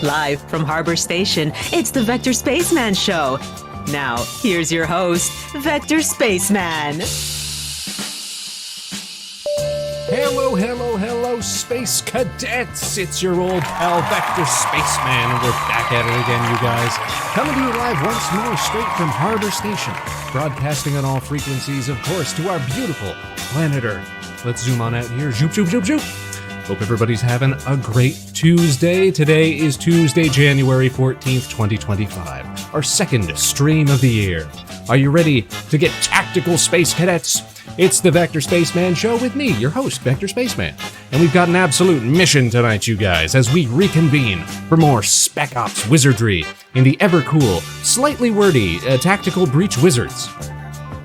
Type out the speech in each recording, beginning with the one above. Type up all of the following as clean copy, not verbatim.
Live from Harbor Station, it's the Vector Spaceman Show. Now, here's your host, Vector Spaceman. Hello, hello, hello, Space Cadets! It's your old pal, Vector Spaceman, and we're back at it again, you guys. Coming to you live once more, straight from Harbor Station. Broadcasting on all frequencies, of course, to our beautiful planet Earth. Let's zoom on out here. Zoop, zoop, zoop, zoop. Hope everybody's having a great Tuesday. Today is Tuesday, January 14th, 2025. Our second stream of the year. Are you ready to get tactical, Space Cadets? It's the Vector Spaceman Show with me, your host, Vector Spaceman. And we've got an absolute mission tonight, you guys, as we reconvene for more Spec Ops wizardry in the ever-cool, slightly wordy, Tactical Breach Wizards.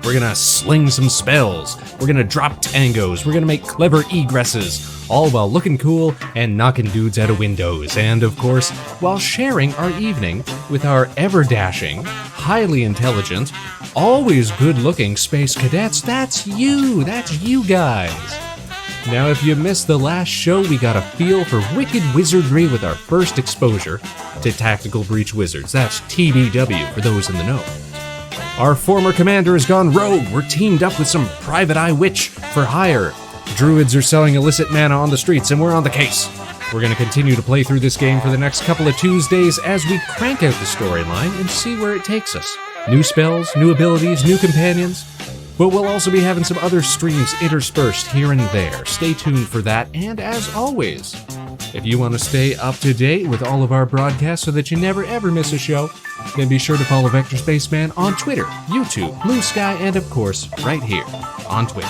We're gonna sling some spells, we're gonna drop tangos, we're gonna make clever egresses, all while looking cool and knocking dudes out of windows. And of course, while sharing our evening with our ever-dashing, highly intelligent, always good-looking Space Cadets. That's you guys. Now, if you missed the last show, we got a feel for wicked wizardry with our first exposure to Tactical Breach Wizards. That's TBW for those in the know. Our former commander has gone rogue. We're teamed up with some private eye witch for hire. Druids are selling illicit mana on the streets, and we're on the case. We're going to continue to play through this game for the next couple of Tuesdays as we crank out the storyline and see where it takes us. New spells, new abilities, new companions. But we'll also be having some other streams interspersed here and there. Stay tuned for that, and as always, if you want to stay up to date with all of our broadcasts so that you never ever miss a show, then be sure to follow Vector Spaceman on Twitter, YouTube, Blue Sky, and of course, right here on Twitch.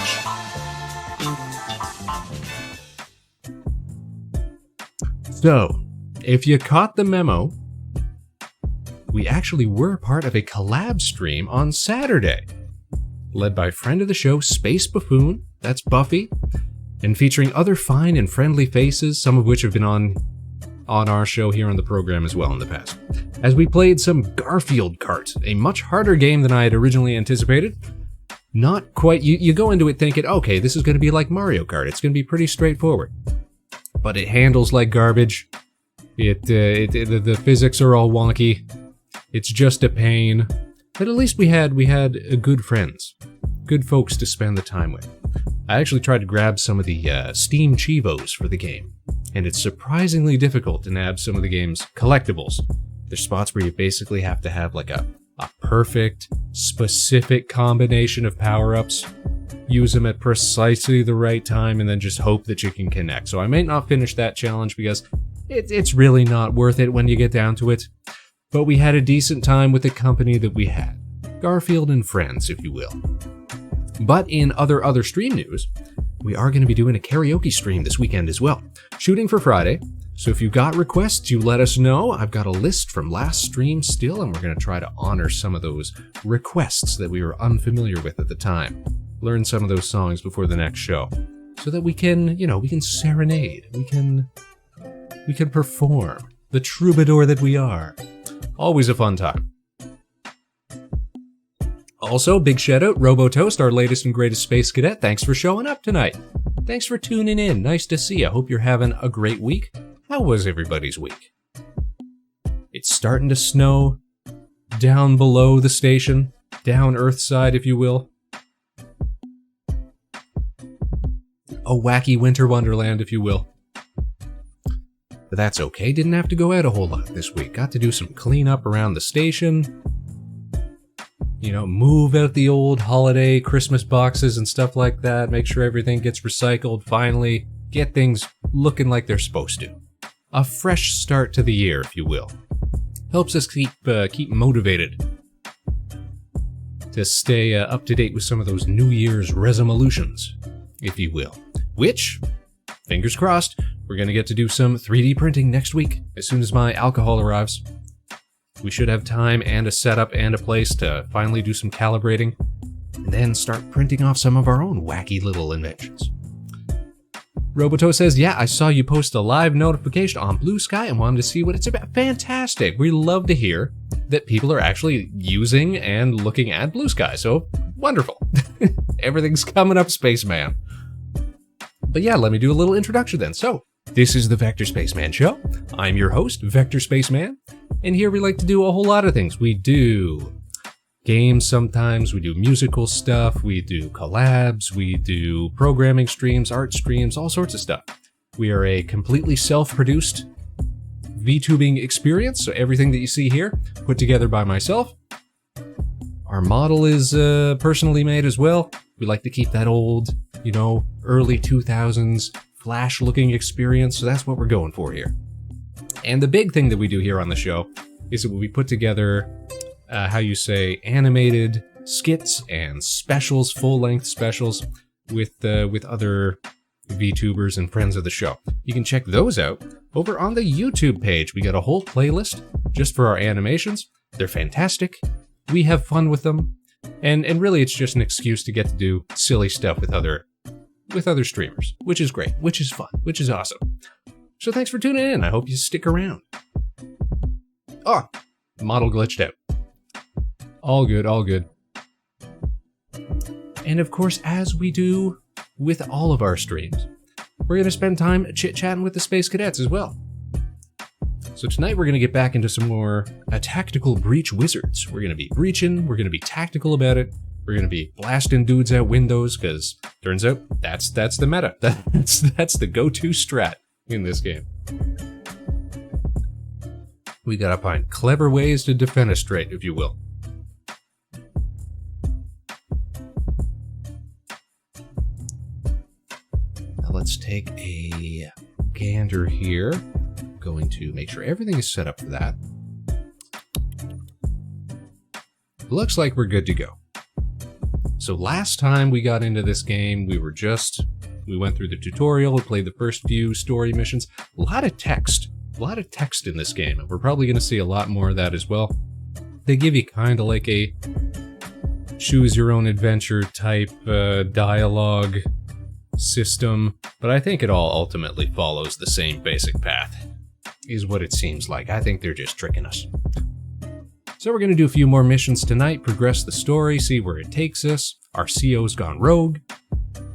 So, if you caught the memo, we actually were part of a collab stream on Saturday, led by friend of the show, Space Buffoon, that's Buffy, and featuring other fine and friendly faces, some of which have been on our show here on the program as well in the past, as we played some Garfield Kart, a much harder game than I had originally anticipated. Not quite, you go into it thinking, okay, this is going to be like Mario Kart, it's going to be pretty straightforward. But it handles like garbage, the physics are all wonky, it's just a pain. But at least we had good friends, good folks to spend the time with. I actually tried to grab some of the Steam Chivos for the game, and it's surprisingly difficult to nab some of the game's collectibles. There's spots where you basically have to have like a perfect, specific combination of power-ups, use them at precisely the right time, and then just hope that you can connect. So I may not finish that challenge because it's really not worth it when you get down to it. But we had a decent time with the company that we had. Garfield and friends, if you will. But in other stream news, we are going to be doing a karaoke stream this weekend as well. Shooting for Friday, so if you've got requests, you let us know. I've got a list from last stream still, and we're going to try to honor some of those requests that we were unfamiliar with at the time. Learn some of those songs before the next show, so that we can serenade, we can perform, the troubadour that we are. Always a fun time. Also, big shout out, Robotoast, our latest and greatest Space Cadet. Thanks for showing up tonight. Thanks for tuning in. Nice to see you. Hope you're having a great week. How was everybody's week? It's starting to snow down below the station, down Earthside, if you will. A wacky winter wonderland, if you will. But that's okay, didn't have to go out a whole lot this week. Got to do some cleanup around the station. Move out the old holiday Christmas boxes and stuff like that. Make sure everything gets recycled. Finally, get things looking like they're supposed to. A fresh start to the year, if you will. Helps us keep motivated to stay up to date with some of those New Year's resolutions, if you will. Which, fingers crossed, we're going to get to do some 3D printing next week, as soon as my alcohol arrives. We should have time and a setup and a place to finally do some calibrating, and then start printing off some of our own wacky little inventions. Roboto says, yeah, I saw you post a live notification on Blue Sky and wanted to see what it's about. Fantastic! We love to hear that people are actually using and looking at Blue Sky, so wonderful. Everything's coming up, Spaceman. But yeah, let me do a little introduction then. So, This is the Vector Spaceman Show. I'm your host, Vector Spaceman, and here we like to do a whole lot of things. We do games sometimes, we do musical stuff, we do collabs, we do programming streams, art streams, all sorts of stuff. We are a completely self-produced VTubing experience, so everything that you see here, put together by myself. Our model is personally made as well. We like to keep that old, early 2000s Flash-looking experience, so that's what we're going for here. And the big thing that we do here on the show is that we put together, animated skits and specials, full-length specials, with other VTubers and friends of the show. You can check those out over on the YouTube page. We got a whole playlist just for our animations. They're fantastic. We have fun with them. And really it's just an excuse to get to do silly stuff with other streamers, which is great, which is fun, which is awesome. So thanks for tuning in. I hope you stick around. Oh, model glitched out. All good, all good. And of course, as we do with all of our streams, we're going to spend time chit-chatting with the Space Cadets as well. So tonight we're going to get back into some more tactical breach wizards. We're going to be breaching, we're going to be tactical about it, we're going to be blasting dudes out windows, because turns out that's the meta. That's the go-to strat in this game. We got to find clever ways to defenestrate, if you will. Now let's take a gander here. Going to make sure everything is set up for that. Looks like we're good to go. So last time we got into this game, we went through the tutorial, we played the first few story missions. A lot of text in this game, and we're probably going to see a lot more of that as well. They give you kind of like a choose your own adventure type dialogue system, but I think it all ultimately follows the same basic path, is what it seems like. I think they're just tricking us. So we're going to do a few more missions tonight, progress the story, see where it takes us. Our CO's gone rogue.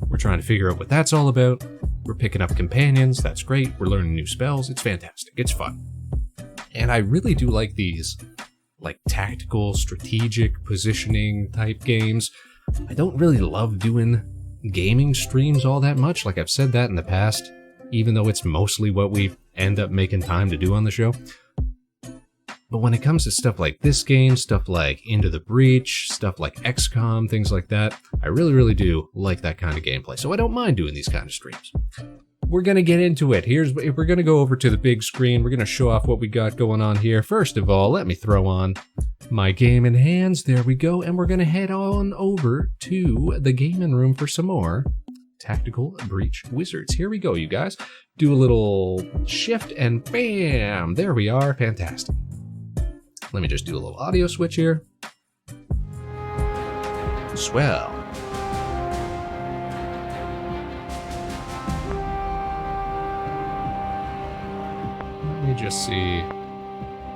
We're trying to figure out what that's all about. We're picking up companions, that's great. We're learning new spells, it's fantastic, it's fun. And I really do like these, tactical, strategic, positioning type games. I don't really love doing gaming streams all that much, like I've said that in the past, even though it's mostly what we end up making time to do on the show. But when it comes to stuff like this game, stuff like Into the Breach, stuff like XCOM, things like that, I really, really do like that kind of gameplay. So I don't mind doing these kind of streams. We're going to get into it. We're going to go over to the big screen. We're going to show off what we got going on here. First of all, let me throw on my game in hands. There we go. And we're going to head on over to the gaming room for some more Tactical Breach Wizards. Here we go, you guys. Do a little shift and bam, there we are. Fantastic. Let me just do a little audio switch here. Swell. Let me just see.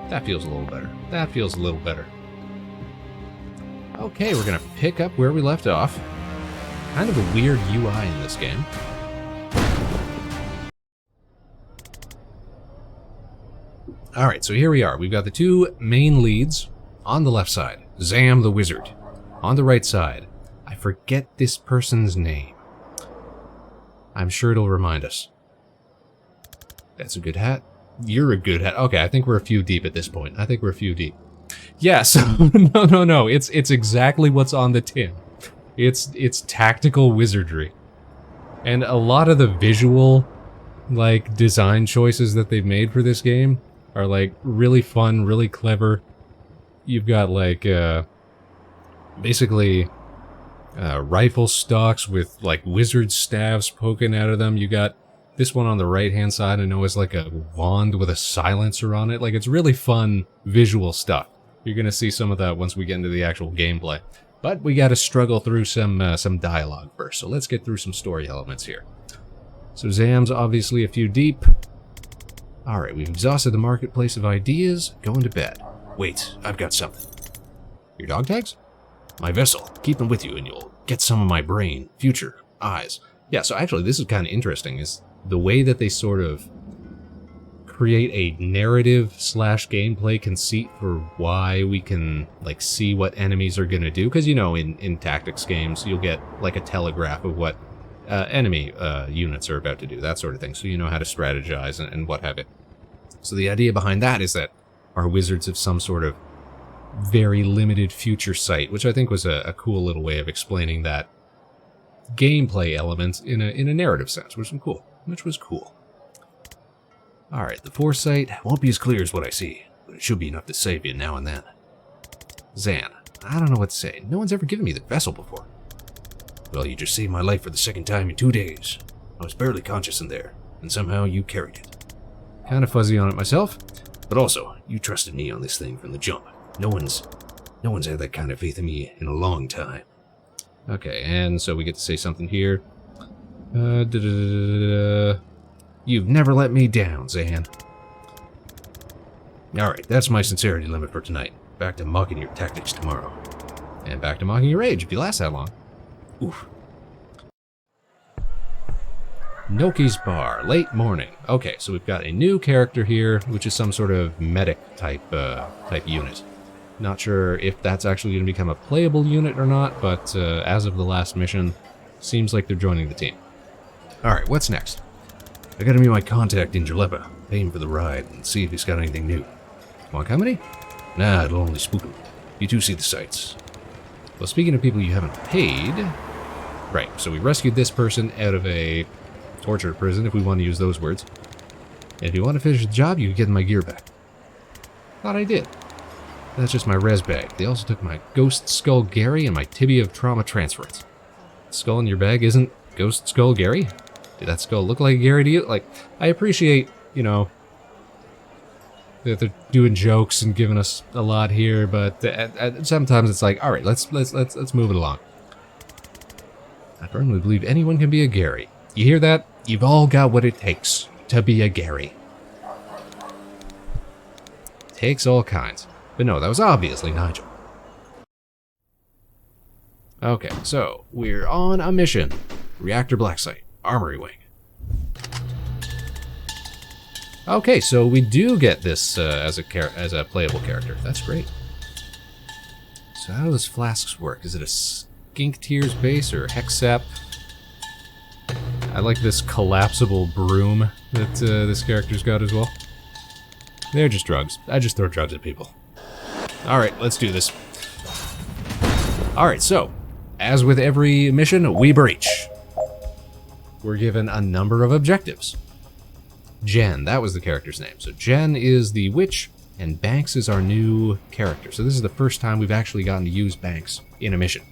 That feels a little better. That feels a little better. Okay, we're gonna pick up where we left off. Kind of a weird UI in this game. Alright, so here we are. We've got the two main leads on the left side. Zam the Wizard. On the right side, I forget this person's name. I'm sure it'll remind us. That's a good hat. You're a good hat. Okay, I think we're a few deep at this point. I think we're a few deep. Yeah, so no. It's exactly what's on the tin. It's tactical wizardry. And a lot of the visual, design choices that they've made for this game are, really fun, really clever. You've got, basically, rifle stocks with, wizard staves poking out of them. You got this one on the right-hand side, I know is a wand with a silencer on it. It's really fun visual stuff. You're gonna see some of that once we get into the actual gameplay. But we gotta struggle through some dialogue first, so let's get through some story elements here. So Zam's obviously a few deep. Alright, we've exhausted the marketplace of ideas. Going to bed. Wait, I've got something. Your dog tags? My vessel. Keep them with you and you'll get some of my brain, future, eyes. Yeah, so actually this is kind of interesting. Is the way that they sort of create a narrative slash gameplay conceit for why we can like see what enemies are gonna do, because you know in tactics games you'll get like a telegraph of what enemy units are about to do, that sort of thing, so you know how to strategize and what have you. So the idea behind that is that our wizards have some sort of very limited future sight, which I think was a cool little way of explaining that gameplay element in a narrative sense, which was cool. Alright, the foresight won't be as clear as what I see, but it should be enough to save you now and then. Zan, I don't know what to say. No one's ever given me the vessel before. Well, you just saved my life for the second time in 2 days. I was barely conscious in there, and somehow you carried it. Kind of fuzzy on it myself, but also, you trusted me on this thing from the jump. No one's had that kind of faith in me in a long time. Okay, and so we get to say something here. You've never let me down, Zan. Alright, that's my sincerity limit for tonight. Back to mocking your tactics tomorrow. And back to mocking your age if you last that long. Oof. Noki's Bar, late morning. Okay, so we've got a new character here, which is some sort of medic type unit. Not sure if that's actually going to become a playable unit or not, but as of the last mission, seems like they're joining the team. Alright, what's next? I gotta meet my contact in Jalepa, pay him for the ride, and see if he's got anything new. Want company? Nah, it'll only spook him. You two see the sights. Well, speaking of people you haven't paid... Right, so we rescued this person out of a torture prison, if we want to use those words. And if you want to finish the job, you can get my gear back. Thought I did. That's just my res bag. They also took my Ghost Skull Gary and my Tibia of Trauma Transference. The skull in your bag isn't Ghost Skull Gary? Did that skull look like Gary to you? Like, I appreciate, you know, that they're doing jokes and giving us a lot here, but sometimes it's like, all right, let's move it along. I firmly believe anyone can be a Gary. You hear that? You've all got what it takes to be a Gary. Takes all kinds. But no, that was obviously Nigel. Okay, so we're on a mission. Reactor Black Site. Armory Wing. Okay, so we do get this as a playable character. That's great. So how do those flasks work? Is it a Skink Tears base or Hexsap? I like this collapsible broom that this character's got as well. They're just drugs. I just throw drugs at people. Alright, let's do this. Alright, so, as with every mission, we breach. We're given a number of objectives. Jen, that was the character's name. So Jen is the witch, and Banks is our new character. So this is the first time we've actually gotten to use Banks in a mission.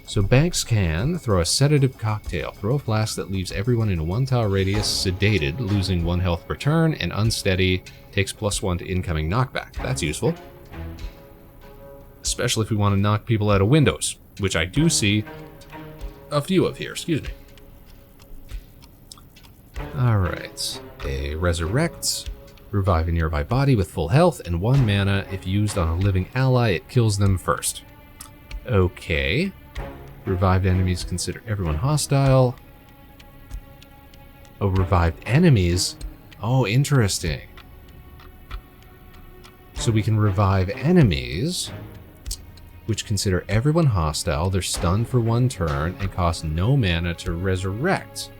So Banks can throw a sedative cocktail, throw a flask that leaves everyone in a 1 tile radius sedated, losing 1 health per turn, and unsteady, takes +1 to incoming knockback. That's useful. Especially if we want to knock people out of windows, which I do see a few of here, excuse me. Alright, a resurrect, revive a nearby body with full health and 1 mana. If used on a living ally, it kills them first. Okay. Revived enemies consider everyone hostile. Oh, revived enemies? Oh, interesting. So we can revive enemies, which consider everyone hostile, they're stunned for 1 turn, and cost no mana to resurrect.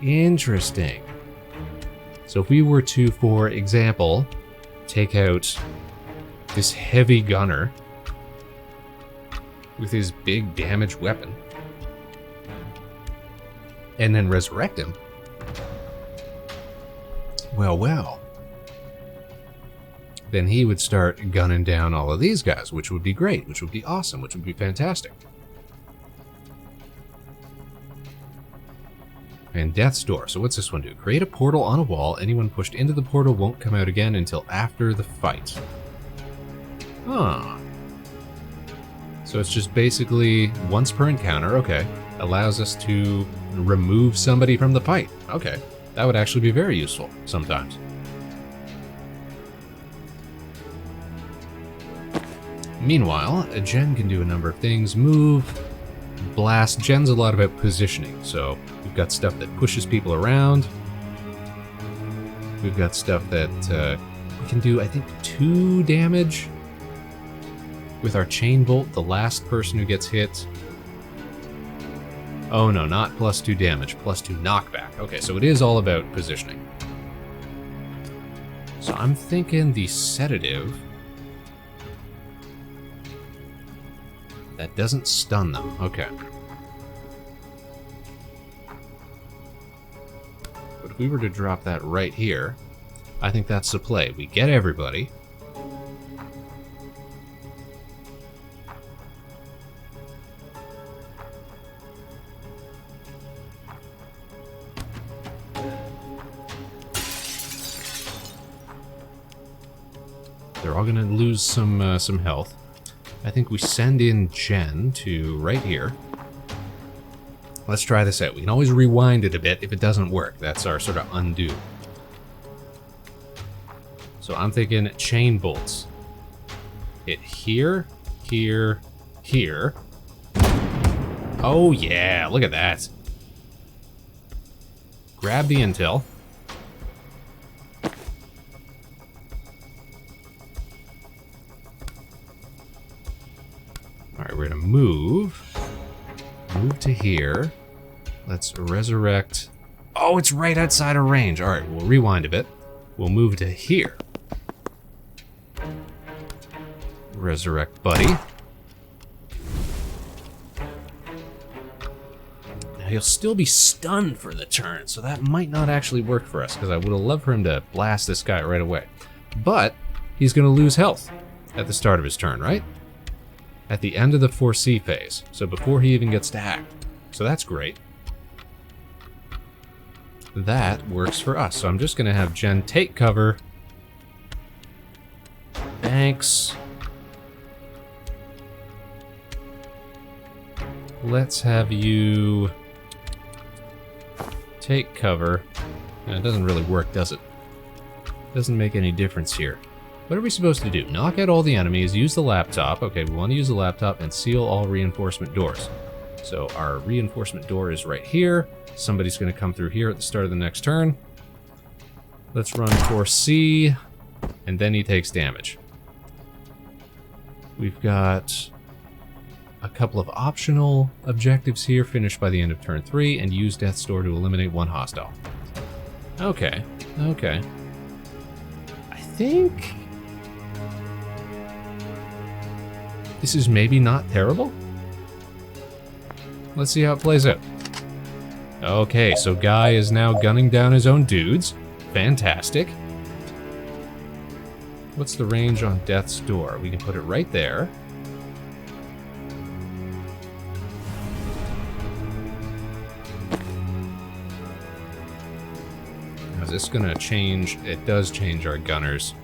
Interesting. So if we were to, for example, take out this heavy gunner with his big damage weapon, and then resurrect him, well, then he would start gunning down all of these guys, which would be great, which would be awesome, which would be fantastic. And Death's Door. So what's this one do? Create a portal on a wall. Anyone pushed into the portal won't come out again until after the fight. Huh. So it's just basically once per encounter. Okay. Allows us to remove somebody from the fight. Okay. That would actually be very useful sometimes. Meanwhile, Jen can do a number of things. Move, blast. Jen's a lot about positioning, so we've got stuff that pushes people around. We've got stuff that we can do, I think, 2 damage with our chain bolt, the last person who gets hit. Oh no, not +2 damage, +2 knockback. Okay, so it is all about positioning. So I'm thinking the sedative that doesn't stun them. Okay. But if we were to drop that right here, I think that's the play. We get everybody. They're all gonna lose some health. I think we send in Jen to right here. Let's try this out. We can always rewind it a bit if it doesn't work. That's our sort of undo. So I'm thinking chain bolts. Hit here, here, here. Oh yeah, look at that. Grab the intel. Alright, we're gonna move to here. Let's resurrect. Oh, it's right outside of range. Alright, we'll rewind a bit. We'll move to here. Resurrect buddy. Now he'll still be stunned for the turn, so that might not actually work for us, because I would have loved for him to blast this guy right away. But he's gonna lose health at the start of his turn, right? At the end of the 4C phase, so before he even gets to act. So that's great. That works for us. So I'm just gonna have Jen take cover. Thanks. Let's have you take cover. It doesn't really work, does it? Doesn't make any difference here. What are we supposed to do? Knock out all the enemies, use the laptop. Okay, we want to use the laptop and seal all reinforcement doors. So our reinforcement door is right here. Somebody's going to come through here at the start of the next turn. Let's run 4C, and then he takes damage. We've got a couple of optional objectives here. Finish by the end of turn 3, and use Death's Door to eliminate 1 hostile. Okay, okay. I think this is maybe not terrible. Let's see how it plays out. Okay, so Guy is now gunning down his own dudes. Fantastic. What's the range on Death's Door? We can put it right there. Now, is this gonna change? It does change our gunners.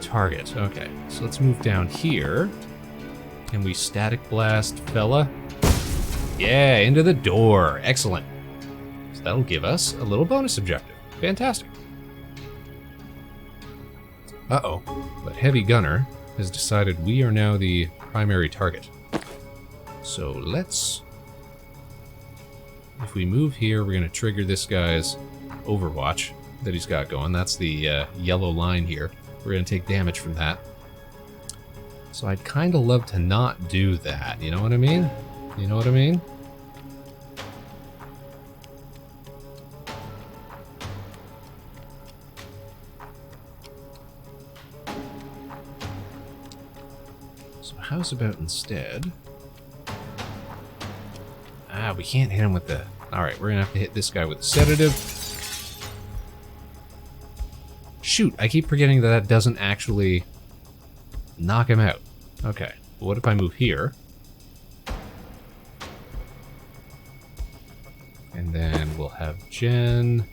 Target. Okay, so let's move down here. Can we static blast fella? Yeah, into the door. Excellent. So that'll give us a little bonus objective. Fantastic. Uh-oh, but Heavy Gunner has decided we are now the primary target. So let's... If we move here, we're going to trigger this guy's Overwatch that he's got going. That's the yellow line here. We're going to take damage from that. So I'd kind of love to not do that. You know what I mean? You know what I mean? So how's about instead? Ah, we can't hit him with the... Alright, we're going to have to hit this guy with a sedative. Shoot, I keep forgetting that that doesn't actually knock him out. Okay, well, what if I move here? And then we'll have Jen.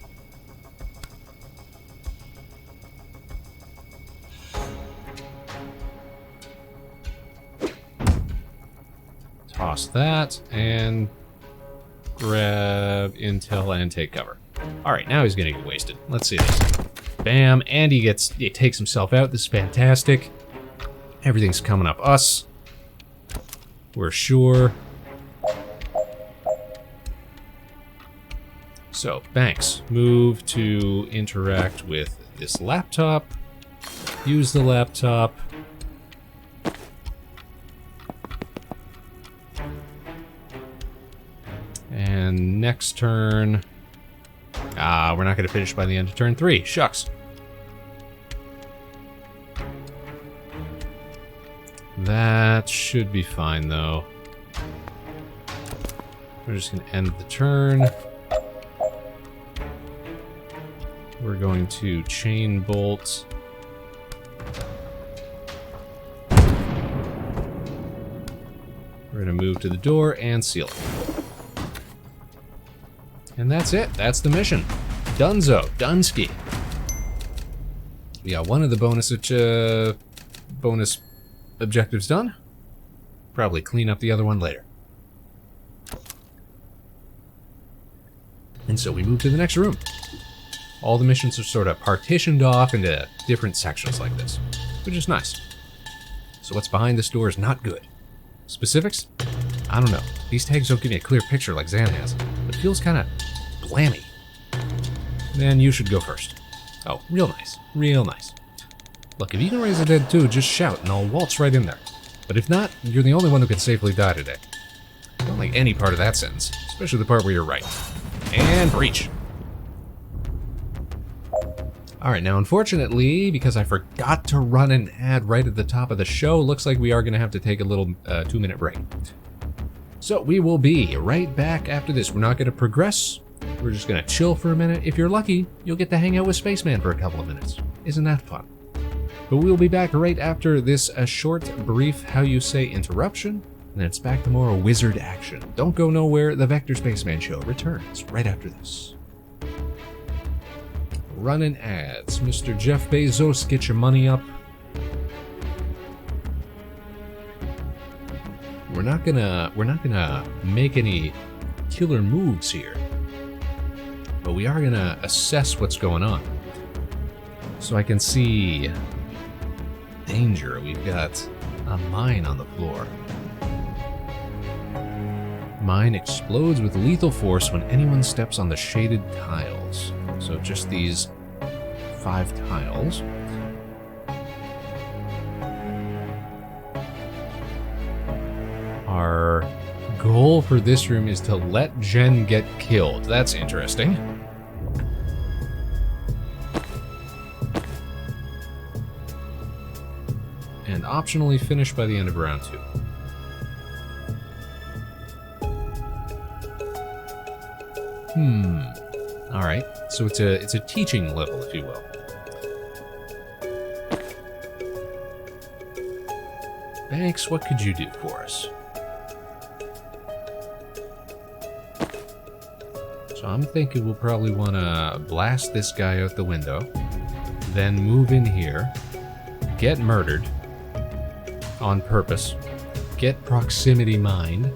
Toss that, and grab intel and take cover. Alright, now he's gonna get wasted. Let's see this. Bam, and he takes himself out. This is fantastic. Everything's coming up us. We're sure. So, Banks, move to interact with this laptop. Use the laptop. And next turn... we're not going to finish by the end of turn 3. Shucks. That should be fine, though. We're just going to end the turn. We're going to chain bolt. We're going to move to the door and seal it. And that's it. That's the mission. Dunzo. Dunsky. We got one of the bonus objectives done. Probably clean up the other one later. And so we move to the next room. All the missions are sort of partitioned off into different sections like this, which is nice. So what's behind this door is not good. Specifics? I don't know. These tags don't give me a clear picture like Zan has. It feels kind of blammy. Then you should go first. Oh, real nice. Real nice. Look, if you can raise a dead too, just shout and I'll waltz right in there. But if not, you're the only one who can safely die today. I don't like any part of that sentence, especially the part where you're right. And breach. Alright, now unfortunately, because I forgot to run an ad right at the top of the show, looks like we are going to have to take a little 2-minute break. So we will be right back after this. We're not going to progress. We're just going to chill for a minute. If you're lucky, you'll get to hang out with Spaceman for a couple of minutes. Isn't that fun? But we'll be back right after this short, brief, how you say, interruption. And then it's back to more wizard action. Don't go nowhere. The Vector Spaceman show returns right after this. Running ads. Mr. Jeff Bezos, get your money up. We're not gonna make any killer moves here. But we are gonna assess what's going on. So I can see danger. We've got a mine on the floor. Mine explodes with lethal force when anyone steps on the shaded tiles. So just these 5 tiles. Our goal for this room is to let Jen get killed. That's interesting. And optionally finish by the end of round 2. Alright, so it's a teaching level, if you will. Banks, what could you do for us? So I'm thinking we'll probably want to blast this guy out the window, then move in here, get murdered on purpose, get proximity mined,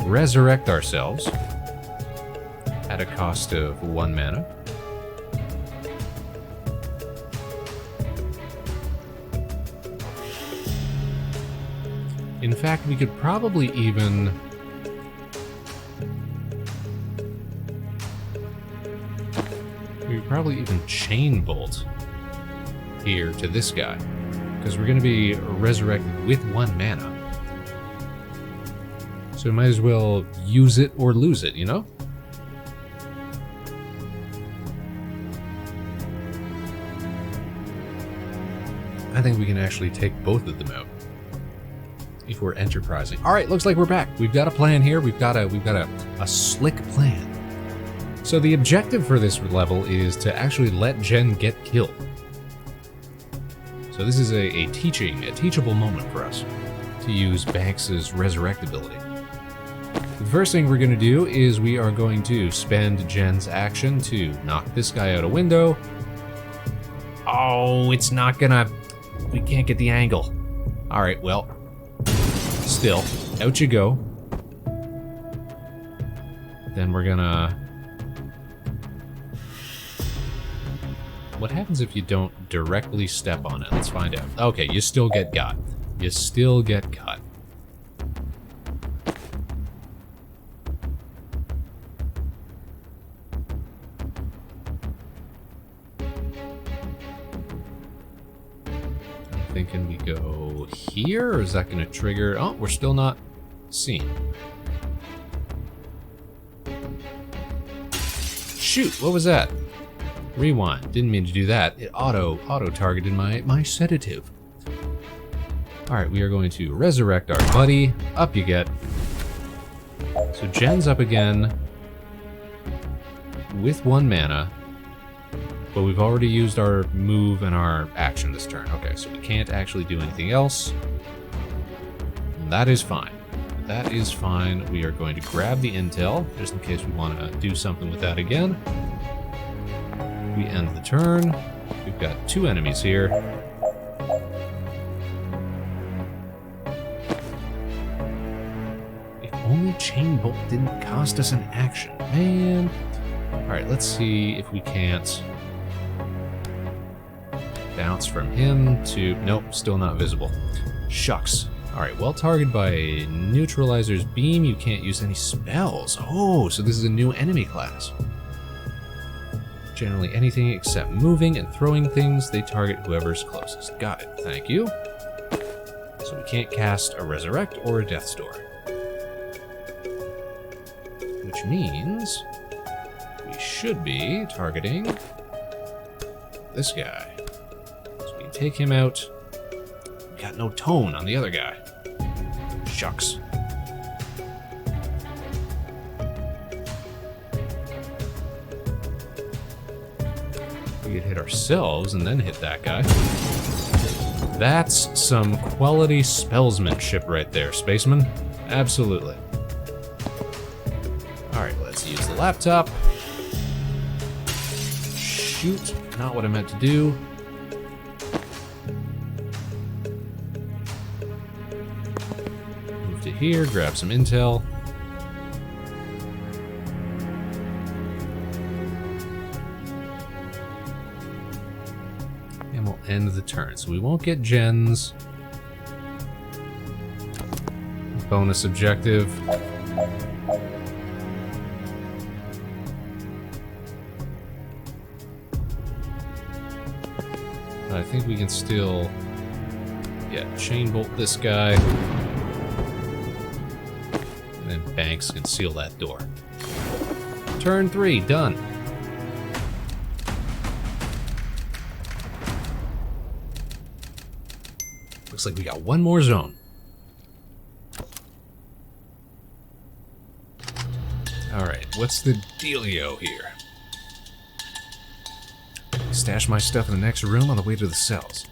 resurrect ourselves at a cost of 1 mana. In fact, we could probably even... chain bolt here to this guy, because we're going to be resurrected with 1 mana. So we might as well use it or lose it, you know? I think we can actually take both of them out if we're enterprising. All right, looks like we're back. We've got a plan here. We've got a slick plan. So the objective for this level is to actually let Jen get killed. So this is a teachable moment for us to use Banks's resurrect ability. The first thing we're going to do is we are going to spend Jen's action to knock this guy out a window. Oh, it's not gonna... We can't get the angle. All right, well, still, out you go. Then we're gonna... What happens if you don't directly step on it? Let's find out. Okay, you still get got. You still get cut. we go here, or is that going to trigger? Oh, we're still not seen. Shoot, what was that? Rewind. Didn't mean to do that. It auto-targeted my sedative. Alright, we are going to resurrect our buddy. Up you get. So Jen's up again with 1 mana. But we've already used our move and our action this turn. Okay, so we can't actually do anything else. That is fine. That is fine. We are going to grab the intel, just in case we want to do something with that again. We end the turn. We've got 2 enemies here. If only Chain Bolt didn't cost us an action, man. Alright, let's see if we can't bounce from him to... Nope, still not visible. Shucks. Alright, well targeted by Neutralizer's Beam, you can't use any spells. Oh, so this is a new enemy class. Generally anything except moving and throwing things, they target whoever's closest. Got it, thank you. So we can't cast a Resurrect or a Death's Door. Which means we should be targeting this guy. So we can take him out. We got no tone on the other guy. Shucks. We could hit ourselves and then hit that guy. That's some quality spellsmanship right there, Spaceman. Absolutely. Alright, let's use the laptop. Shoot, not what I meant to do. Move to here, grab some intel. And we'll end the turn. So we won't get gens. Bonus objective. I think we can still, chain bolt this guy. And then Banks can seal that door. Turn 3, done. Looks like we got 1 more zone. Alright, what's the dealio here? Stash my stuff in the next room on the way to the cells.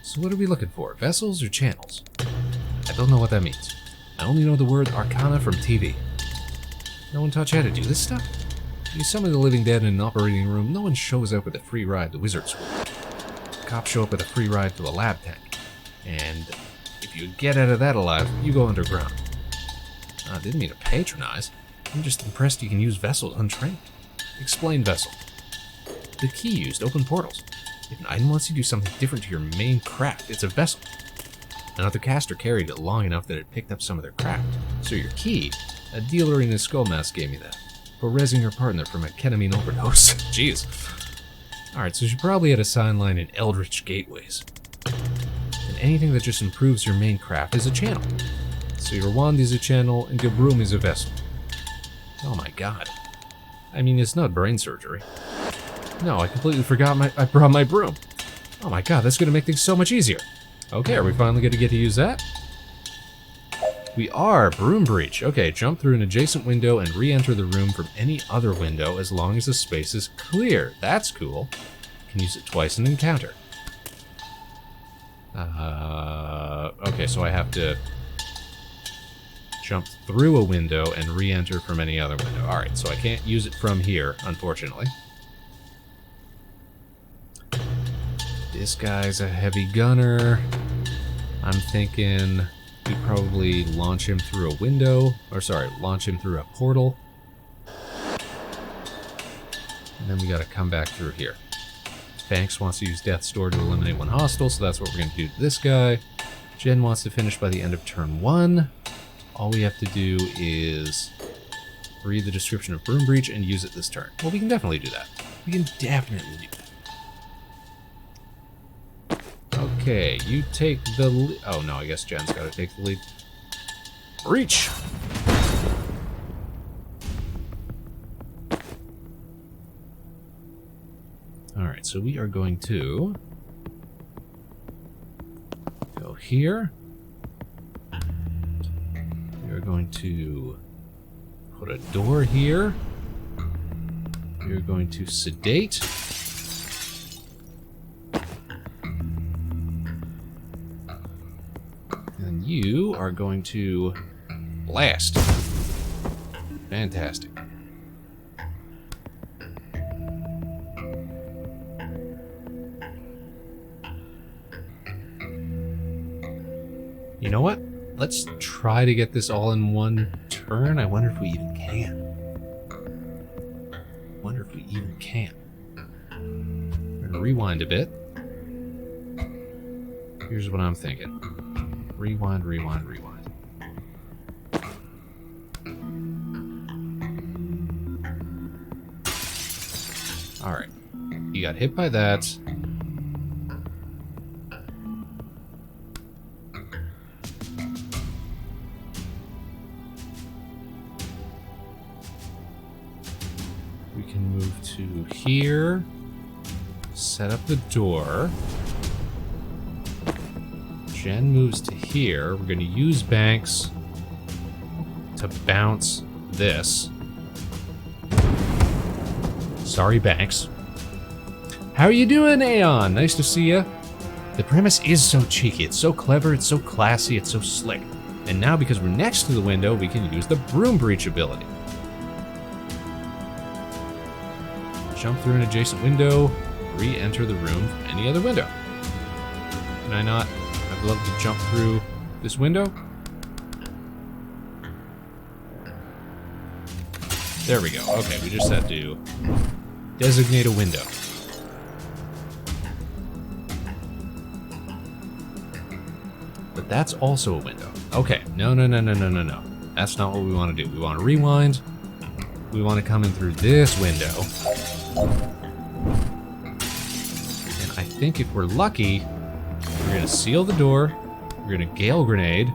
So what are we looking for? Vessels or channels? I don't know what that means. I only know the word Arcana from TV. No one taught you how to do this stuff? You summon the living dead in an operating room, no one shows up with a free ride to Wizard School. Cops show up with a free ride to a lab tank. And if you get out of that alive, you go underground. I didn't mean to patronize. I'm just impressed you can use vessels untrained. Explain vessel. The key used open portals. If an item lets you do something different to your main craft, it's a vessel. Another caster carried it long enough that it picked up some of their craft. So your key, a dealer in his skull mask gave me that. For rezzing her partner from a ketamine overdose. Jeez. Alright, so she probably had a sign line in Eldritch Gateways. And anything that just improves your main craft is a channel. So your wand is a channel and your broom is a vessel. Oh my god. I mean, it's not brain surgery. No, I completely forgot I brought my broom. Oh my god, that's gonna make things so much easier. Okay, are we finally gonna get to use that? We are! Broom breach. Okay, jump through an adjacent window and re-enter the room from any other window as long as the space is clear. That's cool. Can use it twice in an encounter. Okay, so I have to jump through a window and re-enter from any other window. Alright, so I can't use it from here, unfortunately. This guy's a heavy gunner. I'm thinking we probably launch him through a window, or sorry, launch him through a portal. And then we gotta come back through here. Banks wants to use Death's Door to eliminate 1 hostile, so that's what we're gonna do to this guy. Jen wants to finish by the end of turn 1. All we have to do is read the description of Broom Breach and use it this turn. Well, we can definitely do that. We can definitely do that. Okay, you take the lead. Oh no, I guess Jen's gotta take the lead. Reach! Alright, so we are going to go here. We are going to put a door here. We are going to sedate. And you are going to blast. Fantastic. You know what? Let's try to get this all in one turn. I wonder if we even can. We're gonna rewind a bit. Here's what I'm thinking. Rewind, rewind, rewind. Alright. You got hit by that. We can move to here. Set up the door. Jen moves to here. We're going to use Banks to bounce this. Sorry, Banks. How are you doing, Aeon? Nice to see you. The premise is so cheeky. It's so clever. It's so classy. It's so slick. And now, because we're next to the window, we can use the broom breach ability. Jump through an adjacent window. Re-enter the room from any other window. Can I not? I'd love to jump through this window. There we go. Okay, we just had to designate a window. But that's also a window. Okay, no. That's not what we want to do. We want to rewind. We want to come in through this window. And I think if we're lucky, we're going to seal the door. We're going to Gale Grenade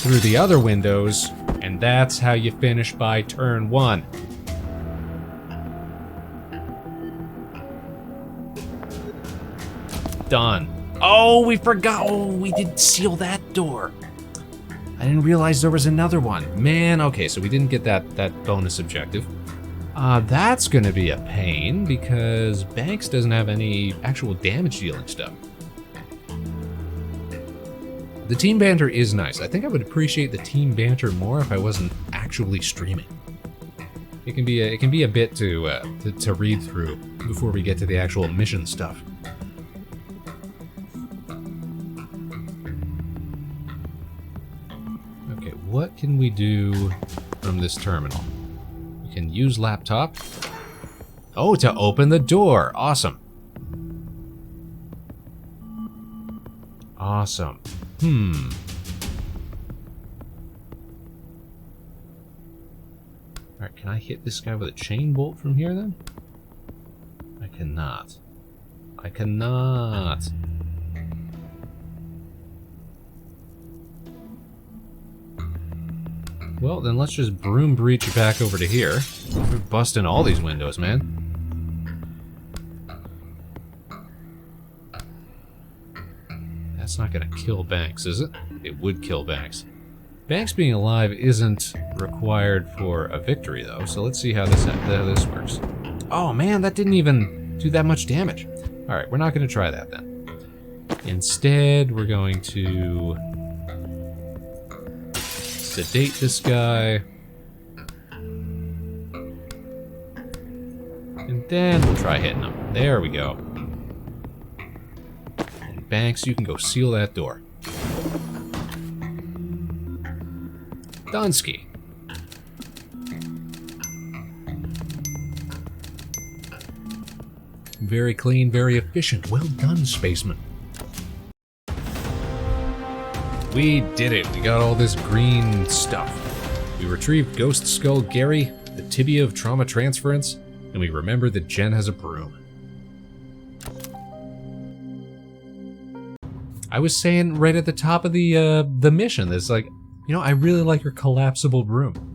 through the other windows. And that's how you finish by turn 1. Done. Oh, we forgot. Oh, we didn't seal that door. I didn't realize there was another one. Man, okay, so we didn't get that bonus objective. That's gonna be a pain because Banks doesn't have any actual damage dealing stuff. The team banter is nice. I think I would appreciate the team banter more if I wasn't actually streaming. It can be a bit to read through before we get to the actual mission stuff. Okay, what can we do from this terminal? We can use laptop. Oh, to open the door. Awesome. Awesome. Alright, can I hit this guy with a chain bolt from here then? I cannot. I cannot. Well, then let's just broom breach back over to here. We're busting all these windows, man. That's not gonna kill Banks, is it? It would kill Banks. Banks being alive isn't required for a victory, though, so let's see how this works. Oh man, that didn't even do that much damage. Alright, we're not gonna try that then. Instead, we're going to sedate this guy. And then we'll try hitting him. There we go. And Banks, you can go seal that door. Dunsky. Very clean, very efficient. Well done, Spaceman. We did it. We got all this green stuff. We retrieved Ghost Skull Gary, the tibia of trauma transference, and we remembered that Jen has a broom. I was saying right at the top of the mission, there's like, you know, I really like her collapsible broom.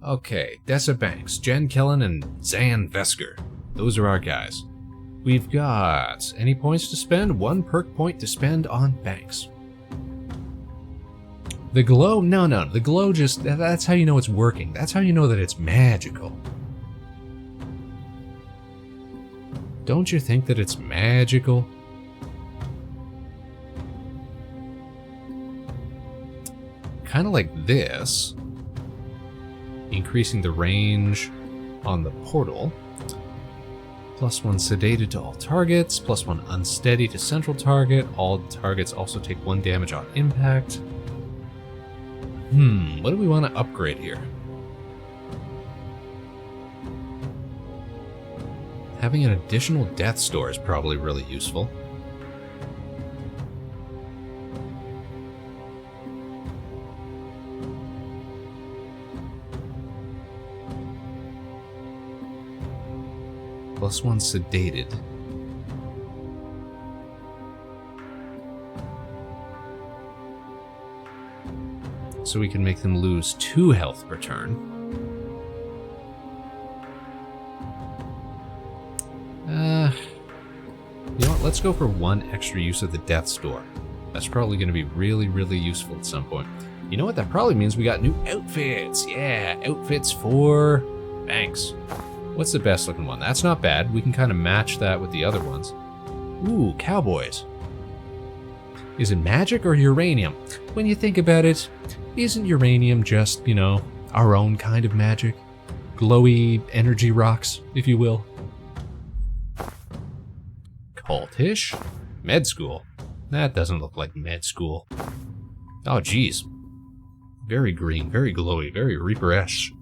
Okay, Dessa Banks, Jen Killen, and Zan Vesker. Those are our guys. We've got any points to spend? 1 perk point to spend on Banks. The glow? No. The glow just, that's how you know it's working. That's how you know that it's magical. Don't you think that it's magical? Kind of like this. Increasing the range on the portal. +1 sedated to all targets. +1 unsteady to central target. All targets also take 1 damage on impact. What do we want to upgrade here? Having an additional death store is probably really useful. +1 sedated. So we can make them lose 2 health per turn. You know what? Let's go for 1 extra use of the death store. That's probably going to be really, really useful at some point. You know what? That probably means we got new outfits. Yeah, outfits for Banks. What's the best looking one? That's not bad. We can kind of match that with the other ones. Ooh, cowboys. Is it magic or uranium? When you think about it, isn't uranium just, you know, our own kind of magic? Glowy energy rocks, if you will. Cultish? Med school? That doesn't look like med school. Oh, geez. Very green, very glowy, very Reaper-esque.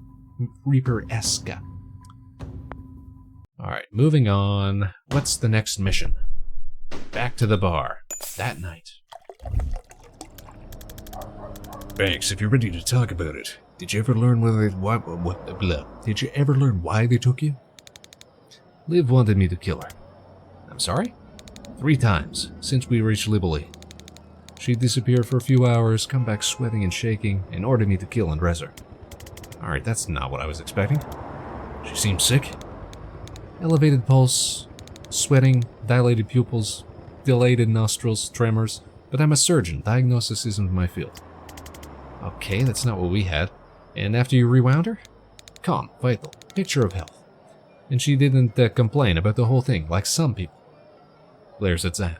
Reaper-esque. Alright, moving on. What's the next mission? Back to the bar. That night. Banks, if you're ready to talk about it, did you ever learn Did you ever learn why they took you? Liv wanted me to kill her. I'm sorry? 3 times, since we reached Libely. She'd disappear for a few hours, come back sweating and shaking, and order me to kill and res her. Alright, that's not what I was expecting. She seemed sick. Elevated pulse, sweating, dilated pupils, dilated nostrils, tremors, but I'm a surgeon. Diagnosis isn't my field. Okay, that's not what we had. And after you rewound her? Calm, vital, picture of health. And she didn't complain about the whole thing, like some people. There's its that.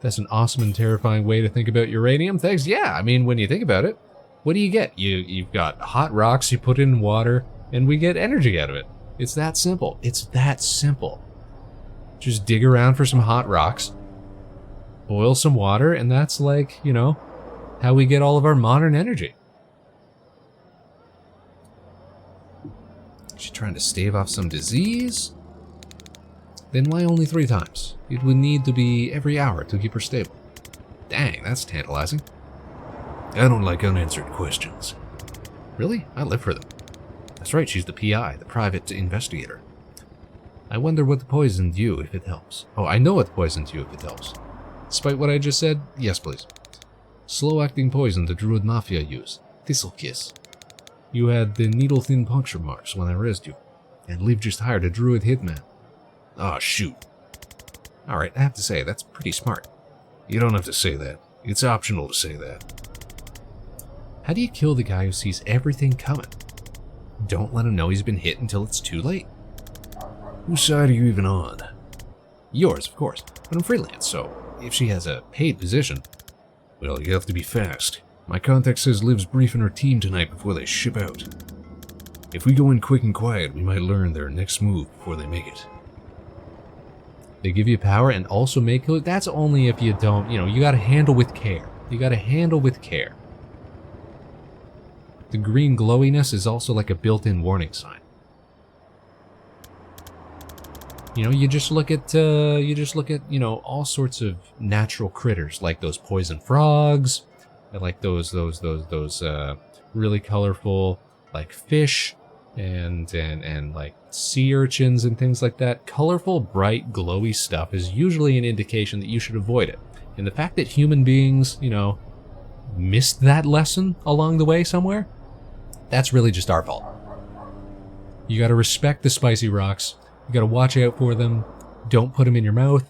That's an awesome and terrifying way to think about uranium. Thanks. Yeah, I mean, when you think about it, what do you get? You've got hot rocks you put in water, and we get energy out of it. It's that simple. It's that simple. Just dig around for some hot rocks, boil some water, and that's like, you know, how we get all of our modern energy. Is she trying to stave off some disease? Then why only 3 times? It would need to be every hour to keep her stable. Dang, that's tantalizing. I don't like unanswered questions. Really? I live for them. That's right, she's the PI, the private investigator. I wonder what poisoned you, if it helps. Oh, I know what poisoned you, if it helps. Despite what I just said, yes please. Slow-acting poison the Druid Mafia use. This'll kiss. You had the needle-thin puncture marks when I rezzed you, and Liv just hired a Druid hitman. Oh, shoot. Alright, I have to say, that's pretty smart. You don't have to say that. It's optional to say that. How do you kill the guy who sees everything coming? Don't let him know he's been hit until it's too late. Whose side are you even on? Yours, of course, but I'm freelance, so if she has a paid position... Well, you have to be fast. My contact says Liv's briefing her team tonight before they ship out. If we go in quick and quiet, we might learn their next move before they make it. They give you power and also make it. That's only if you don't, you know, you gotta handle with care. You gotta handle with care. The green glowiness is also like a built-in warning sign. You know, you just look at, you know, all sorts of natural critters, like those poison frogs, and like those really colorful, like fish, and like sea urchins and things like that. Colorful, bright, glowy stuff is usually an indication that you should avoid it. And the fact that human beings, you know, missed that lesson along the way somewhere, that's really just our fault. You gotta respect the spicy rocks. You gotta watch out for them. Don't put them in your mouth.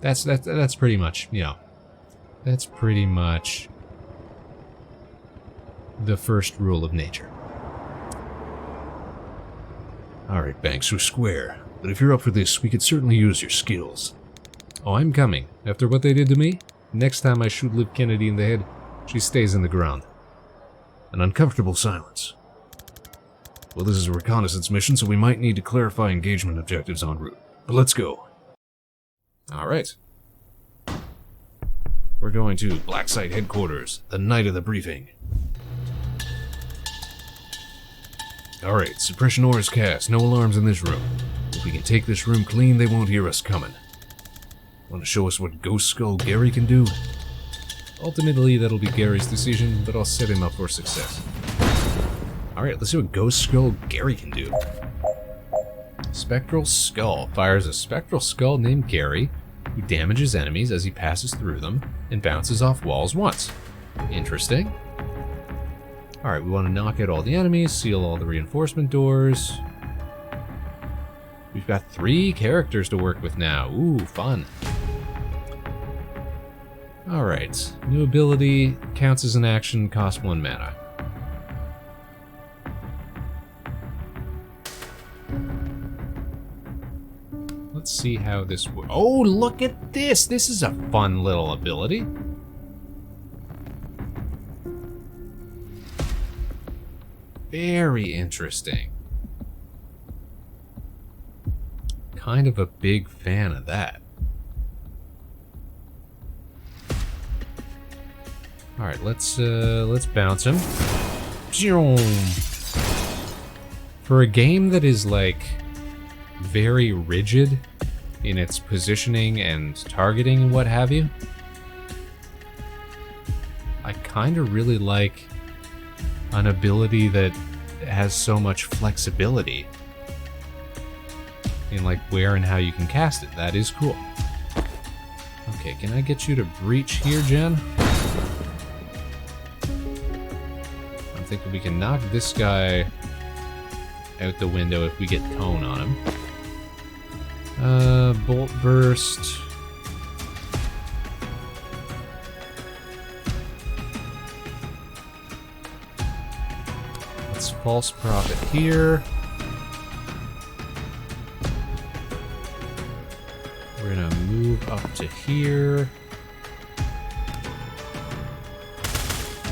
That's pretty much, you know, that's pretty much the first rule of nature. Alright, Banks, we're square. But if you're up for this, we could certainly use your skills. Oh, I'm coming. After what they did to me, next time I shoot Liv Kennedy in the head, she stays in the ground. An uncomfortable silence. Well, this is a reconnaissance mission, so we might need to clarify engagement objectives en route. But let's go. Alright. We're going to Black Site headquarters, the night of the briefing. Alright, suppression ores cast, no alarms in this room. If we can take this room clean, they won't hear us coming. Want to show us what Ghost Skull Gary can do? Ultimately, that'll be Gary's decision, but I'll set him up for success. Alright, let's see what Ghost Skull Gary can do. Spectral Skull fires a spectral skull named Gary, who damages enemies as he passes through them, and bounces off walls once. Interesting. Alright, we want to knock out all the enemies, seal all the reinforcement doors. We've got 3 characters to work with now. Ooh, fun. Alright, new ability, counts as an action, costs 1 mana. Let's see how this works. Oh, look at this! This is a fun little ability. Very interesting. Kind of a big fan of that. Alright, let's bounce him. For a game that is like very rigid in its positioning and targeting and what have you, I kind of really like an ability that has so much flexibility in like where and how you can cast it. That is cool. Okay, can I get you to breach here, Jen? I'm thinking we can knock this guy out the window if we get cone on him. Bolt burst. Let's false prophet here. We're gonna move up to here.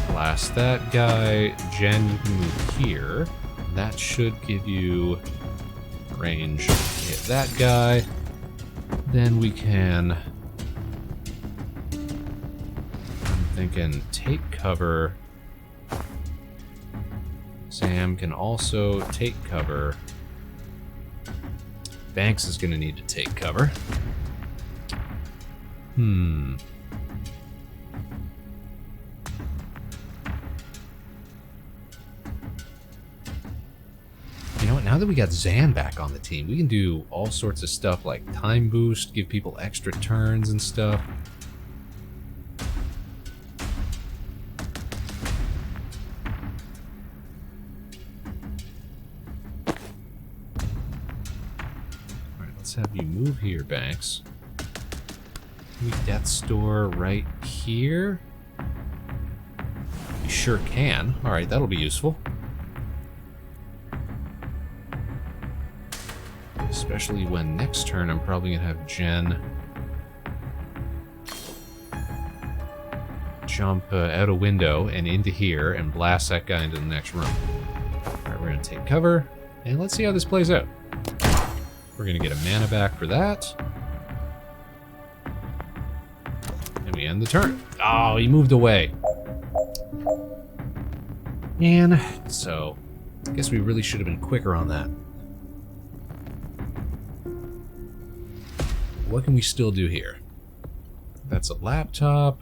Blast that guy. Jen, you can move here. That should give you range to hit that guy. Then we can, I'm thinking, take cover. Sam can also take cover. Banks is gonna need to take cover. You know what, now that we got Zan back on the team, we can do all sorts of stuff like time boost, give people extra turns and stuff. Alright, let's have you move here, Banks. Can we Death Store right here? We sure can. Alright, that'll be useful. Especially when next turn I'm probably gonna have Jen jump out a window and into here and blast that guy into the next room. Alright, we're gonna take cover and let's see how this plays out. We're gonna get a mana back for that. And we end the turn. Oh, he moved away. Man, so I guess we really should have been quicker on that. What can we still do here? That's a laptop.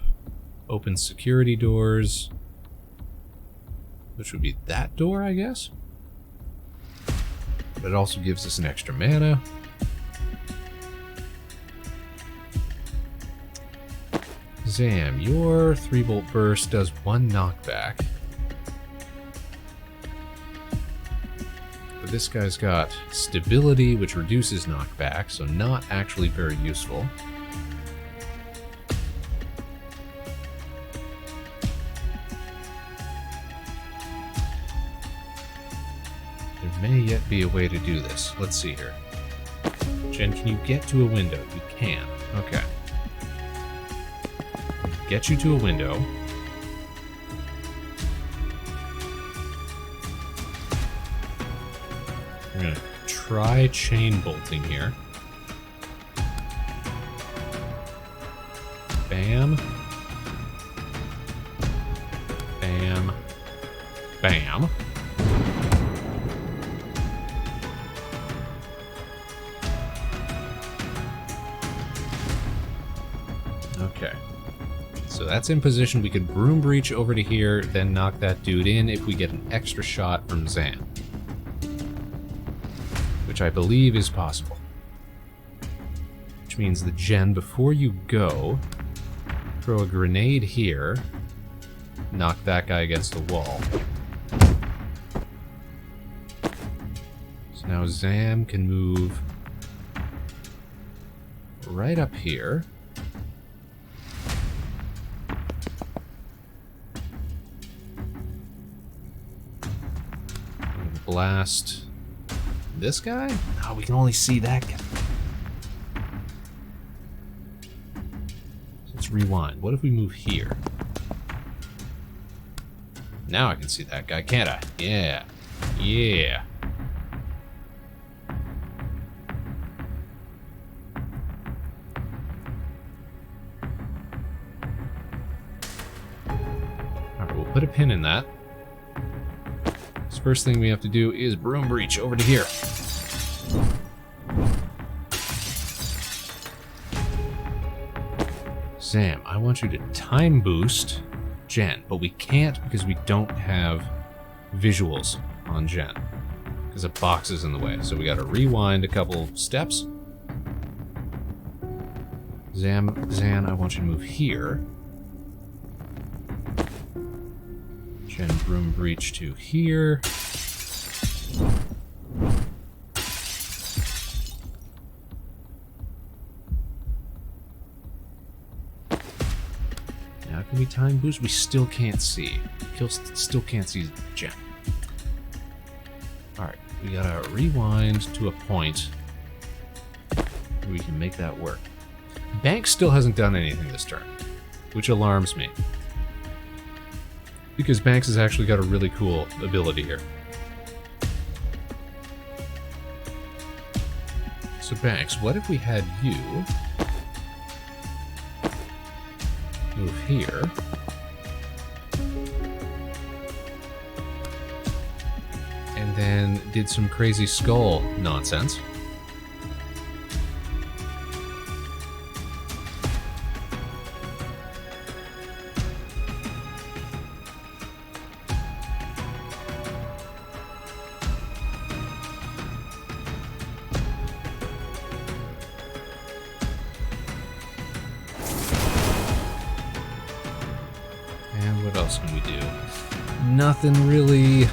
Open security doors. Which would be that door, I guess? But it also gives us an extra mana. Zam, your 3-bolt burst does 1 knockback. But this guy's got stability, which reduces knockback, so not actually very useful. There may yet be a way to do this. Let's see here. Jen, can you get to a window? You can. Okay. Get you to a window. I'm gonna try chain bolting here. Bam. Bam. Bam. Okay. So that's in position. We could broom breach over to here, then knock that dude in if we get an extra shot from Zan. Which I believe is possible. Which means the Jen, before you go, throw a grenade here, knock that guy against the wall. So now Zam can move right up here. Blast this guy? Oh, we can only see that guy. Let's rewind. What if we move here? Now I can see that guy, can't I? Yeah. Yeah. Alright, we'll put a pin in that. First thing we have to do is broom breach over to here. Sam, I want you to time boost Jen, but we can't because we don't have visuals on Jen because a box is in the way. So we got to rewind a couple steps. Zan, I want you to move here. Jen broom breach to here. Now can we time boost? We still can't see. Still can't see Jen. Alright, we gotta rewind to a point where we can make that work. Banks still hasn't done anything this turn, which alarms me. Because Banks has actually got a really cool ability here. So Banks, what if we had you move here, and then did some crazy skull nonsense? What else can we do? Nothing really.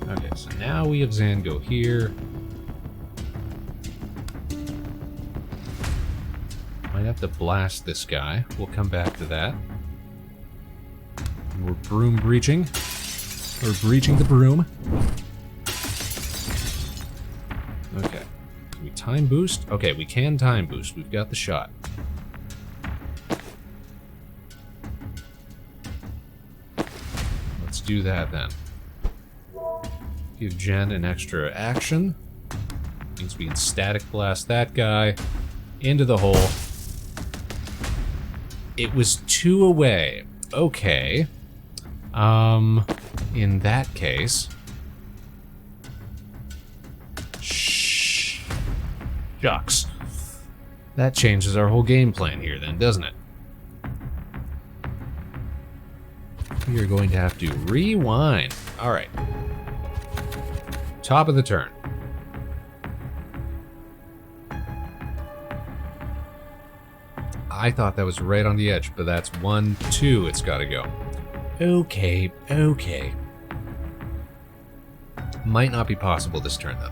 Okay, so now we have Zan go here. Might have to blast this guy. We'll come back to that. We're broom breaching. We're breaching the broom. Okay. Can we time boost? Okay, we can time boost. We've got the shot. Do that then. Give Jen an extra action. Means we can static blast that guy into the hole. It was 2 away. Okay. In that case. Shucks. That changes our whole game plan here then, doesn't it? We are going to have to rewind. Alright. Top of the turn. I thought that was right on the edge, but that's 1, 2 it's gotta go. Okay, okay. Might not be possible this turn, though.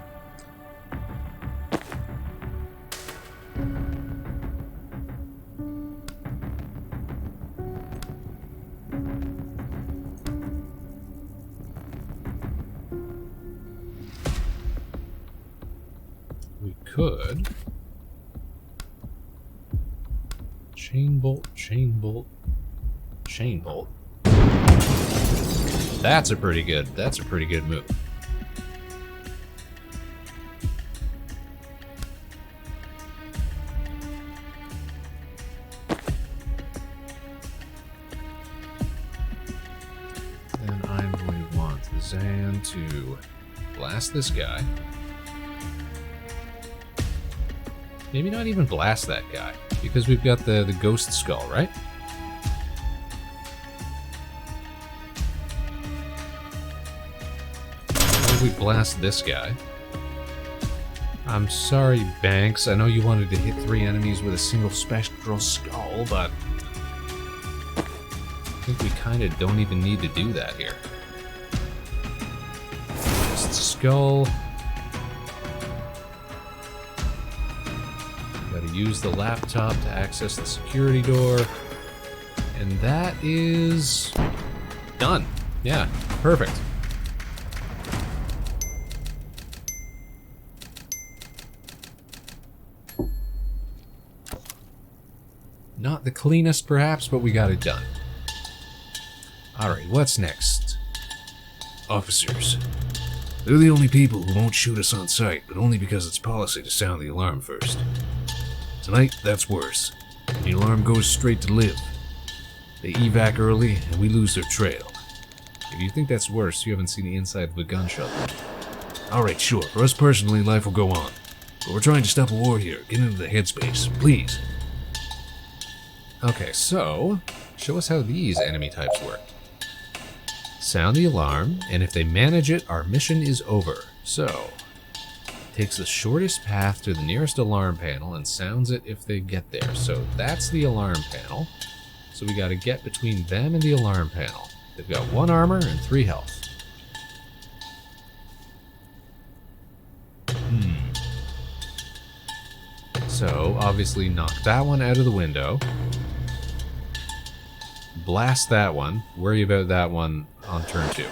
We could... chain bolt, chain bolt, chain bolt. That's a pretty good move. Then I'm going to want Zan to blast this guy. Maybe not even blast that guy, because we've got the ghost skull, right? What if we blast this guy? I'm sorry, Banks. I know you wanted to hit 3 enemies with a single spectral skull, but I think we kind of don't even need to do that here. Ghost skull. Gotta use the laptop to access the security door. And that is... done. Yeah, perfect. Not the cleanest, perhaps, but we got it done. Alright, what's next? Officers. They're the only people who won't shoot us on sight, but only because it's policy to sound the alarm first. Tonight, that's worse. The alarm goes straight to Liv. They evac early, and we lose their trail. If you think that's worse, you haven't seen the inside of a gun shop. Alright, sure. For us personally, life will go on. But we're trying to stop a war here. Get into the headspace, please. Okay, so show us how these enemy types work. Sound the alarm, and if they manage it, our mission is over. So, takes the shortest path to the nearest alarm panel and sounds it if they get there. So that's the alarm panel. So we gotta get between them and the alarm panel. They've got 1 armor and 3 health. So, obviously knock that one out of the window. Blast that one. Worry about that one on turn 2.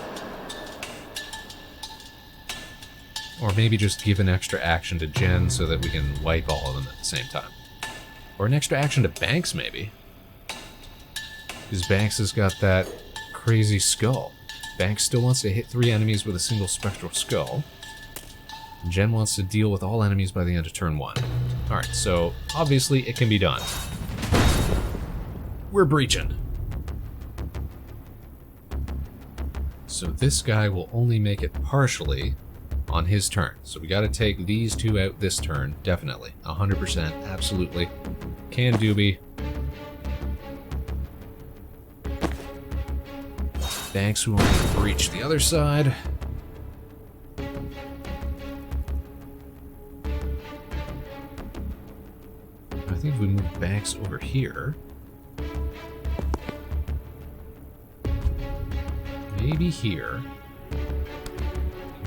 Or maybe just give an extra action to Jen so that we can wipe all of them at the same time. Or an extra action to Banks, maybe. Because Banks has got that crazy skull. Banks still wants to hit 3 enemies with a single spectral skull. And Jen wants to deal with all enemies by the end of turn 1. Alright, so obviously it can be done. We're breaching. So this guy will only make it partially on his turn. So we gotta take these 2 out this turn, definitely. 100%, absolutely. Can doobie. Banks, we want to breach the other side. I think if we move Banks over here, maybe here.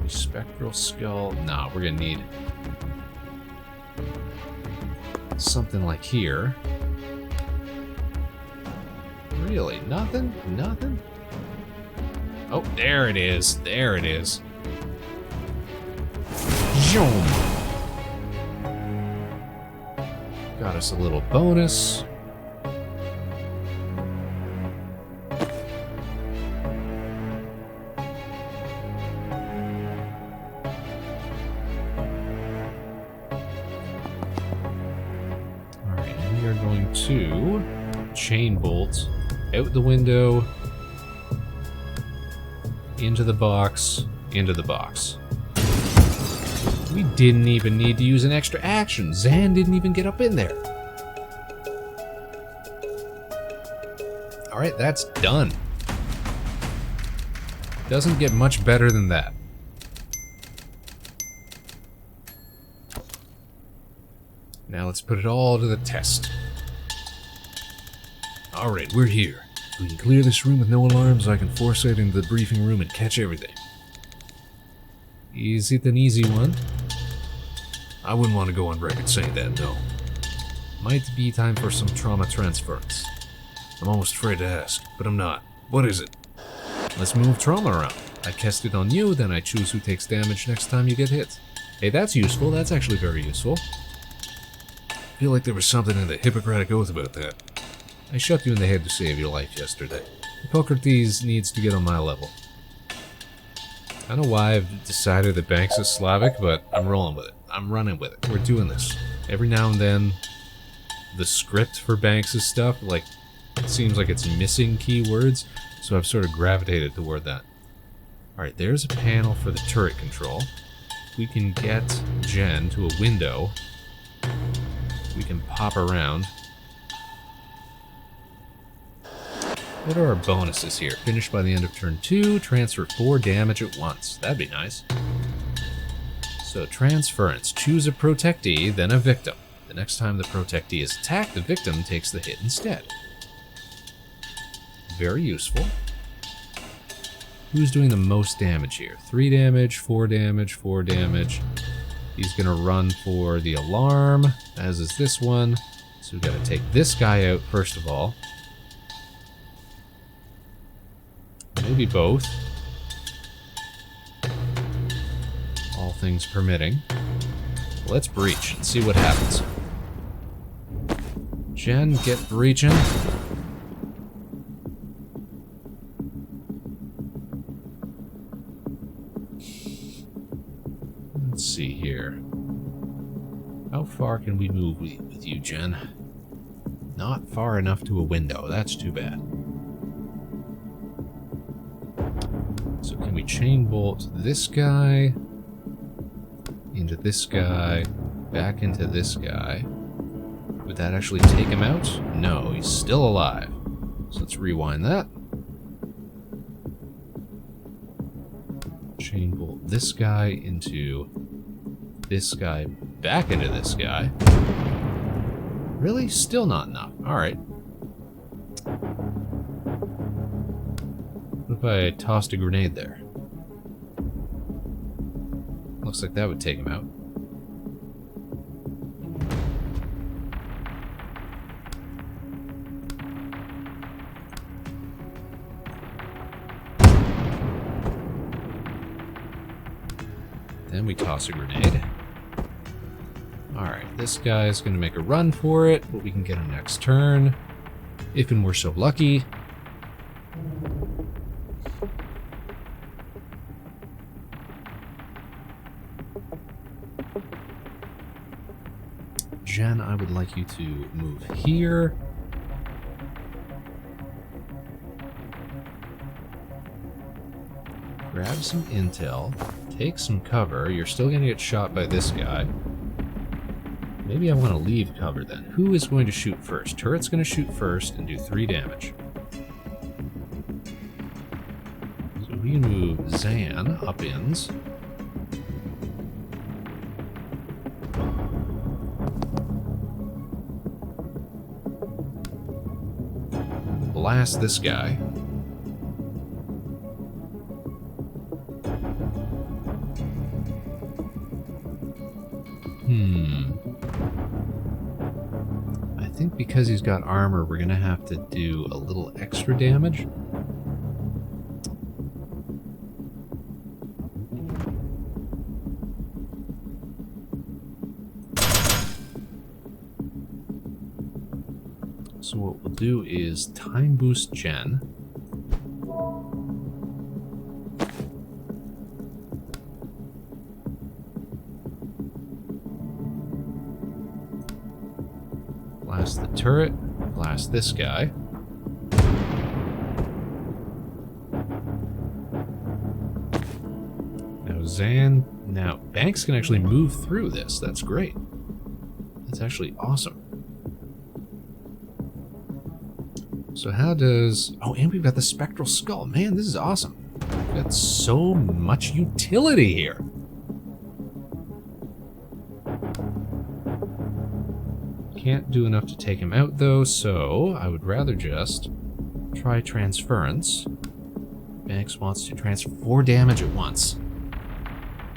Spectral skull. No, we're gonna need something like here. Really? Nothing? Nothing? Oh, there it is. There it is. Zoom. Got us a little bonus. To chain bolt out the window, into the box, into the box. We didn't even need to use an extra action. Zan didn't even get up in there. Alright, that's done. Doesn't get much better than that. Now let's put it all to the test. Alright, we're here. If we can clear this room with no alarms, I can foresight into the briefing room and catch everything. Is it an easy one? I wouldn't want to go on record saying that, no. Might be time for some trauma transference. I'm almost afraid to ask, but I'm not. What is it? Let's move trauma around. I cast it on you, then I choose who takes damage next time you get hit. Hey, that's useful. That's actually very useful. I feel like there was something in the Hippocratic Oath about that. I shot you in the head to save your life yesterday. Hippocrates needs to get on my level. I don't know why I've decided that Banks is Slavic, but I'm rolling with it. I'm running with it. We're doing this. Every now and then, the script for Banks' stuff, like, it seems like it's missing keywords, so I've sort of gravitated toward that. Alright, there's a panel for the turret control. We can get Jen to a window. We can pop around. What are our bonuses here? Finish by the end of turn 2, transfer 4 damage at once. That'd be nice. So, transference. Choose a protectee, then a victim. The next time the protectee is attacked, the victim takes the hit instead. Very useful. Who's doing the most damage here? 3 damage, 4 damage, 4 damage. He's gonna run for the alarm, as is this one. So we've got to take this guy out first of all. Maybe both. All things permitting. Let's breach and see what happens. Jen, get breaching. Let's see here. How far can we move with you, Jen? Not far enough to a window. That's too bad. So can we chain bolt this guy into this guy, back into this guy? Would that actually take him out? No, he's still alive. So let's rewind that. Chain bolt this guy into this guy, back into this guy. Really? Still not enough. Alright. What if I tossed a grenade there? Looks like that would take him out. Then we toss a grenade. Alright, this guy's gonna make a run for it, but we can get him next turn. If and we're so lucky. Jen, I would like you to move here. Grab some intel. Take some cover. You're still gonna get shot by this guy. Maybe I want to leave cover then. Who is going to shoot first? Turret's going to shoot first and do 3 damage. So we can move Zan up ins. Blast this guy. I think because he's got armor, we're gonna have to do a little extra damage. So what we'll do is time boost Jen. Blast the turret, blast this guy. Now Zan, now Banks can actually move through this. That's great. That's actually awesome. So how does... Oh, and we've got the spectral skull. Man, this is awesome. We've got so much utility here. Can't do enough to take him out, though, so I would rather just try transference. Banks wants to transfer 4 damage at once.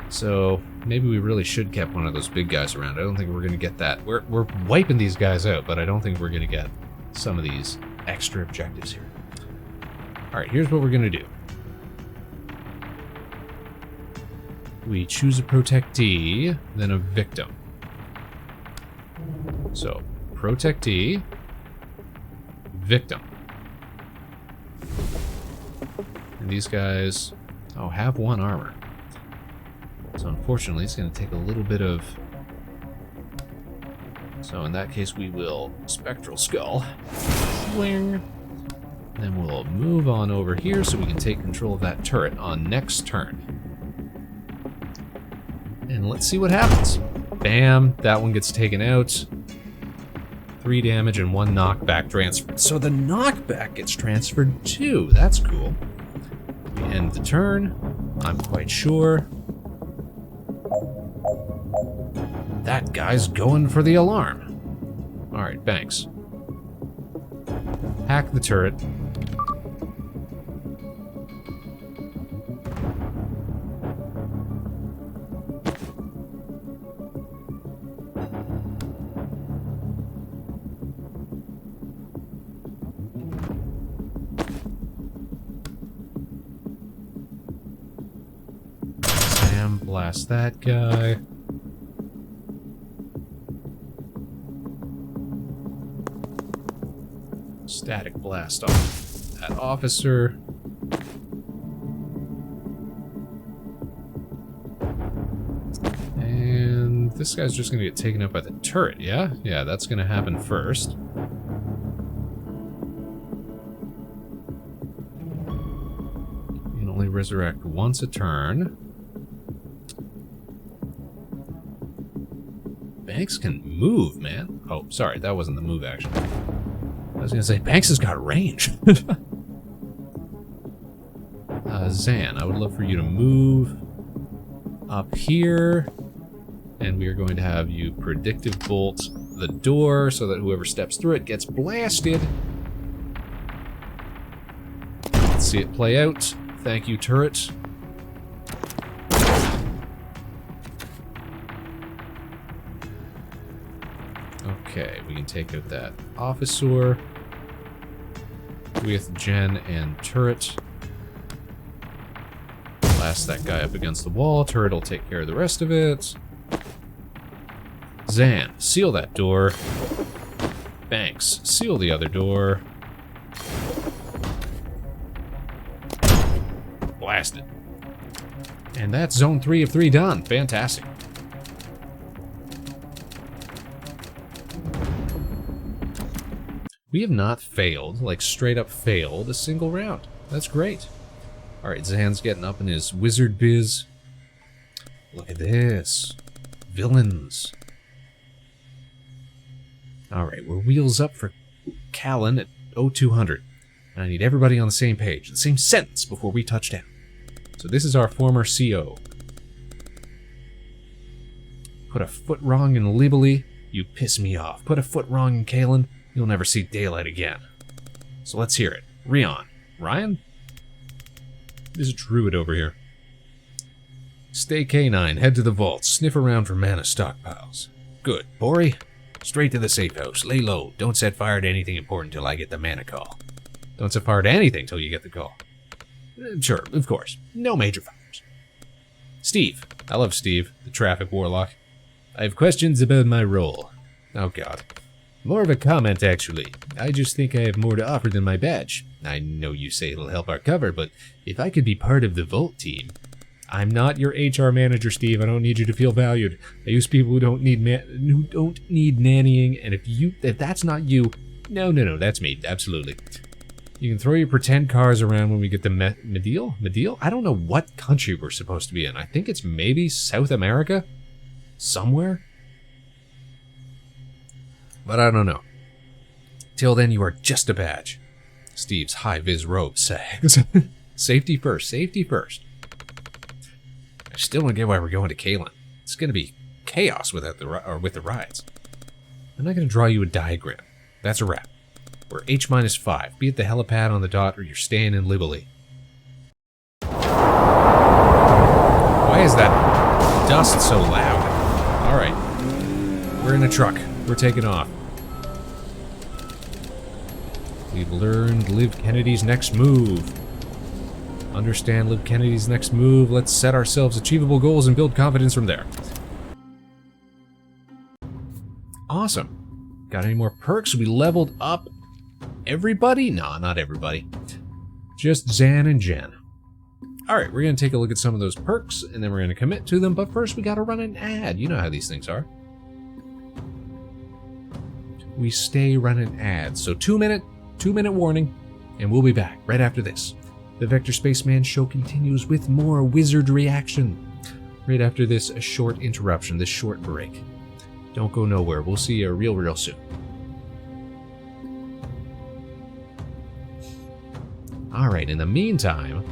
So maybe we really should keep one of those big guys around. I don't think we're going to get that. We're wiping these guys out, but I don't think we're going to get some of these extra objectives here. Alright, here's what we're going to do. We choose a protectee, then a victim. So, protectee, victim. And these guys, oh, have 1 armor. So unfortunately, it's going to take a little bit of... So in that case, we will Spectral Skull. Swing. Then we'll move on over here so we can take control of that turret on next turn. And let's see what happens. Bam, that one gets taken out. 3 damage and 1 knockback transferred. So the knockback gets transferred too. That's cool. We end the turn. I'm quite sure. That guy's going for the alarm. Alright, Banks. Hack the turret. Sam, blast that guy. Static blast off that officer. And this guy's just gonna get taken out by the turret, yeah? Yeah, that's gonna happen first. You can only resurrect once a turn. Banks can move, man. Oh, sorry, that wasn't the move action. I was gonna say, Banks has got range. Zan, I would love for you to move up here. And we are going to have you predictive bolt the door so that whoever steps through it gets blasted. Let's see it play out. Thank you, turret. Okay, we can take out that officer with Jen and turret. Blast that guy up against the wall. Turret will take care of the rest of it. Zan, seal that door. Banks, seal the other door. Blast it. And that's zone 3 of 3 done. Fantastic. We have not failed, like straight up failed, a single round. That's great. Alright, Zan's getting up in his wizard biz. Look at this. Villains. Alright, we're wheels up for Callan at 0200. And I need everybody on the same page, the same sentence before we touch down. So this is our former CO. Put a foot wrong in Libely, you piss me off. Put a foot wrong in Callan, you'll never see daylight again. So let's hear it. Rion. Ryan? There's a druid over here. Stay canine, head to the vault, sniff around for mana stockpiles. Good. Bori? Straight to the safe house. Lay low. Don't set fire to anything important till I get the mana call. Don't set fire to anything till you get the call. Sure, of course. No major fires. Steve. I love Steve, the traffic warlock. I have questions about my role. Oh god. More of a comment, actually. I just think I have more to offer than my badge. I know you say it'll help our cover, but if I could be part of the Vault team... I'm not your HR manager, Steve. I don't need you to feel valued. I use people who don't need nannying, and if that's not you... No, that's me. Absolutely. You can throw your pretend cars around when we get to Medial? Medial? I don't know what country we're supposed to be in. I think it's maybe South America? Somewhere? But I don't know. Till then, you are just a badge. Steve's high-vis robe sags. Safety first, safety first. I still don't get why we're going to Kalen. It's going to be chaos without with the rides. I'm not going to draw you a diagram. That's a wrap. We're H-5. Be at the helipad on the dot or you're staying in Liberty. Why is that dust so loud? Alright. We're in a truck. We're taking off. We've learned Liv Kennedy's next move. Understand Liv Kennedy's next move. Let's set ourselves achievable goals and build confidence from there. Awesome. Got any more perks? We leveled up everybody? No, not everybody. Just Zan and Jen. Alright, we're going to take a look at some of those perks, and then we're going to commit to them, but first we got to run an ad. You know how these things are. We stay running ads. So 2 minute warning, and we'll be back right after this. The Vector Spaceman show continues with more wizardry action. Right after this short interruption, this short break. Don't go nowhere. We'll see you real soon. Alright, in the meantime,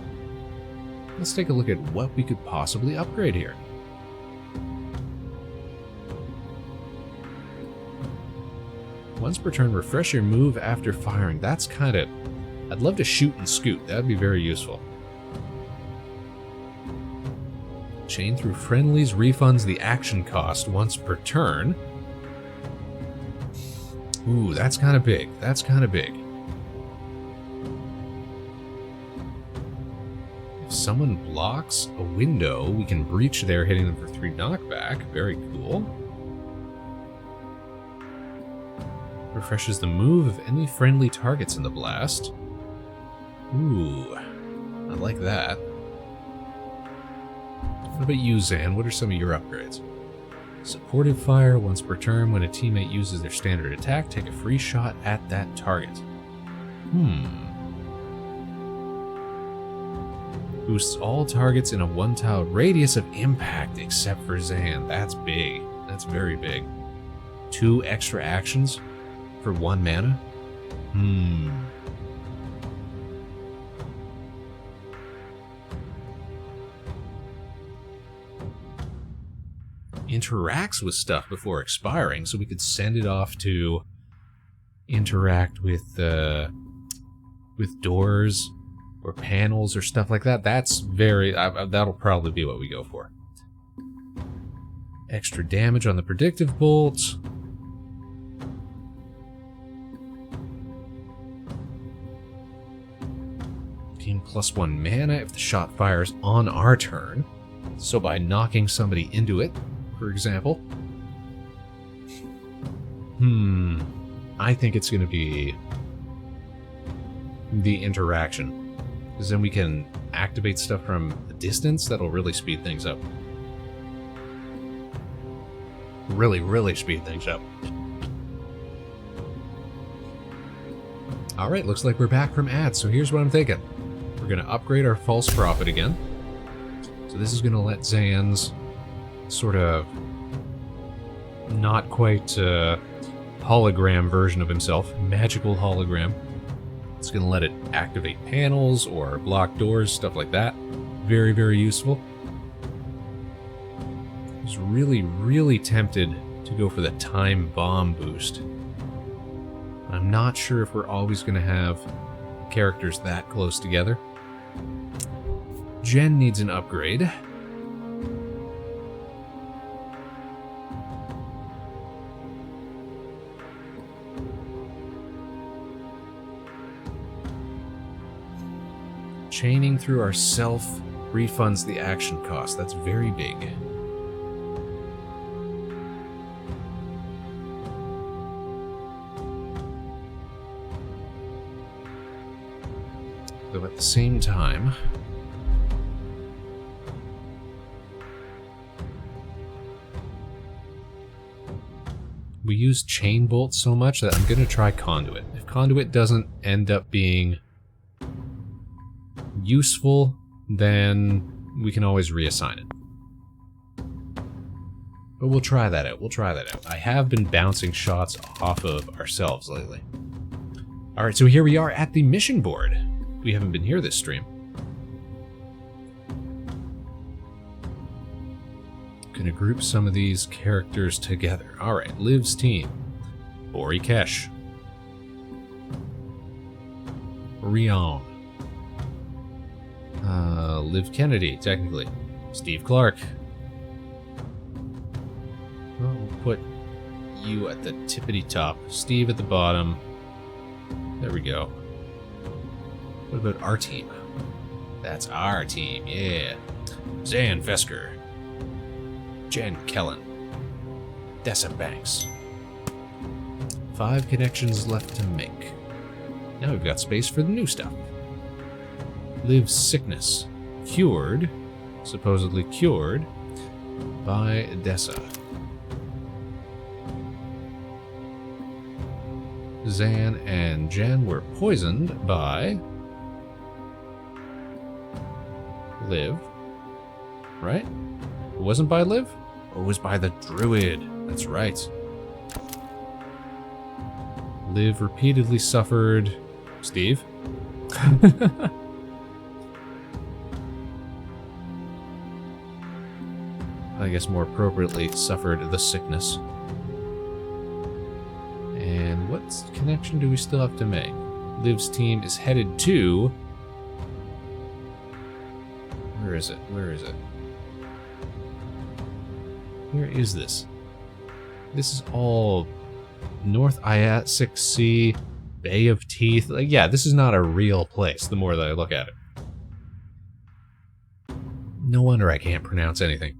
let's take a look at what we could possibly upgrade here. Once per turn, refresh your move after firing. That's kind of... I'd love to shoot and scoot. That'd be very useful. Chain through friendlies refunds the action cost once per turn. Ooh, that's kind of big. That's kind of big. If someone blocks a window, we can breach there, hitting them for 3 knockback. Very cool. Refreshes the move of any friendly targets in the blast. Ooh, I like that. What about you, Zan? What are some of your upgrades? Supportive fire once per turn. When a teammate uses their standard attack, take a free shot at that target. Boosts all targets in a 1-tile radius of impact except for Zan. That's big. That's very big. 2 extra actions for 1 mana? Interacts with stuff before expiring, so we could send it off to interact with doors or panels or stuff like that. That's very... that'll probably be what we go for. Extra damage on the predictive bolt. Gain +1 mana if the shot fires on our turn. So by knocking somebody into it, for example. I think it's going to be the interaction. Because then we can activate stuff from a distance. That'll really speed things up. Really speed things up. Alright, looks like we're back from ads. So here's what I'm thinking. We're going to upgrade our false prophet again. So this is going to let Zan's sort of not quite hologram version of himself, magical hologram. It's going to let it activate panels or block doors, stuff like that. Very useful. I was really tempted to go for the time bomb boost. I'm not sure if we're always going to have characters that close together. Jen needs an upgrade. Chaining through ourself refunds the action cost. That's very big. Though at the same time, we use chain bolt so much that I'm going to try conduit. If conduit doesn't end up being useful, then we can always reassign it. But we'll try that out. I have been bouncing shots off of ourselves lately. Alright, so here we are at the mission board. We haven't been here this stream. Gonna group some of these characters together. Alright, Liv's team. Bori Kesh. Rion. Liv Kennedy, technically. Steve Clark. Well, we'll put you at the tippity top. Steve at the bottom. There we go. What about our team? That's our team, yeah. Zan Vesker. Jen Kellen. Dessa Banks. 5 connections left to make. Now we've got space for the new stuff. Liv's sickness. Cured. Supposedly cured. By Dessa. Zan and Jen were poisoned by Liv. Right? It wasn't by Liv? Or it was by the Druid? That's right. Liv repeatedly suffered... Steve? I guess more appropriately, suffered the sickness. And what connection do we still have to make? Liv's team is headed to... Where is it? Where is it? Where is this? This is all North Ayat 6C, Bay of Teeth. Like, yeah, this is not a real place the more that I look at it. No wonder I can't pronounce anything.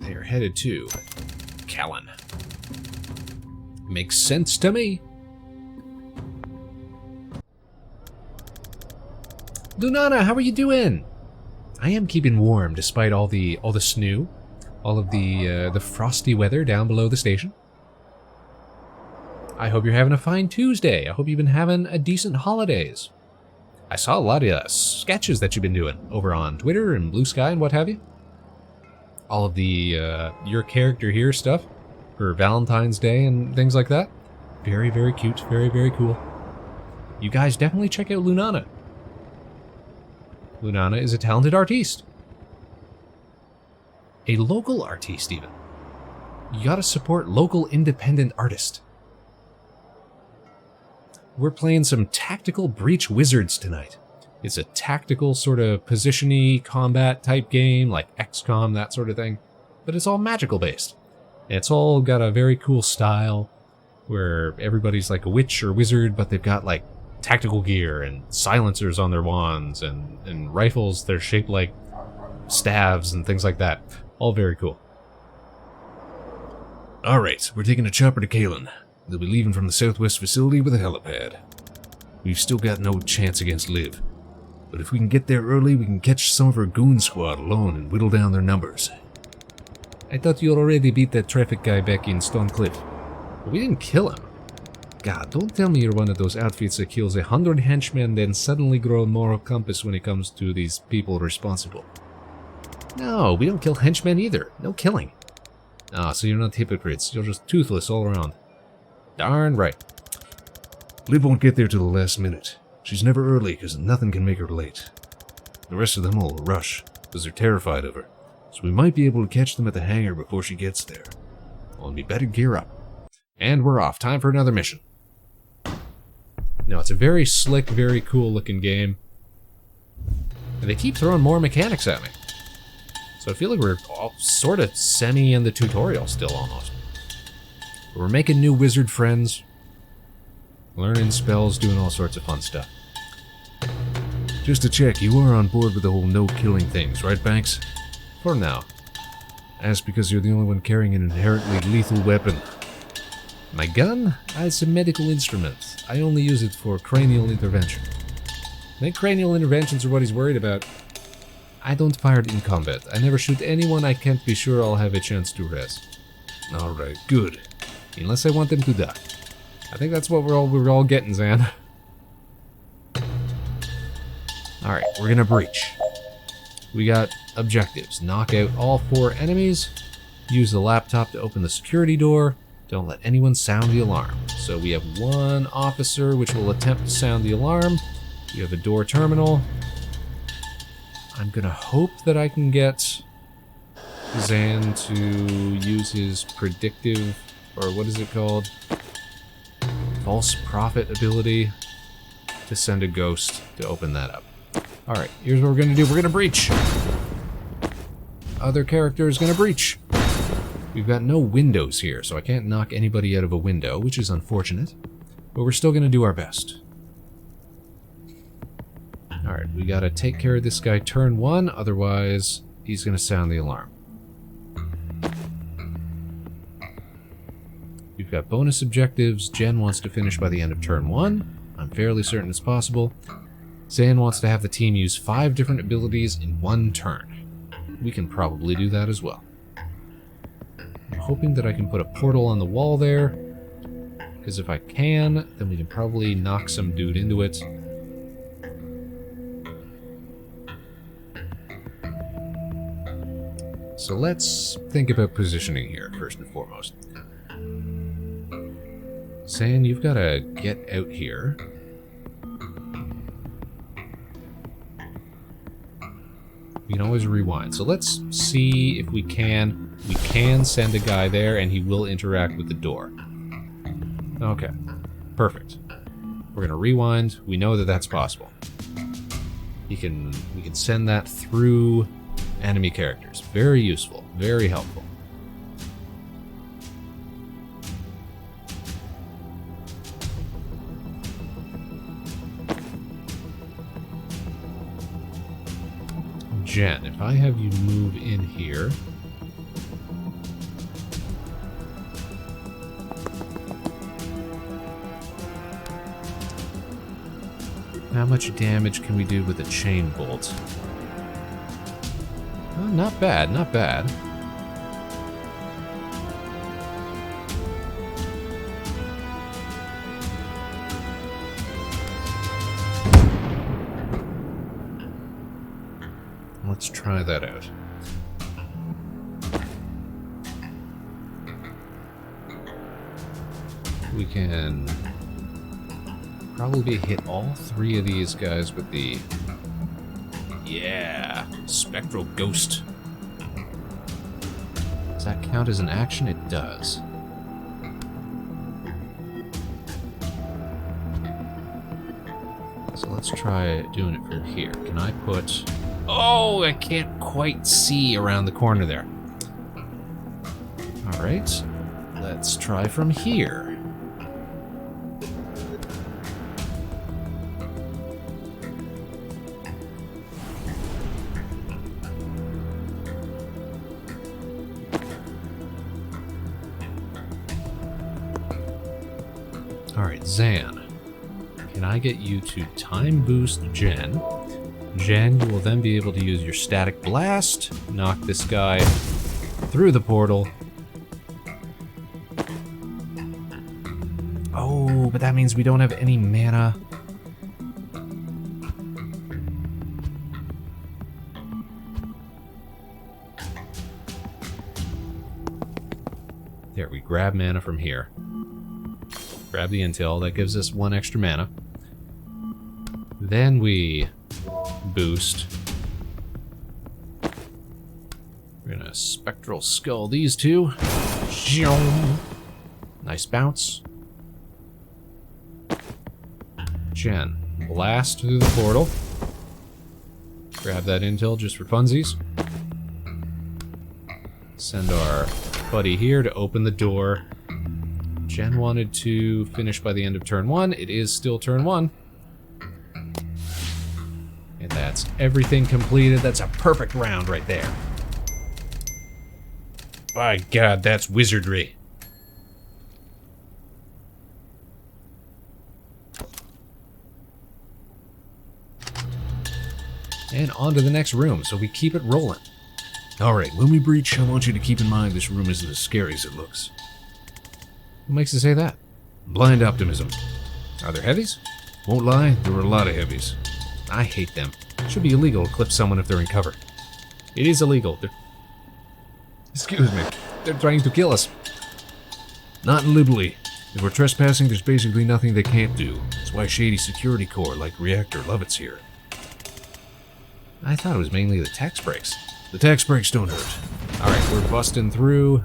They are headed to Callan. Makes sense to me. Lunana, how are you doing? I am keeping warm despite all the snow, all of the frosty weather down below the station. I hope you're having a fine Tuesday. I hope you've been having a decent holidays. I saw a lot of sketches that you've been doing over on Twitter and Blue Sky and what have you. All of the your character here stuff for Valentine's Day and things like that. Very, very cute. Very, very cool. You guys definitely check out Lunana. Lunana is a talented artiste. A local artiste, even. You gotta support local independent artists. We're playing some tactical Breach Wizards tonight. It's a tactical sort of position-y combat type game, like XCOM, that sort of thing. But it's all magical based. And it's all got a very cool style where everybody's like a witch or wizard, but they've got like tactical gear and silencers on their wands and rifles that are shaped like staves and things like that. All very cool. Alright, we're taking a chopper to Kalen. They'll be leaving from the southwest facility with a helipad. We've still got no chance against Liv. But if we can get there early, we can catch some of her goon squad alone and whittle down their numbers. I thought you already beat that traffic guy back in Stone Cliff. But we didn't kill him. God, don't tell me you're one of those outfits that kills 100 henchmen then suddenly grow moral compass when it comes to these people responsible. No, we don't kill henchmen either. No killing. Ah, so you're not hypocrites. You're just toothless all around. Darn right. Liv won't get there till the last minute. She's never early because nothing can make her late. The rest of them will rush because they're terrified of her. So we might be able to catch them at the hangar before she gets there. Well, we better gear up. And we're off. Time for another mission. No, it's a very slick, very cool looking game. And they keep throwing more mechanics at me. So I feel like we're all sort of semi in the tutorial still almost. But we're making new wizard friends. Learning spells, doing all sorts of fun stuff. Just to check, you are on board with the whole no-killing things, right, Banks? For now. That's because you're the only one carrying an inherently lethal weapon. My gun? It's a medical instrument. I only use it for cranial intervention. I think cranial interventions are what he's worried about. I don't fire it in combat. I never shoot anyone I can't be sure I'll have a chance to res. Alright, good. Unless I want them to die. I think that's what we're all getting, Zan. Alright, we're gonna breach. We got objectives. Knock out all 4 enemies. Use the laptop to open the security door. Don't let anyone sound the alarm. So we have one officer which will attempt to sound the alarm. You have a door terminal. I'm gonna hope that I can get Zan to use his predictive, or what is it called? False prophet ability to send a ghost to open that up. Alright, here's what we're gonna do. We're gonna breach. Other character is gonna breach. We've got no windows here, so I can't knock anybody out of a window, which is unfortunate. But we're still gonna do our best. Alright, we gotta take care of this guy turn 1, otherwise he's gonna sound the alarm. We've got bonus objectives. Jen wants to finish by the end of turn 1. I'm fairly certain it's possible. Zan wants to have the team use 5 different abilities in 1 turn. We can probably do that as well. I'm hoping that I can put a portal on the wall there, because if I can, then we can probably knock some dude into it. So let's think about positioning here, first and foremost. Zan, you've got to get out here. We can always rewind. So let's see if we can. We can send a guy there, and he will interact with the door. Okay, perfect. We're gonna rewind. We know that that's possible. We can send that through enemy characters. Very useful. Very helpful. Jen, if I have you move in here. How much damage can we do with a chain bolt? Oh, not bad, not bad. Let's try that out. We can probably hit all 3 of these guys with the... Yeah, Spectral Ghost. Does that count as an action? It does. So let's try doing it from here. Can I put... Oh, I can't quite see around the corner there. Alright, let's try from here. Alright, Zan, can I get you to time boost Jen? Jen, you will then be able to use your static blast, knock this guy through the portal. Oh, but that means we don't have any mana. There, we grab mana from here. Grab the intel, that gives us 1 extra mana. Then we boost. We're gonna Spectral Skull these 2. Nice bounce. Jen, blast through the portal. Grab that intel just for funsies. Send our buddy here to open the door. Jen wanted to finish by the end of turn 1. It is still turn 1. And that's everything completed. That's a perfect round right there. By God, that's wizardry. And on to the next room, so we keep it rolling. Alright, when we breach, I want you to keep in mind this room isn't as scary as it looks. What makes you say that? Blind optimism. Are there heavies? Won't lie, there were a lot of heavies. I hate them. It should be illegal to clip someone if they're in cover. It is illegal. Excuse me. They're trying to kill us. Not in Libly. If we're trespassing, there's basically nothing they can't do. That's why shady security corps like Reactor love it's here. I thought it was mainly the tax breaks. The tax breaks don't hurt. Alright, we're busting through.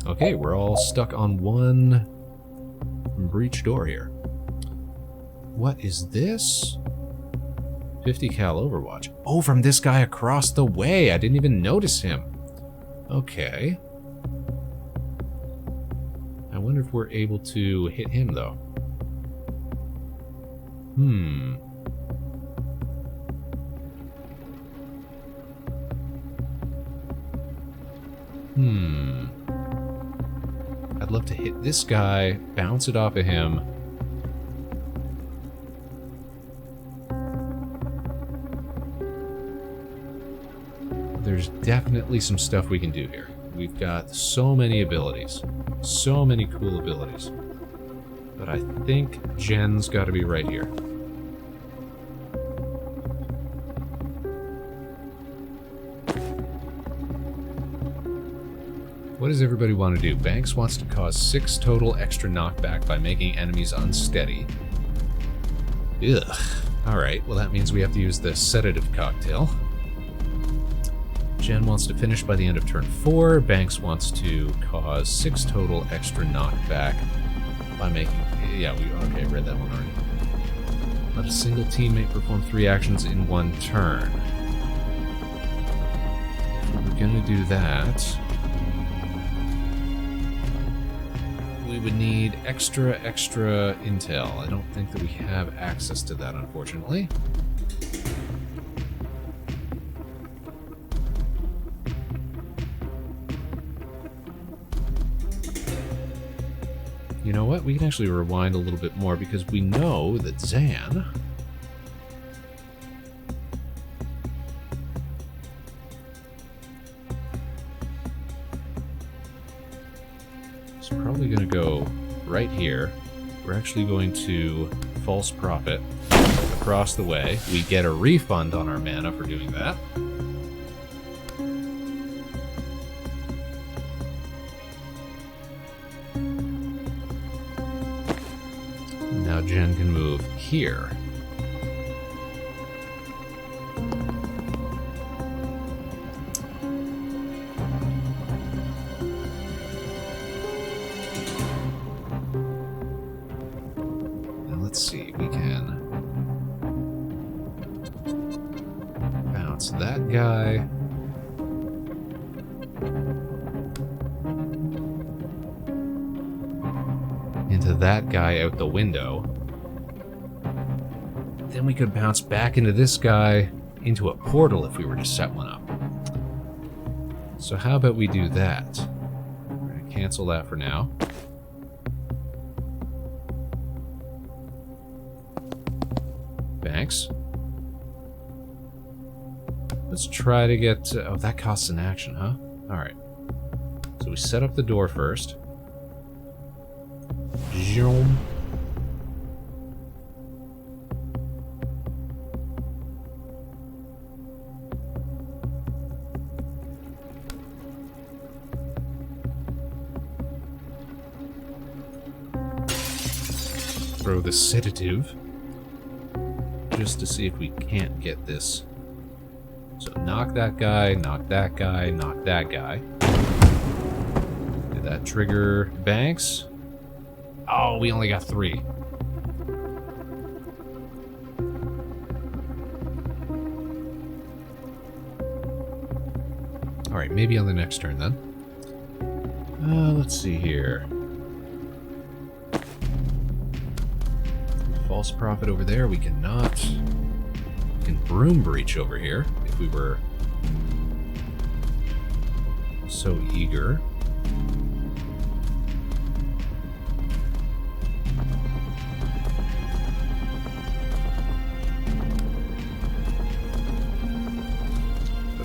Okay, we're all stuck on one breach door here. What is this? 50 cal Overwatch. Oh, from this guy across the way. I didn't even notice him. Okay. I wonder if we're able to hit him, though. I'd love to hit this guy, bounce it off of him. There's definitely some stuff we can do here. We've got so many abilities. So many cool abilities. But I think Jen's got to be right here. What does everybody want to do? Banks wants to cause 6 total extra knockback by making enemies unsteady. Ugh. Alright, well that means we have to use the sedative cocktail. Jen wants to finish by the end of turn 4. Banks wants to cause 6 total extra knockback by making... Yeah, okay, read that one already. Let a single teammate perform 3 actions in 1 turn. If we're gonna do that... we would need extra intel. I don't think that we have access to that, unfortunately. You know what? We can actually rewind a little bit more because we know that Zan is probably going to go right here. We're actually going to false prophet across the way. We get a refund on our mana for doing that. Now Jen can move here. Now let's see, we can bounce that guy. Into that guy out the window. Then we could bounce back into this guy into a portal if we were to set one up. So how about we do that? We're going to cancel that for now. Banks. Let's try to get... oh, that costs an action, huh? Alright. So we set up the door first. Zoom. Throw the sedative just to see if we can't get this. So knock that guy, knock that guy, knock that guy. Did that trigger Banks? Oh, we only got 3. Alright, maybe on the next turn then. Let's see here. False prophet over there, we cannot. We can broom breach over here if we were so eager.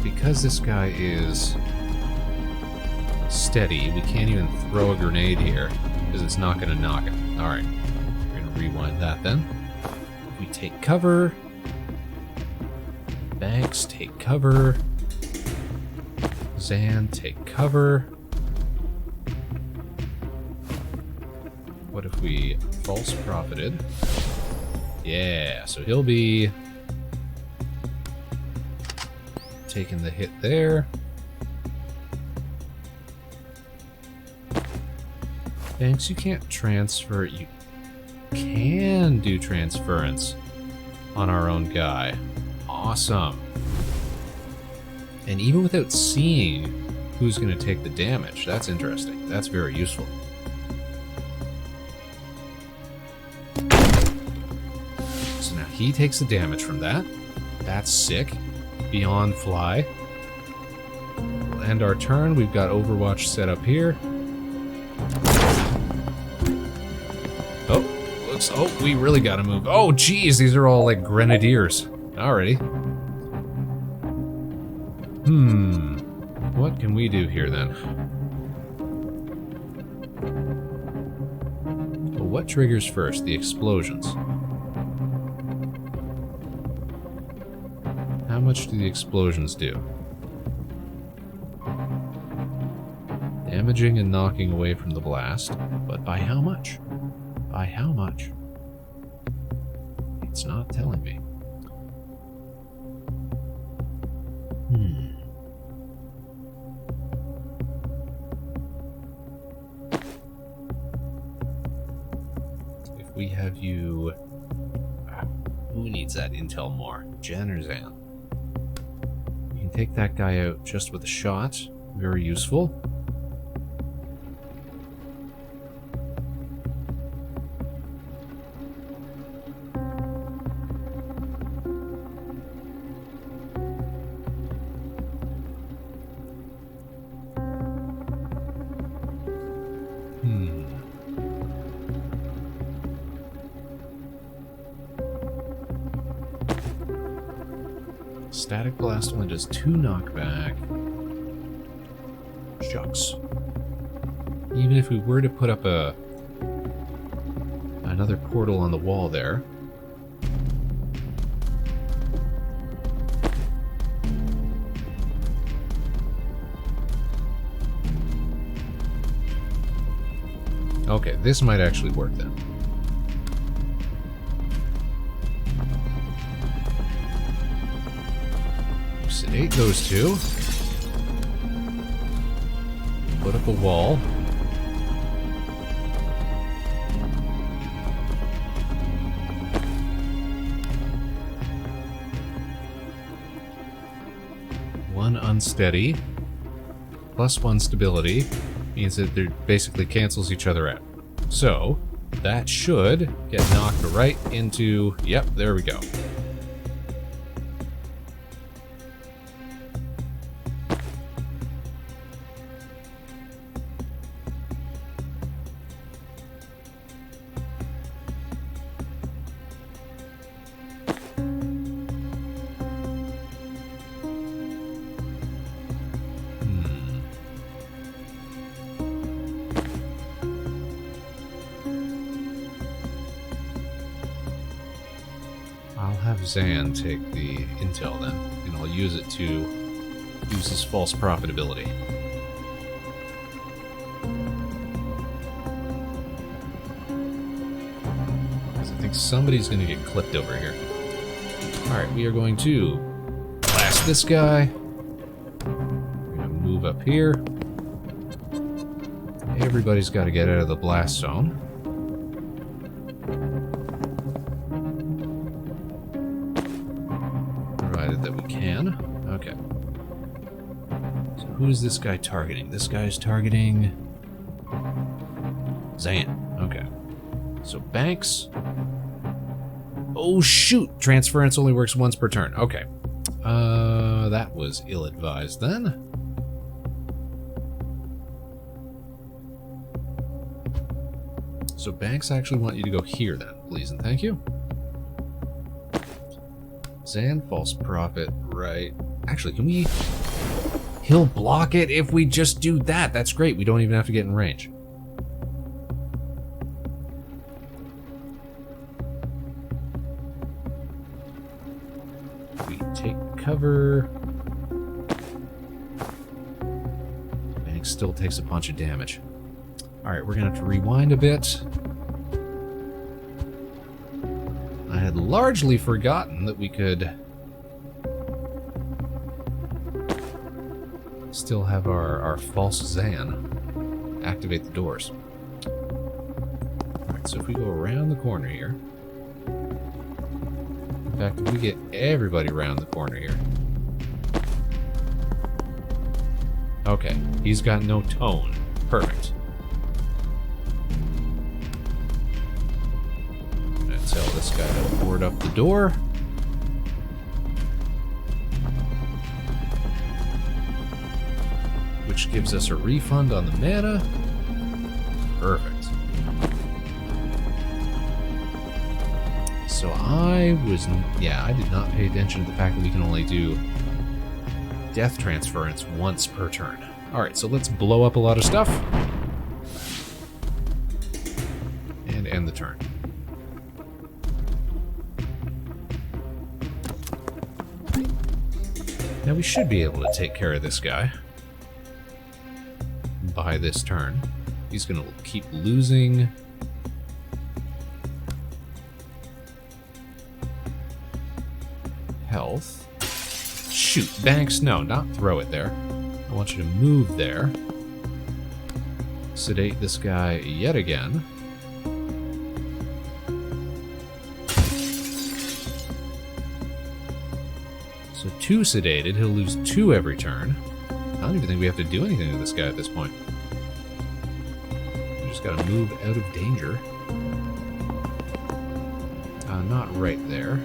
Because this guy is steady, we can't even throw a grenade here because it's not going to knock it. Alright, we're going to rewind that then. We take cover. Banks, take cover. Zan, take cover. if we false profited? Yeah, so he'll be taking the hit there. Banks, you can't transfer. You can do transference on our own guy. Awesome. And even without seeing who's going to take the damage, that's interesting. That's very useful. So now he takes the damage from that. That's sick. Beyond fly. We'll end our turn. We've got Overwatch set up here. Oh, we really gotta move. Oh, geez, these are all like grenadiers. Alrighty. What can we do here then? Well, what triggers first? The explosions. How much do the explosions do? Damaging and knocking away from the blast, but by how much? By how much? It's not telling me. If we have you... Who needs that intel more? Jen or Zan? You can take that guy out just with a shot. Very useful. Static blast only does 2 knockback. Shucks. Even if we were to put up another portal on the wall there. Okay, this might actually work then. Sedate those two. Put up a wall. One unsteady. +1 stability. Means that they basically cancels each other out. So, that should get knocked right into... Yep, there we go. I'll have Zan take the intel then, and I'll use it to use his false profitability. Because I think somebody's going to get clipped over here. Alright, we are going to blast this guy. We're going to move up here. Everybody's got to get out of the blast zone. That we can. Okay. So who's this guy targeting? This guy's targeting Zan. Okay. So Banks. Oh shoot! Transference only works once per turn. Okay. That was ill-advised then. So Banks actually want you to go here then, please and thank you. Zan, false profit, right. Actually, can we... He'll block it if we just do that. That's great. We don't even have to get in range. We take cover. Banks still takes a bunch of damage. Alright, we're going to have to rewind a bit. largely forgotten that we could still have our false Zan activate the doors. Alright, so if we go around the corner here. In fact, if we get everybody around the corner here. Okay, he's got no tone. Perfect. Let's tell this guy to board up the door. Which gives us a refund on the mana. Perfect. So I did not pay attention to the fact that we can only do death transference once per turn. Alright, so let's blow up a lot of stuff. And end the turn. Now we should be able to take care of this guy by this turn. He's going to keep losing health. Shoot, Banks, no, not throw it there. I want you to move there. Sedate this guy yet again. So 2 sedated, he'll lose 2 every turn. I don't even think we have to do anything to this guy at this point. We just gotta move out of danger. Not right there,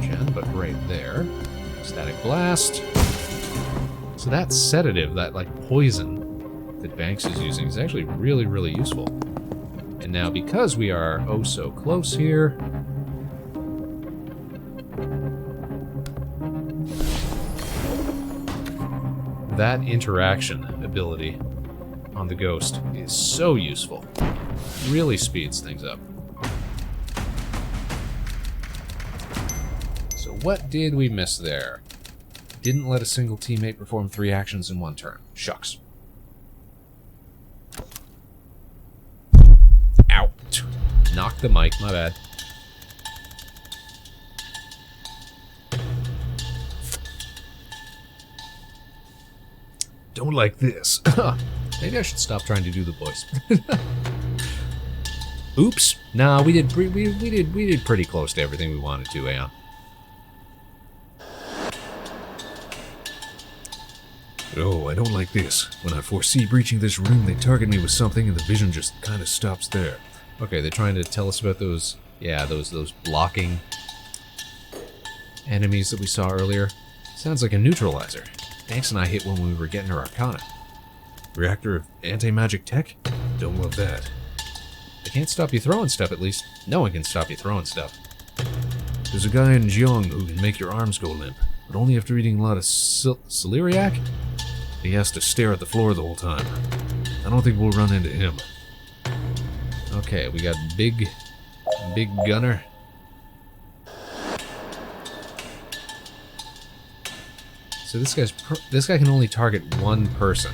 Jen, but right there. Static Blast. So that sedative, that like poison that Banks is using is actually really, really useful. And now because we are oh so close here, that interaction ability on the Ghost is so useful. Really speeds things up. So what did we miss there? Didn't let a single teammate perform 3 actions in 1 turn. Shucks. Out. Knock the mic, my bad. Don't like this. Maybe I should stop trying to do the voice. Oops. Nah, we did pretty close to everything we wanted to, Aeon. Oh, I don't like this. When I foresee breaching this room, they target me with something and the vision just kind of stops there. Okay, they're trying to tell us about those, yeah, those blocking enemies that we saw earlier. Sounds like a neutralizer. Banks and I hit when we were getting our Arcana. Reactor of anti-magic tech? Don't love that. They can't stop you throwing stuff, at least. No one can stop you throwing stuff. There's a guy in Jiang who can make your arms go limp, but only after eating a lot of celeriac. He has to stare at the floor the whole time. I don't think we'll run into him. Okay, we got big gunner. So this guy can only target 1 person.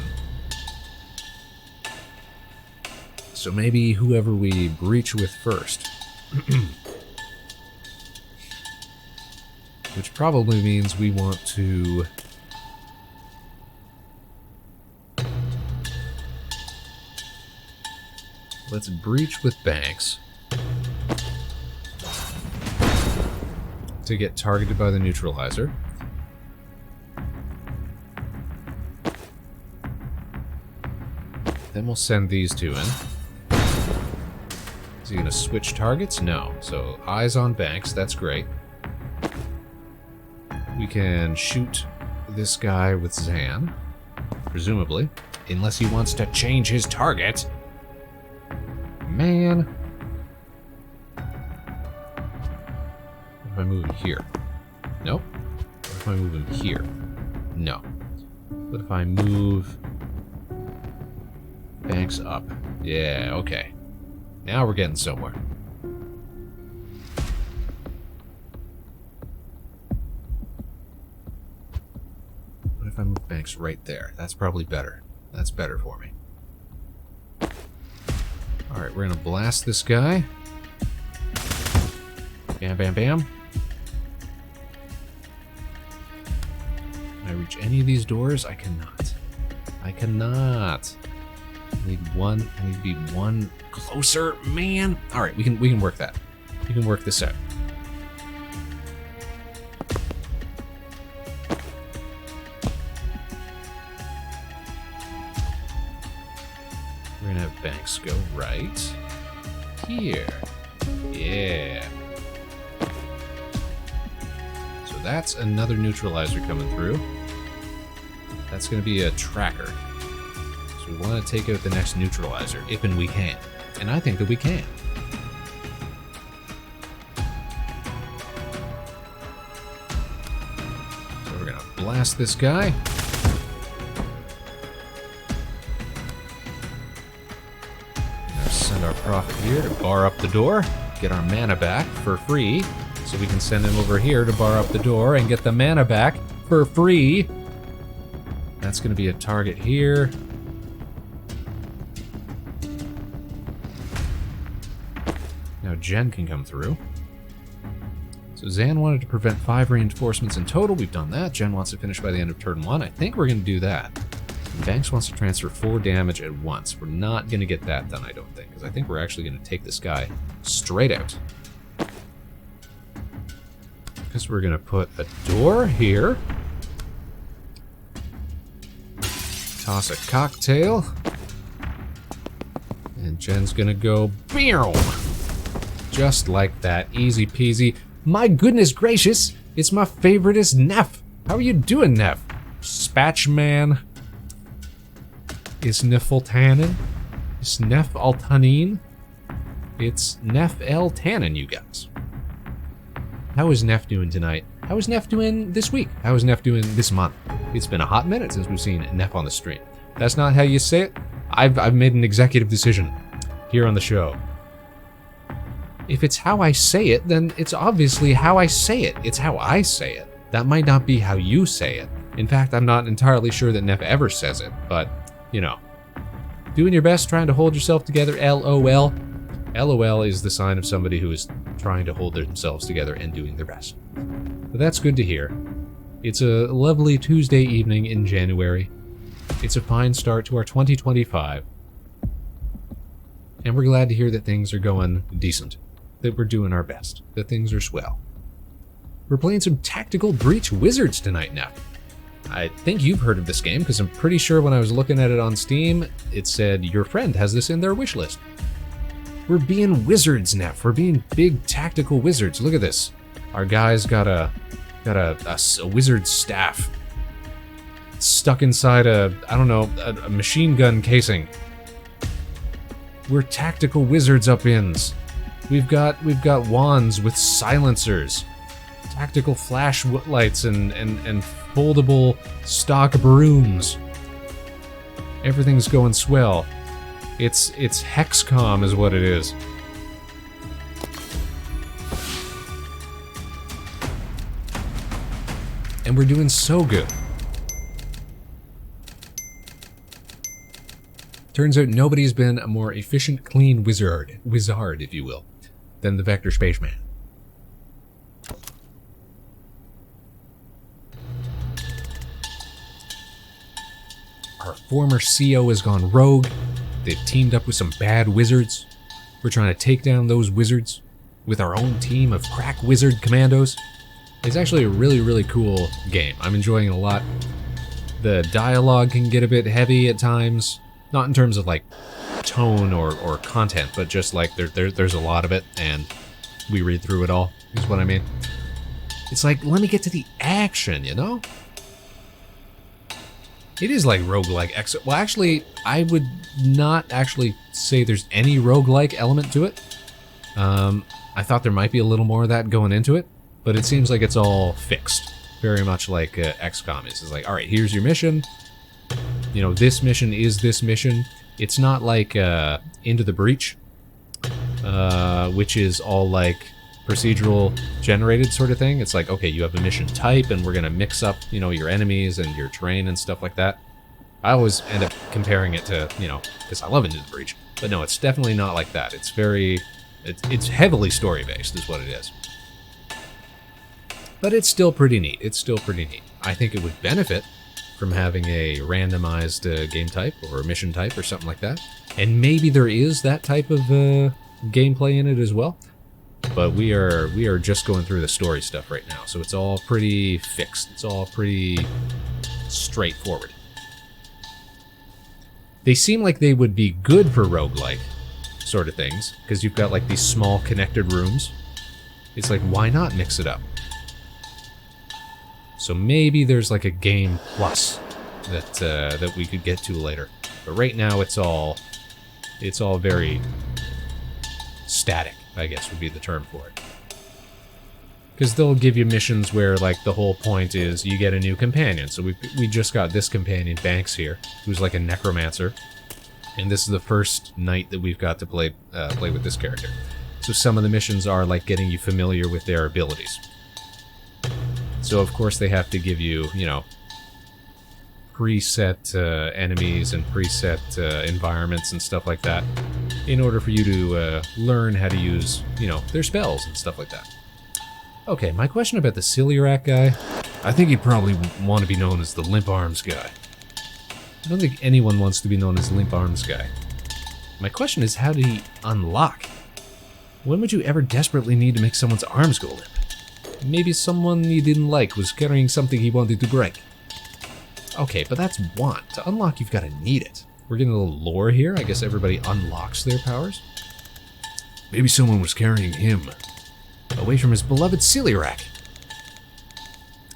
So maybe whoever we breach with first. Which probably means we want to let's breach with Banks to get targeted by the neutralizer. Then we'll send these 2 in. Is he gonna switch targets? No. So eyes on Banks, that's great. We can shoot this guy with Zan, presumably, unless he wants to change his target. Man. What if I move him here? Nope. What if I move him here? No. What if I move Banks up? Yeah, okay. Now we're getting somewhere. What if I move Banks right there? That's probably better. That's better for me. Alright, we're gonna blast this guy. Bam, bam, bam. Can I reach any of these doors? I cannot. I cannot. I need one. I need to be one closer, man. All right, we can work that. We can work this out. We're gonna have banks go right here. Yeah. So that's another neutralizer coming through. That's gonna be a tracker. So we want to take out the next neutralizer, if and we can. And I think that we can. So we're gonna blast this guy. Send our prophet here to bar up the door, get our mana back for free, so we can send him over here to bar up the door and get the mana back for free. That's going to be a target here. Now Jen can come through. So Zan wanted to prevent 5 reinforcements in total. We've done that. Jen wants to finish by the end of turn 1. I think we're going to do that. Banks wants to transfer 4 damage at once. We're not going to get that done, I don't think, because I think we're actually going to take this guy straight out. Because we're going to put a door here. Toss a cocktail. And Jen's going to go BAM! Just like that. Easy peasy. My goodness gracious! It's my favoriteest Neff! How are you doing, Neff? Spatchman. Is Nifltanin? Is Neff Altanin? It's Neff El Tanin, you guys. How is Neff doing tonight? How is Neff doing this week? How is Neff doing this month? It's been a hot minute since we've seen Neff on the stream. That's not how you say it. I've made an executive decision here on the show. If it's how I say it, then it's obviously how I say it. It's how I say it. That might not be how you say it. In fact, I'm not entirely sure that Neff ever says it, but you know, doing your best, trying to hold yourself together, LOL. LOL is the sign of somebody who is trying to hold themselves together and doing their best. But that's good to hear. It's a lovely Tuesday evening in January. It's a fine start to our 2025. And we're glad to hear that things are going decent, that we're doing our best, that things are swell. We're playing some Tactical Breach Wizards tonight now. I think you've heard of this game, because I'm pretty sure when I was looking at it on Steam, it said your friend has this in their wish list. We're being wizards, Neff. We're being big tactical wizards. Look at this. Our guy's got a wizard staff stuck inside a machine gun casing. We're tactical wizards up-ins. We've got wands with silencers, tactical flashlights and foldable stock brooms. Everything's going swell. It's Hexcom is what it is. And we're doing so good. Turns out nobody's been a more efficient, clean wizard, if you will, than the Vector Spaceman. Our former CO has gone rogue. They've teamed up with some bad wizards. We're trying to take down those wizards with our own team of crack wizard commandos. It's actually a really, really cool game. I'm enjoying it a lot. The dialogue can get a bit heavy at times. Not in terms of like tone or content, but just like there's a lot of it and we read through it all, is what I mean. It's like, let me get to the action, you know? It is like roguelike. Well, actually, I would not actually say there's any roguelike element to it. I thought there might be a little more of that going into it, but it seems like it's all fixed. Very much like XCOM is. It's like, all right, here's your mission. You know, this mission is this mission. It's not like Into the Breach, which is all like procedural generated sort of thing. It's like, okay, you have a mission type and we're gonna mix up, you know, your enemies and your terrain and stuff like that. I always end up comparing it to, you know, because I love Into the Breach. But no, it's definitely not like that. It's very, it's heavily story-based is what it is. But it's still pretty neat. It's still pretty neat. I think it would benefit from having a randomized game type or a mission type or something like that. And maybe there is that type of gameplay in it as well. But we are just going through the story stuff right now, so it's all pretty fixed. It's all pretty straightforward. They seem like they would be good for roguelike sort of things, because you've got like these small connected rooms. It's like, why not mix it up? So maybe there's like a game plus that we could get to later. But right now it's all very static, I guess would be the term for it. Because they'll give you missions where like the whole point is you get a new companion. So we just got this companion, Banks, here, who's like a necromancer. And this is the first night that we've got to play with this character. So some of the missions are like getting you familiar with their abilities. So of course they have to give you, you know, preset enemies and preset environments and stuff like that in order for you to learn how to use, you know, their spells and stuff like that. Okay, my question about the Celiac guy, I think he'd probably want to be known as the Limp Arms guy. I don't think anyone wants to be known as Limp Arms guy. My question is, how did he unlock? When would you ever desperately need to make someone's arms go limp? Maybe someone you didn't like was carrying something he wanted to break. Okay, but that's want. To unlock, you've got to need it. We're getting a little lore here. I guess everybody unlocks their powers. Maybe someone was carrying him Away from his beloved Celiac.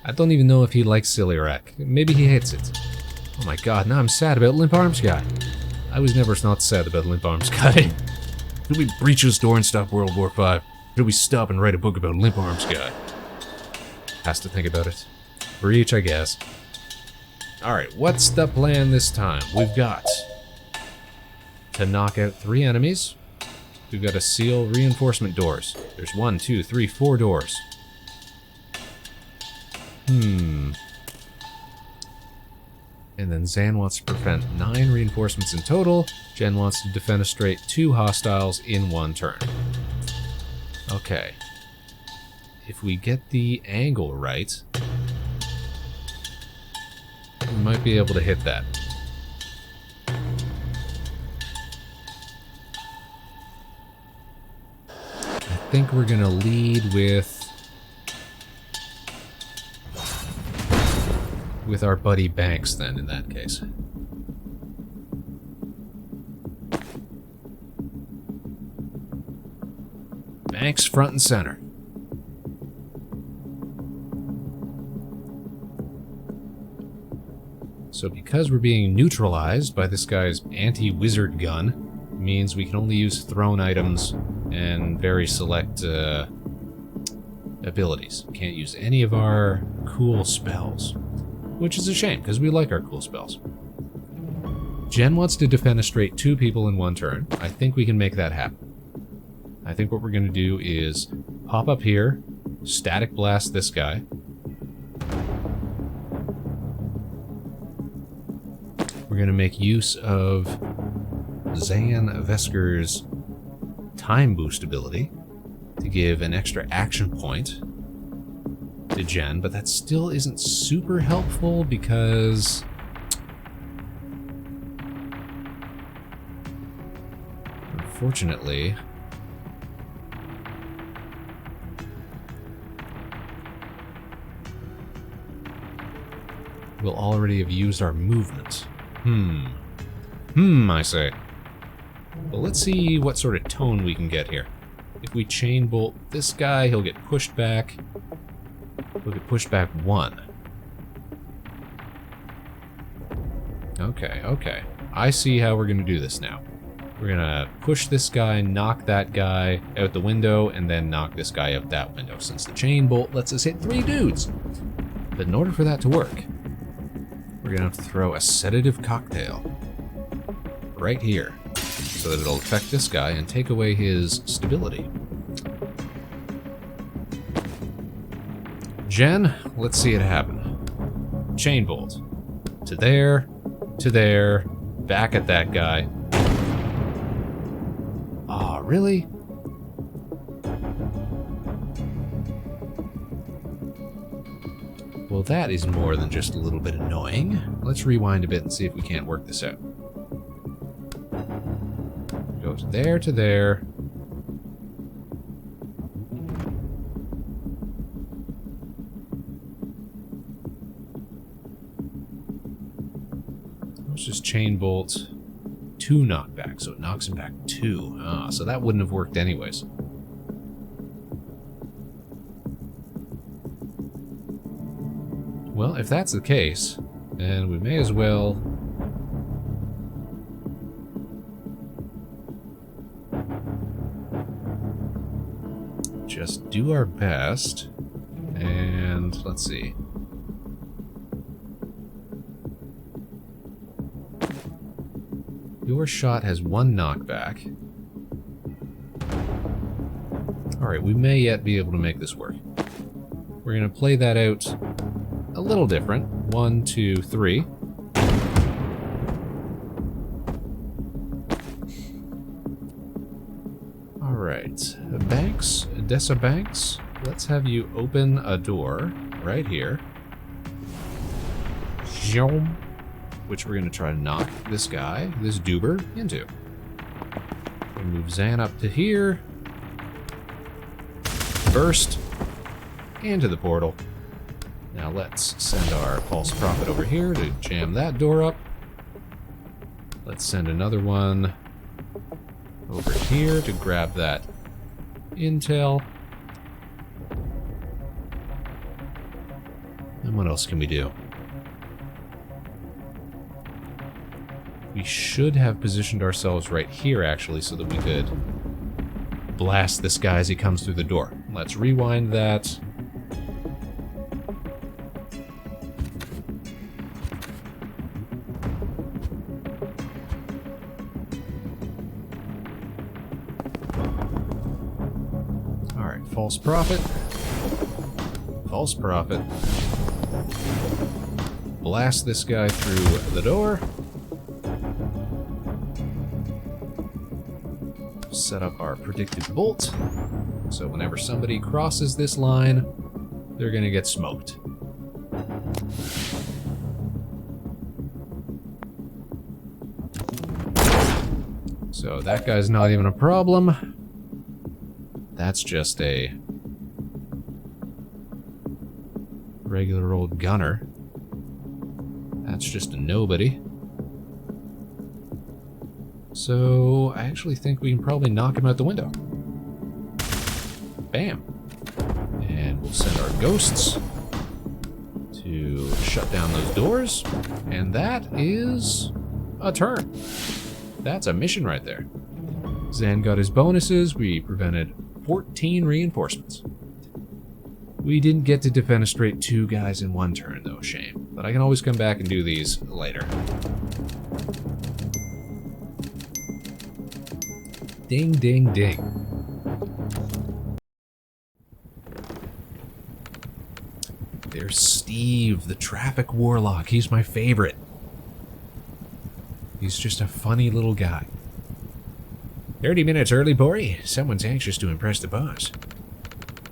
I don't even know if he likes Celiac. Maybe he hates it. Oh my god, now I'm sad about Limp Arms guy. I was never not sad about Limp Arms guy. Should we breach this door and stop World War V? Should we stop and write a book about Limp Arms guy? Has to think about it. Breach, I guess. Alright, what's the plan this time? We've got to knock out 3 enemies. We've got to seal reinforcement doors. There's 1, 2, 3, 4 doors. And then Zan wants to prevent 9 reinforcements in total. Jen wants to defenestrate 2 hostiles in 1 turn. Okay. If we get the angle right, we might be able to hit that. I think we're gonna lead with our buddy Banks then, in that case. Banks front and center. So because we're being neutralized by this guy's anti-wizard gun, means we can only use thrown items and very select abilities. Can't use any of our cool spells, which is a shame because we like our cool spells. Jen wants to defenestrate 2 people in 1 turn. I think we can make that happen. I think what we're going to do is pop up here, static blast this guy. We're going to make use of Zan Vesker's time boost ability to give an extra action point to Jen, but that still isn't super helpful because unfortunately we'll already have used our movement. I say. Well, let's see what sort of tone we can get here. If we chain bolt this guy, he'll get pushed back. He'll get pushed back 1. Okay. I see how we're gonna do this now. We're gonna push this guy, knock that guy out the window, and then knock this guy out that window, since the chain bolt lets us hit 3 dudes. But in order for that to work, we're gonna have to throw a sedative cocktail right here, so that it'll affect this guy and take away his stability. Jen, let's see it happen. Chain bolt. To there, back at that guy. Aw, really? Well, that is more than just a little bit annoying. Let's rewind a bit and see if we can't work this out. Go to there, to there. Let's just chain bolt 2 knockback, so it knocks him back 2. Ah, so that wouldn't have worked anyways. Well, if that's the case, then we may as well just do our best. And let's see. Your shot has 1 knockback. Alright, we may yet be able to make this work. We're going to play that out a little different. 1, 2, 3. Alright. Banks, Dessa Banks, let's have you open a door right here. Which we're going to try to knock this guy, this Doober, into. We'll move Zan up to here. Burst. Into the portal. Now let's send our false prophet over here to jam that door up. Let's send another one over here to grab that intel. And what else can we do? We should have positioned ourselves right here, actually, so that we could blast this guy as he comes through the door. Let's rewind that. Alright, false prophet. False prophet. Blast this guy through the door. Set up our predicted bolt, so whenever somebody crosses this line, they're gonna get smoked. So that guy's not even a problem. That's just a regular old gunner. That's just a nobody. So, I actually think we can probably knock him out the window. Bam. And we'll send our ghosts to shut down those doors. And that is a turn. That's a mission right there. Zan got his bonuses. We prevented 14 reinforcements. We didn't get to defenestrate 2 guys in 1 turn, though. Shame. But I can always come back and do these later. Ding, ding, ding. There's Steve, the traffic warlock. He's my favorite. He's just a funny little guy. 30 minutes early, Bori. Someone's anxious to impress the boss.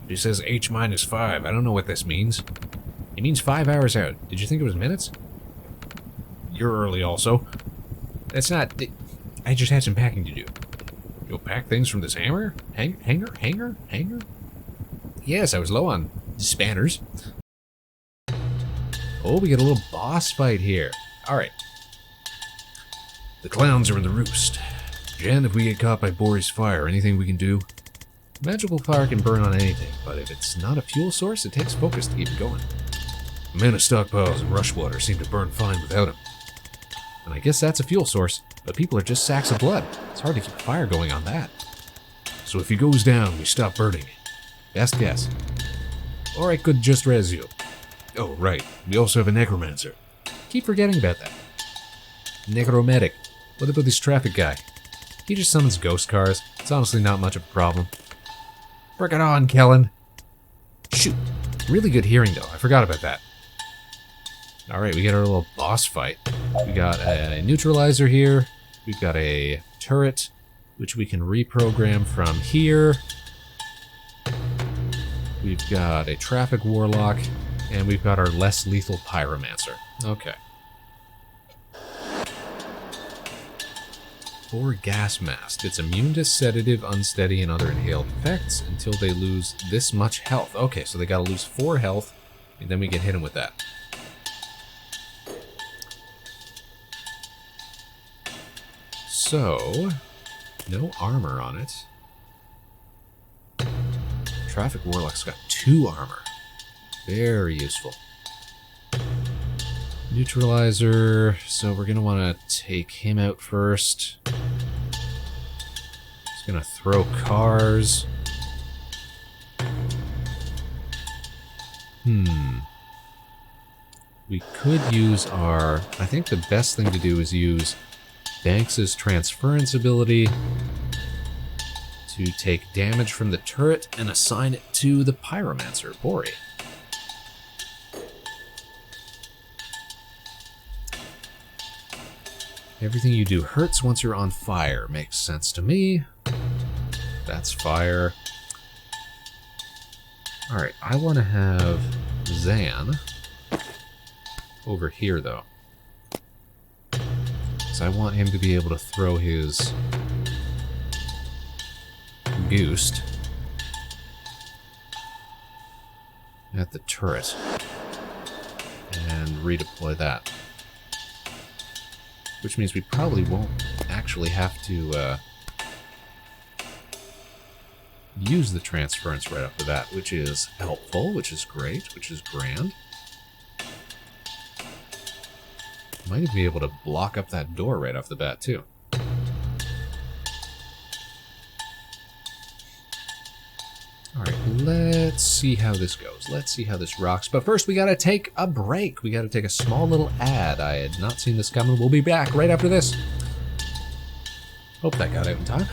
He says H-5. I don't know what this means. It means 5 hours out. Did you think it was minutes? You're early also. That's not... I just had some packing to do. You'll pack things from this hammer? Hanger? Yes, I was low on spanners. Oh, we get a little boss fight here. Alright. The clowns are in the roost. Jen, if we get caught by Bori's fire, anything we can do? Magical fire can burn on anything, but if it's not a fuel source, it takes focus to keep it going. Mana stockpiles and rush water seem to burn fine without him. And I guess that's a fuel source. But people are just sacks of blood. It's hard to keep a fire going on that. So if he goes down, we stop burning. Best guess. Or I could just res you. Oh, right. We also have a necromancer. Keep forgetting about that. Necromantic. What about this traffic guy? He just summons ghost cars. It's honestly not much of a problem. Bring it on, Kellen. Shoot. Really good hearing, though. I forgot about that. Alright, we get our little boss fight. We got a neutralizer here. We've got a turret, which we can reprogram from here. We've got a traffic warlock. And we've got our less lethal pyromancer. Okay. 4 gas mask. It's immune to sedative, unsteady, and other inhaled effects until they lose this much health. Okay, so they gotta lose 4 health, and then we can hit them with that. So, no armor on it. Traffic Warlock's got 2 armor. Very useful. Neutralizer, so we're gonna want to take him out first. He's gonna throw cars. We could use our... I think the best thing to do is use Banks's transference ability to take damage from the turret and assign it to the pyromancer, Bori. Everything you do hurts once you're on fire. Makes sense to me. That's fire. Alright, I want to have Zan over here, though. Because I want him to be able to throw his Goost at the turret and redeploy that. Which means we probably won't actually have to use the transference right off the bat, which is helpful, which is great, which is grand. Might even be able to block up that door right off the bat, too. Alright, let's see how this goes. Let's see how this rocks. But first, we gotta take a break. We gotta take a small little ad. I had not seen this coming. We'll be back right after this. Hope that got out in time.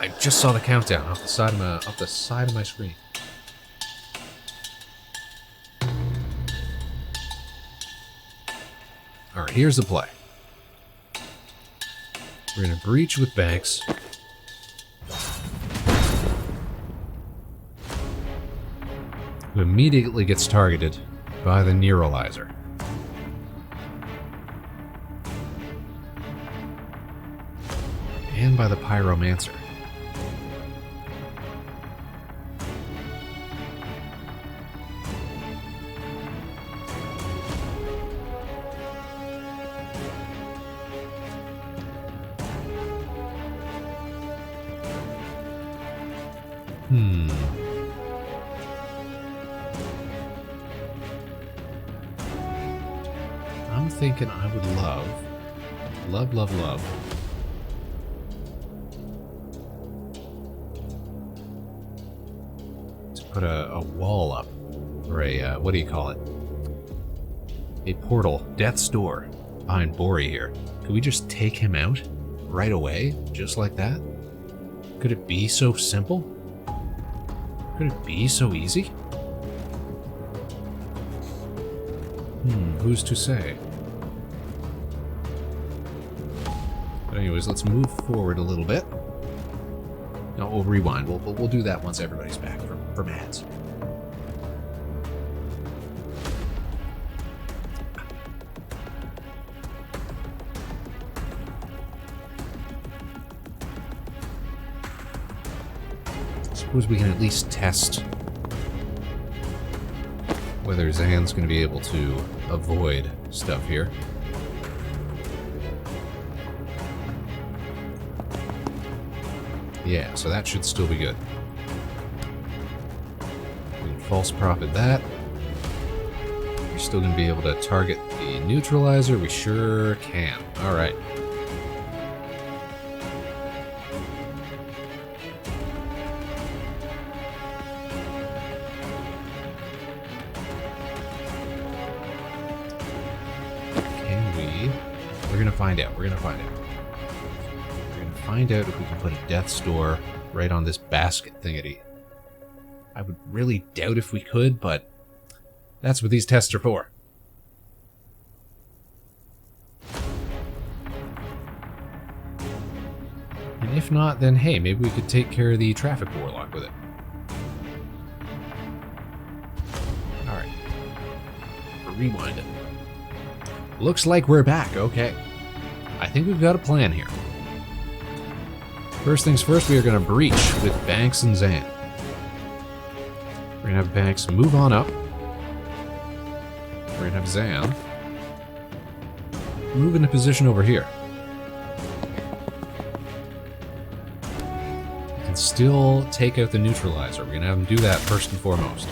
I just saw the countdown off the side of my screen. Alright, here's the play. We're gonna breach with Banks. Who immediately gets targeted by the Neuralizer. And by the Pyromancer. I'm thinking I would love to put a wall up, or a, what do you call it? A portal, Death's Door, behind Bori here. Could we just take him out right away, just like that? Could it be so simple? Could it be so easy? Who's to say? But anyways, let's move forward a little bit. No, we'll rewind. We'll do that once everybody's back from ads. Suppose we can at least test whether Zan's going to be able to avoid stuff here. Yeah, so that should still be good. We can false prophet that. We're still going to be able to target the neutralizer. We sure can. Alright. Find out. We're gonna find out. We're gonna find out if we can put a Death's Door right on this basket thingity. I would really doubt if we could, but that's what these tests are for. And if not, then hey, maybe we could take care of the Traffic Warlock with it. rewind it. Looks like we're back. Okay. I think we've got a plan here. First things first, we are going to breach with Banks and Zan. We're going to have Banks move on up. We're going to have Zan move into position over here. And still take out the neutralizer. We're going to have him do that first and foremost.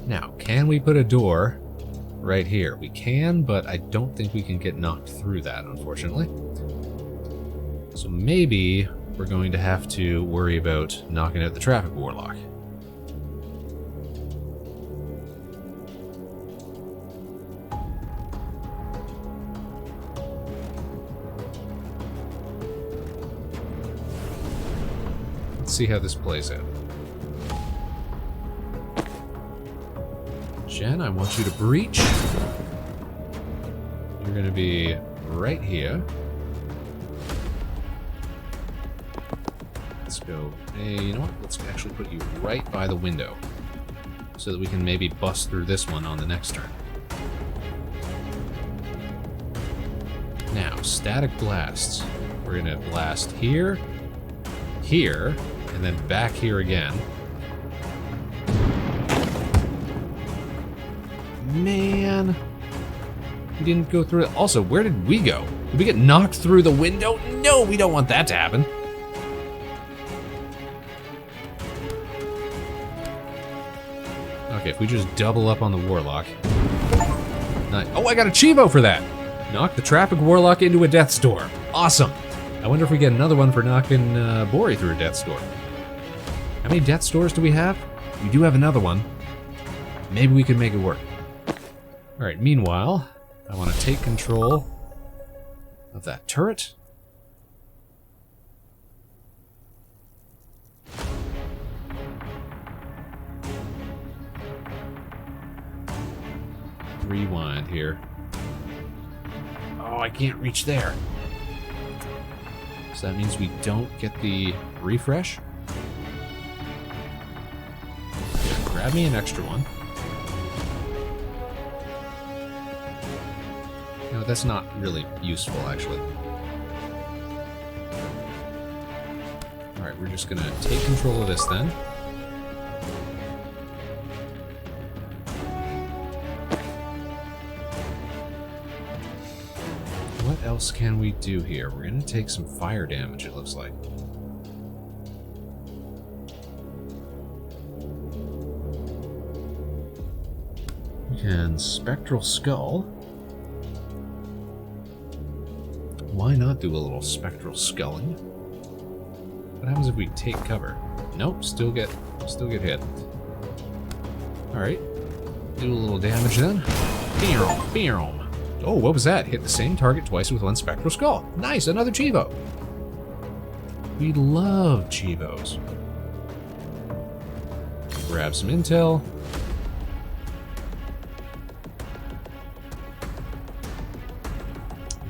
Now, can we put a door right here? We can, but I don't think we can get knocked through that, unfortunately. So maybe we're going to have to worry about knocking out the traffic warlock. Let's see how this plays out. Jen, I want you to breach. You're going to be right here. Let's go. Hey, you know what? Let's actually put you right by the window so that we can maybe bust through this one on the next turn. Now, static blasts. We're going to blast here, here, and then back here again. Man, we didn't go through it. Also, where did we go? Did we get knocked through the window? No, we don't want that to happen. Okay, if we just double up on the warlock. Oh, I got a Chivo for that. Knock the traffic warlock into a death's door. Awesome. I wonder if we get another one for knocking Bori through a death's door. How many death's doors do we have? We do have another one. Maybe we can make it work. Alright, meanwhile, I want to take control of that turret. Rewind here. Oh, I can't reach there. So that means we don't get the refresh. Here, grab me an extra one. No, that's not really useful, actually. Alright, we're just gonna take control of this then. What else can we do here? We're gonna take some fire damage, it looks like. We can Spectral Skull. Why not do a little spectral sculling? What happens if we take cover? Nope, still get hit. Alright. Do a little damage then. Boom. Oh, what was that? Hit the same target twice with one spectral skull. Nice, another Chivo. We love Chivos. Grab some intel.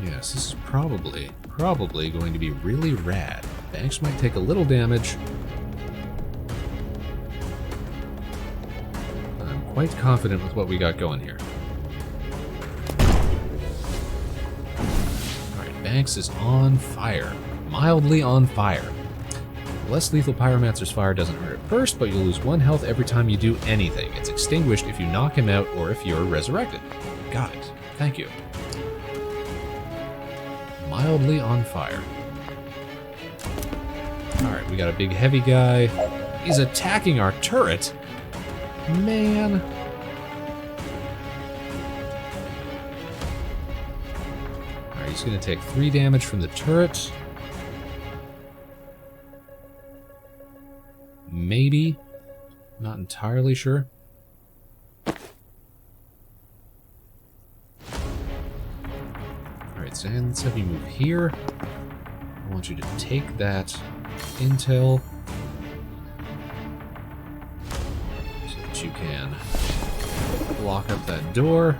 Yes, this is probably going to be really rad. Banks might take a little damage. I'm quite confident with what we got going here. Alright, Banks is on fire. Mildly on fire. Less lethal Pyromancer's fire doesn't hurt at first, but you'll lose 1 health every time you do anything. It's extinguished if you knock him out or if you're resurrected. Got it. Thank you. Mildly on fire. Alright, we got a big heavy guy. He's attacking our turret. Man. Alright, he's going to take 3 damage from the turret. Maybe. Not entirely sure. Alright, Zan, let's have you move here. I want you to take that intel so that you can block up that door.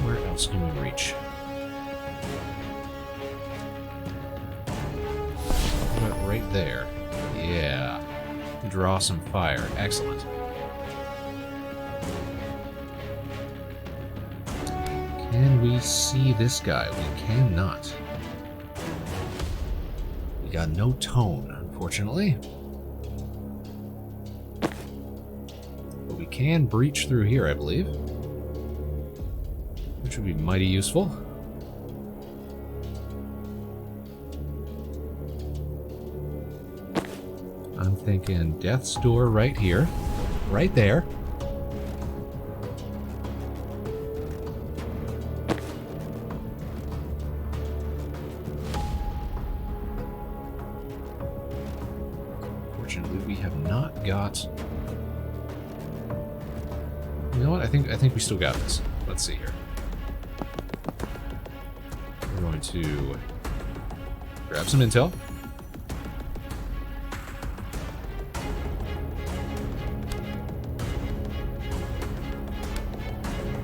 Where else can we reach? What about right there? Yeah. Draw some fire. Excellent. Can we see this guy? We cannot. We got no tone, unfortunately. But we can breach through here, I believe. Which would be mighty useful. I'm thinking death's door right here. Right there. Fortunately, we have not got... You know what? I think we still got this. Let's see here. We're going to grab some intel.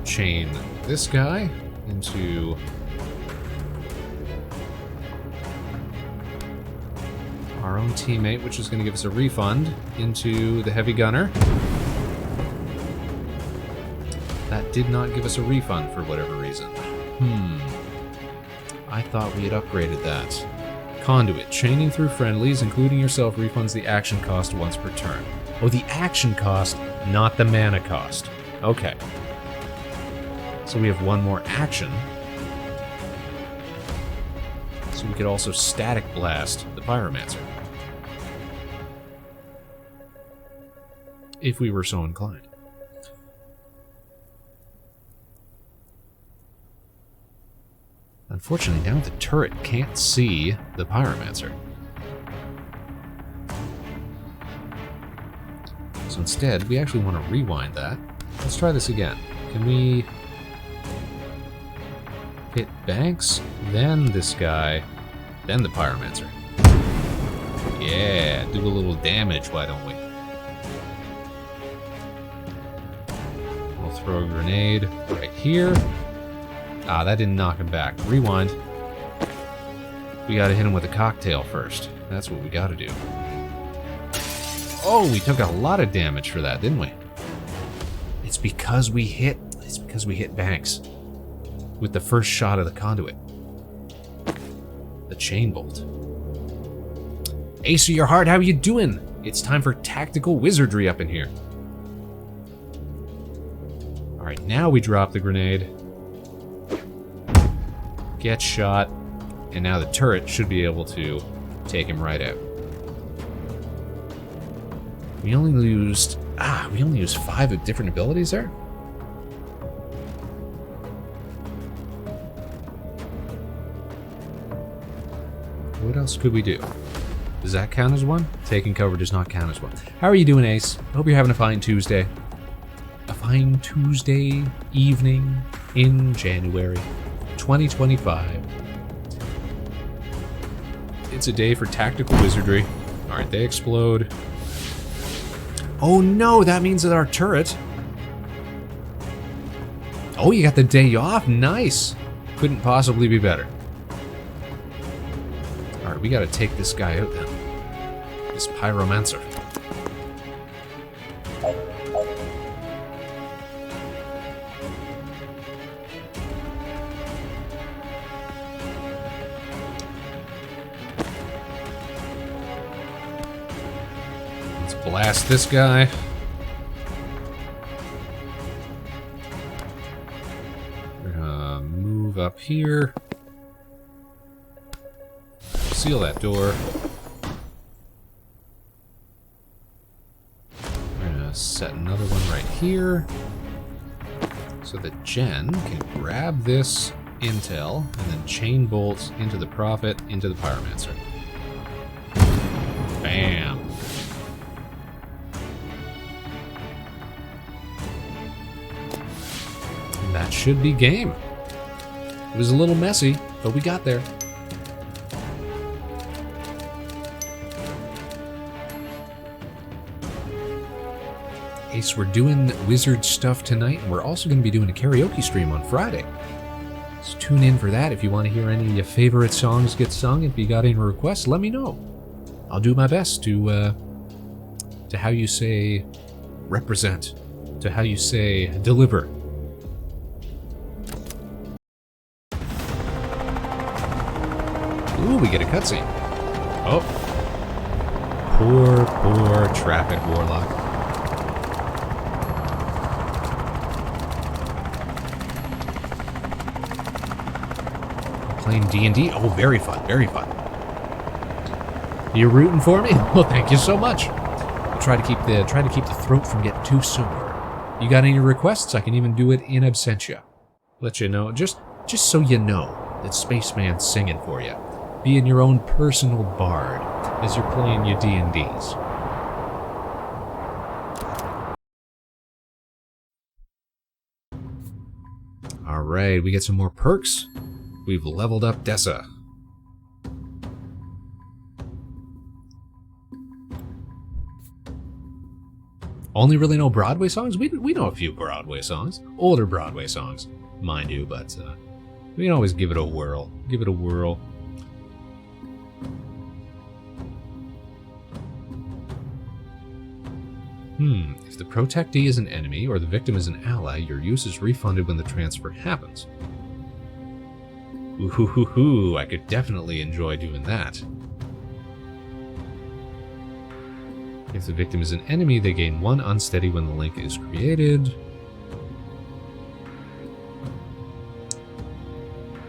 Chain this guy into our own teammate, which is going to give us a refund into the heavy gunner. That did not give us a refund for whatever reason. I thought we had upgraded that. Conduit. Chaining through friendlies, including yourself, refunds the action cost once per turn. Oh, the action cost, not the mana cost. Okay. So we have one more action. So we could also static blast the Pyromancer. If we were so inclined. Unfortunately, now the turret can't see the Pyromancer. So instead, we actually want to rewind that. Let's try this again. Can we hit Banks, then this guy, then the Pyromancer? Yeah, do a little damage, why don't we? We'll throw a grenade right here. Ah, that didn't knock him back. Rewind. We gotta hit him with a cocktail first. That's what we gotta do. Oh, we took a lot of damage for that, didn't we? It's because we hit Banks with the first shot of the conduit. The chain bolt. Ace of your heart, how you doing? It's time for tactical wizardry up in here. Alright, now we drop the grenade. Get shot. And now the turret should be able to take him right out. We only used 5 different abilities there? What else could we do? Does that count as one? Taking cover does not count as one. How are you doing, Ace? Hope you're having a fine Tuesday. A fine Tuesday evening in January 2025. It's a day for tactical wizardry. Alright, they explode. Oh no, that means that our turret... Oh, you got the day off? Nice! Couldn't possibly be better. Alright, we gotta take this guy out then. This Pyromancer. Let's blast this guy. We're gonna move up here. Seal that door. We're gonna set another one right here so that Jen can grab this intel and then chain bolt into the Prophet, into the Pyromancer. Bam. And that should be game. It was a little messy, but we got there. Ace, we're doing wizard stuff tonight, and we're also going to be doing a karaoke stream on Friday. So tune in for that if you want to hear any of your favorite songs get sung. If you got any requests, let me know. I'll do my best to how you say represent, to how you say deliver. Ooh, we get a cutscene. Oh. Poor traffic warlock. Playing D&D? Oh, very fun, very fun. You rooting for me? Well, thank you so much. I'll try to keep the throat from getting too sore. You got any requests? I can even do it in absentia. Let you know, just so you know that Spaceman's singing for you. Being your own personal bard as you're playing your D&Ds. Alright, we get some more perks. We've leveled up Dessa. Only really know Broadway songs? We know a few Broadway songs. Older Broadway songs, mind you, but we can always give it a whirl. Give it a whirl. If the protectee is an enemy or the victim is an ally, your use is refunded when the transfer happens. Ooh, I could definitely enjoy doing that. If the victim is an enemy, they gain 1 unsteady when the link is created.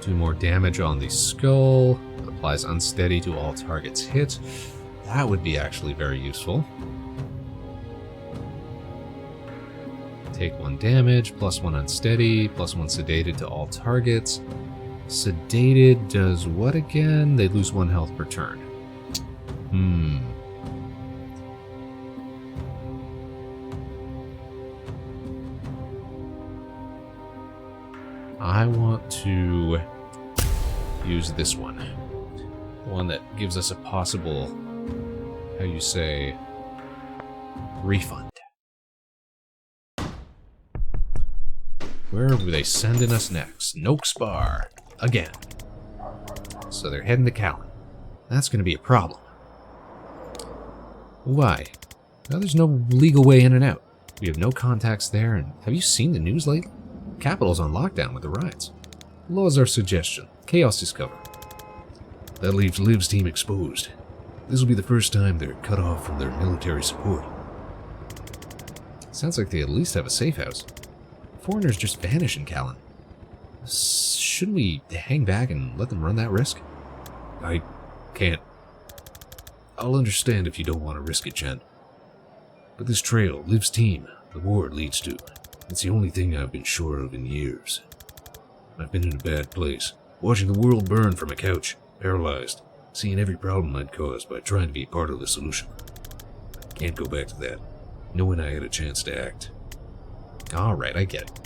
Do more damage on the skull. Applies unsteady to all targets hit. That would be actually very useful. Take 1 damage, plus 1 unsteady, plus 1 sedated to all targets. Sedated does what again? They lose 1 health per turn. I want to use this one. One that gives us a possible, how you say, refund. Where are they sending us next? Noakes Bar. Again. So they're heading to Callan. That's going to be a problem. Why? Well, there's no legal way in and out. We have no contacts there, and have you seen the news lately? Capital's on lockdown with the riots. Law's our suggestion. Chaos discover. That leaves Liv's team exposed. This will be the first time they're cut off from their military support. Sounds like they at least have a safe house. Foreigners just vanish in Callan. Shouldn't we hang back and let them run that risk? I can't. I'll understand if you don't want to risk it, Chen. But this trail, Liv's team, the war it leads to, it's the only thing I've been sure of in years. I've been in a bad place, watching the world burn from a couch, paralyzed, seeing every problem I'd caused by trying to be part of the solution. Can't go back to that, knowing I had a chance to act. Alright, I get it.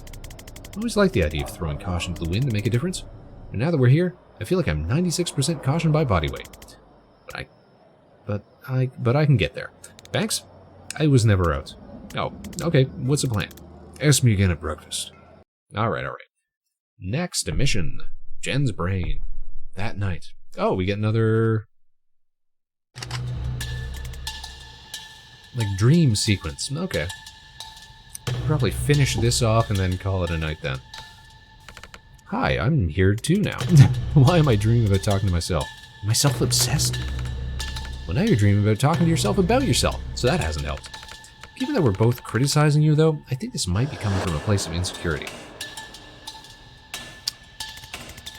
I always like the idea of throwing caution to the wind to make a difference. And now that we're here, I feel like I'm 96% caution by body weight. But I can get there. Banks? I was never out. Oh, okay, what's the plan? Ask me again at breakfast. Alright. Next, a mission. Jen's brain. That night. Oh, we get another... like, dream sequence. Okay. Probably finish this off and then call it a night then. Hi, I'm here too now. Why am I dreaming about talking to myself? Am I self-obsessed? Well, now you're dreaming about talking to yourself about yourself, so that hasn't helped. Given that we're both criticizing you, though, I think this might be coming from a place of insecurity.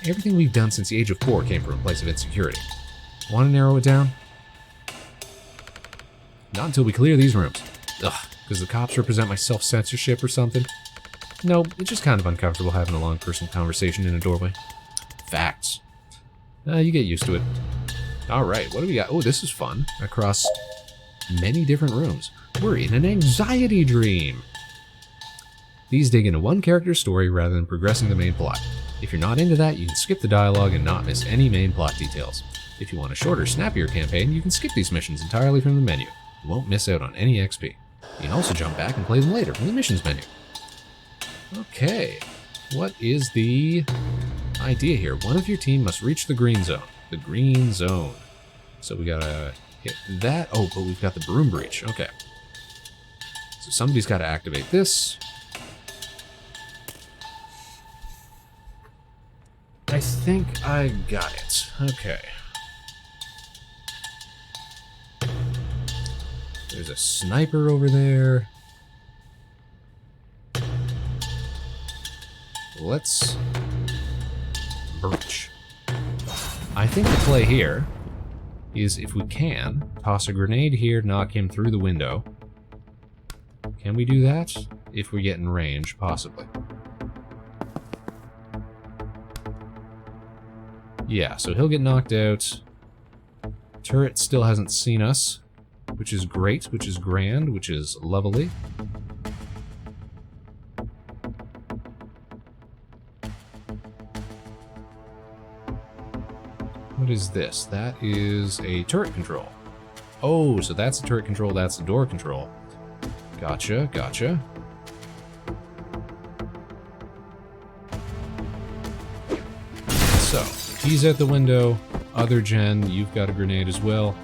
Everything we've done since the age of 4 came from a place of insecurity. Want to narrow it down? Not until we clear these rooms. Ugh, because the cops represent my self-censorship or something? No, it's just kind of uncomfortable having a long personal conversation in a doorway. Facts. You get used to it. Alright, what do we got? Oh, this is fun. Across many different rooms. We're in an anxiety dream. These dig into one character's story rather than progressing the main plot. If you're not into that, you can skip the dialogue and not miss any main plot details. If you want a shorter, snappier campaign, you can skip these missions entirely from the menu. You won't miss out on any XP. You can also jump back and play them later from the missions menu. Okay, what is the idea here? One of your team must reach the green zone. The green zone. So we gotta hit that. Oh, but we've got the broom breach. Okay. So somebody's got to activate this. I think I got it. Okay. There's a sniper over there. Let's breach. I think the play here is if we can toss a grenade here, knock him through the window. Can we do that? If we get in range, possibly. Yeah, so he'll get knocked out. Turret still hasn't seen us, which is great, which is grand, which is lovely. What is this? That is a turret control. Oh, so that's a turret control, that's a door control. Gotcha, gotcha. So, he's at the window. Other gen, you've got a grenade as well.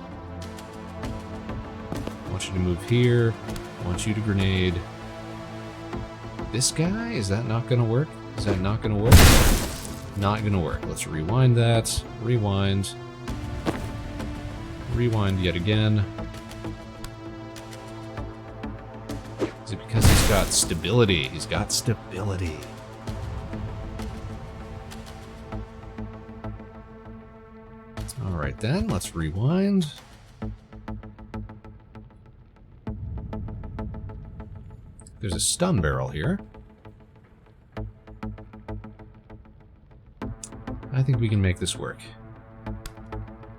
I want you to move here. I want you to grenade. This guy? Is that not gonna work? Is that not gonna work? Not gonna work. Let's rewind that. Rewind. Rewind yet again. Is it because he's got stability? He's got stability. Alright then, let's rewind. There's a stun barrel here. I think we can make this work.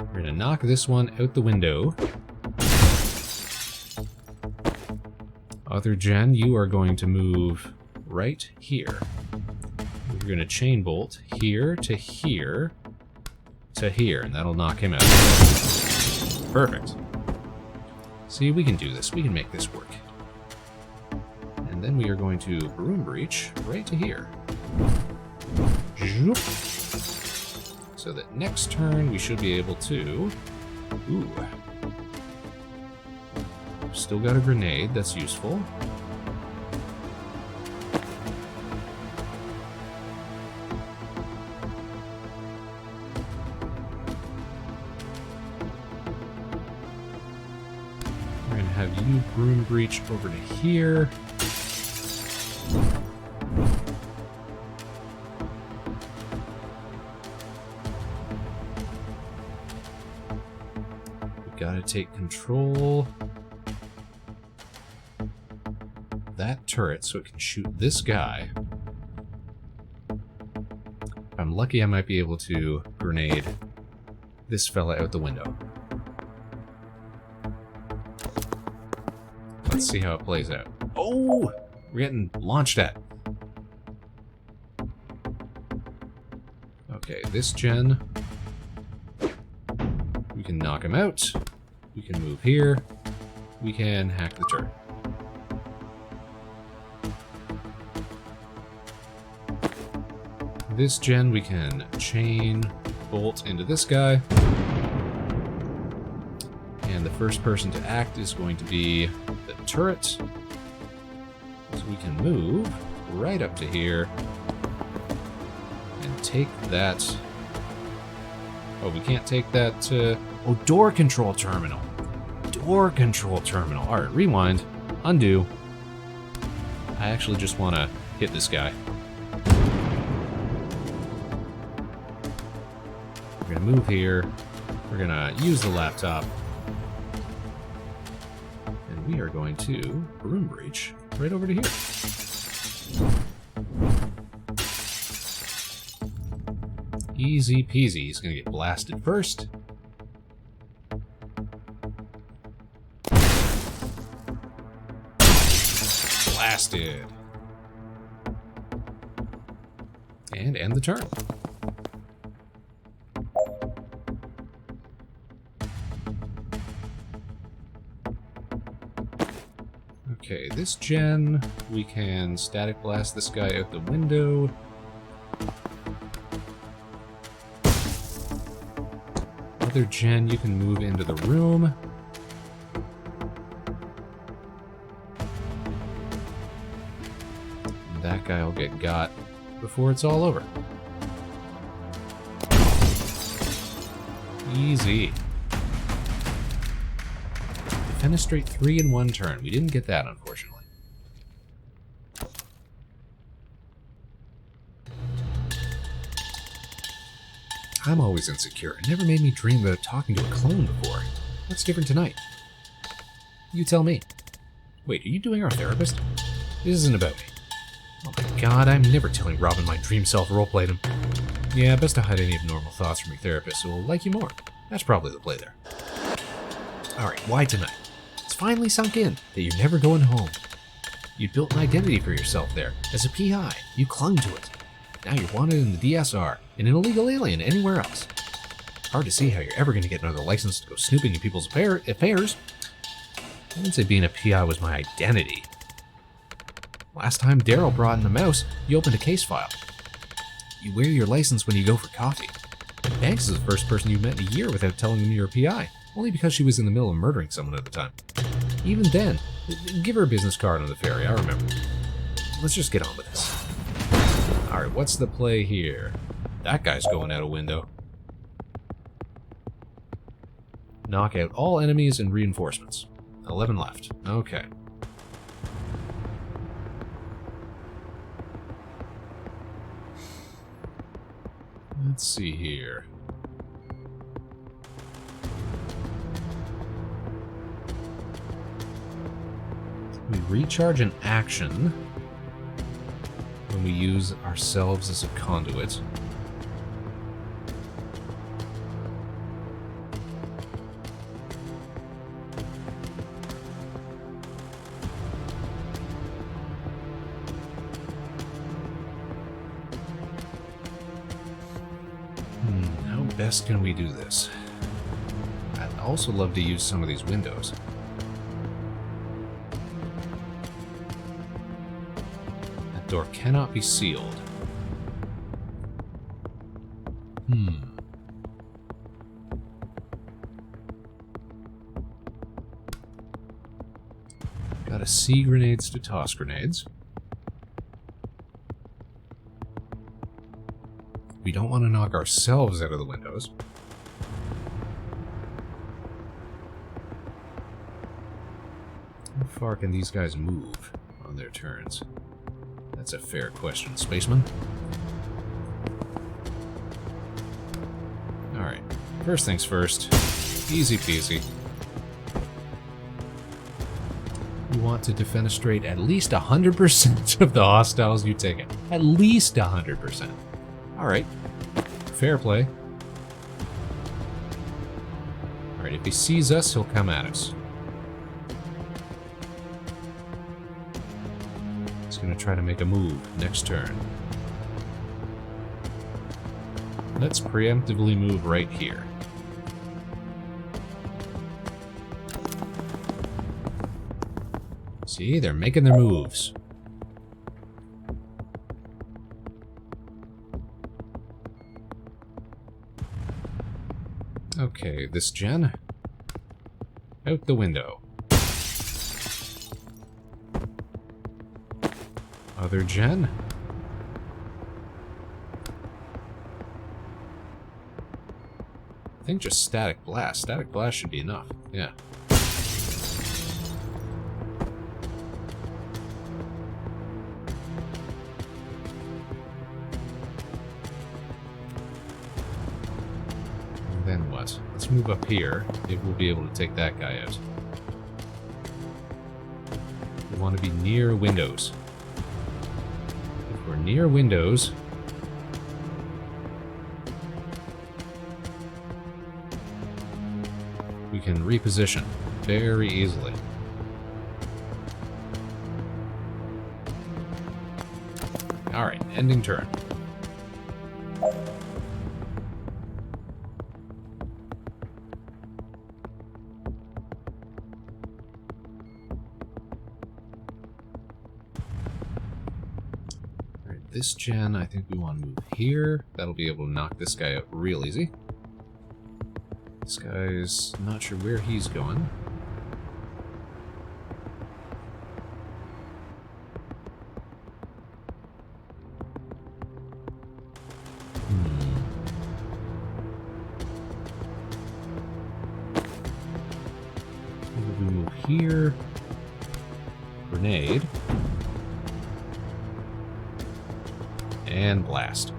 We're gonna knock this one out the window. Other gen, you are going to move right here. We're gonna chain bolt here to here to here, and that'll knock him out. Perfect. See, we can do this. We can make this work. And then we are going to broom breach right to here. So that next turn we should be able to... Ooh. Still got a grenade, that's useful. We're gonna have you broom breach over to here. Gotta take control of that turret so it can shoot this guy. If I'm lucky, I might be able to grenade this fella out the window. Let's see how it plays out. Oh! We're getting launched at. Okay, this gen. We can knock him out. We can move here. We can hack the turret. This gen we can chain bolt into this guy. And the first person to act is going to be the turret. So we can move right up to here and take that. Oh, we can't take that. Oh, door control terminal. Door control terminal. All right, rewind, undo. I actually just want to hit this guy. We're gonna move here. We're gonna use the laptop, and we are going to broom breach right over to here. Easy peasy. He's gonna get blasted first. Blasted. And end the turn. Okay, this gen, we can static blast this guy out the window. Other gen, you can move into the room. guy will get got before it's all over. Easy. Defenestrate 3 in 1 turn. We didn't get that, unfortunately. I'm always insecure. It never made me dream about talking to a clone before. What's different tonight? You tell me. Wait, are you doing our therapist? This isn't about me. Oh my god, I'm never telling Robin my dream self roleplayed him. Yeah, best to hide any abnormal thoughts from your therapist who will like you more. That's probably the play there. Alright, why tonight? It's finally sunk in that you're never going home. You built an identity for yourself there. As a PI, you clung to it. Now you're wanted in the DSR, and an illegal alien anywhere else. Hard to see how you're ever going to get another license to go snooping in people's affairs. I didn't say being a PI was my identity. Last time Daryl brought in a mouse, you opened a case file. You wear your license when you go for coffee. Banks is the first person you met in a year without telling them you're a PI, only because she was in the middle of murdering someone at the time. Even then, give her a business card on the ferry, I remember. Let's just get on with this. Alright, what's the play here? That guy's going out a window. Knock out all enemies and reinforcements. 11 left. Okay. Let's see here. We recharge an action when we use ourselves as a conduit. How best can we do this? I'd also love to use some of these windows. Door cannot be sealed. Gotta see grenades to toss grenades. We don't want to knock ourselves out of the windows. How far can these guys move on their turns? That's a fair question, Spaceman. Alright, first things first. Easy peasy. You want to defenestrate at least 100% of the hostiles you take in. At least 100%. Alright, fair play. Alright, if he sees us, he'll come at us. Going to try to make a move next turn. Let's preemptively move right here. See, they're making their moves. Okay, this gen. Out the window. Other gen? I think just static blast. Static blast should be enough. Yeah. And then what? Let's move up here. Maybe we'll be able to take that guy out. We want to be near windows. We're near windows. We can reposition very easily. Alright, ending turn. This gen, I think we want to move here. That'll be able to knock this guy out real easy. This guy's not sure where he's going. move here. Grenade. And blast.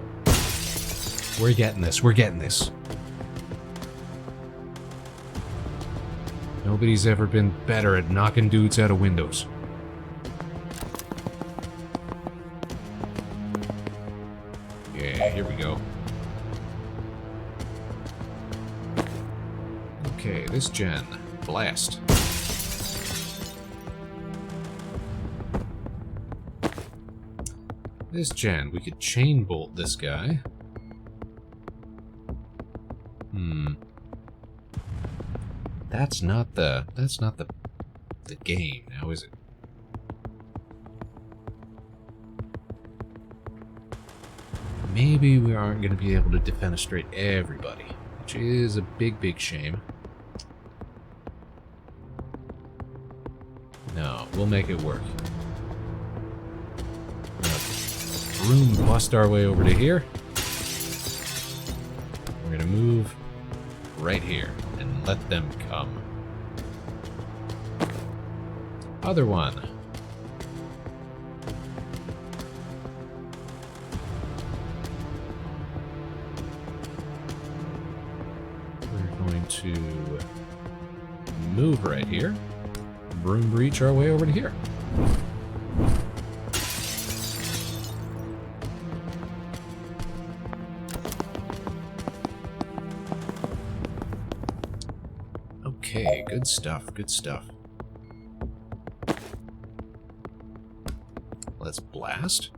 We're getting this. We're getting this. Nobody's ever been better at knocking dudes out of windows. Yeah, here we go. Okay, this gen. Blast. This gen, we could chain bolt this guy. That's not the game now, is it? Maybe we aren't going to be able to defenestrate everybody, which is a big shame. No, we'll make it work. Broom bust our way over to here. We're going to move right here and let them come. Other one. We're going to move right here. Broom breach our way over to here. Okay, good stuff, good stuff. Let's blast.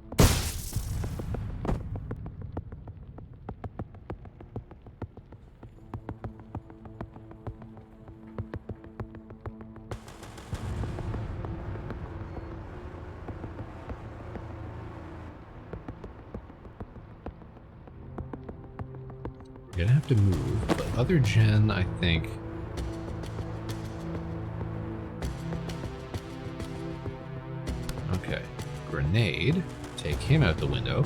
We're gonna have to move, but other gen, I think. Okay, grenade. Take him out the window.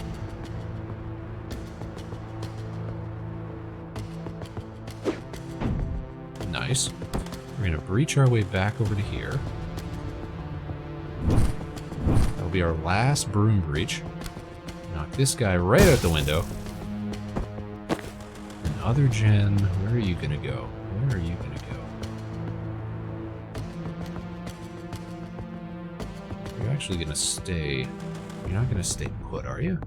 Nice. We're gonna breach our way back over to here. That'll be our last broom breach. Knock this guy right out the window. And other gen, where are you gonna go? Where are you gonna go? You're actually gonna stay. You're not gonna stay put, are you?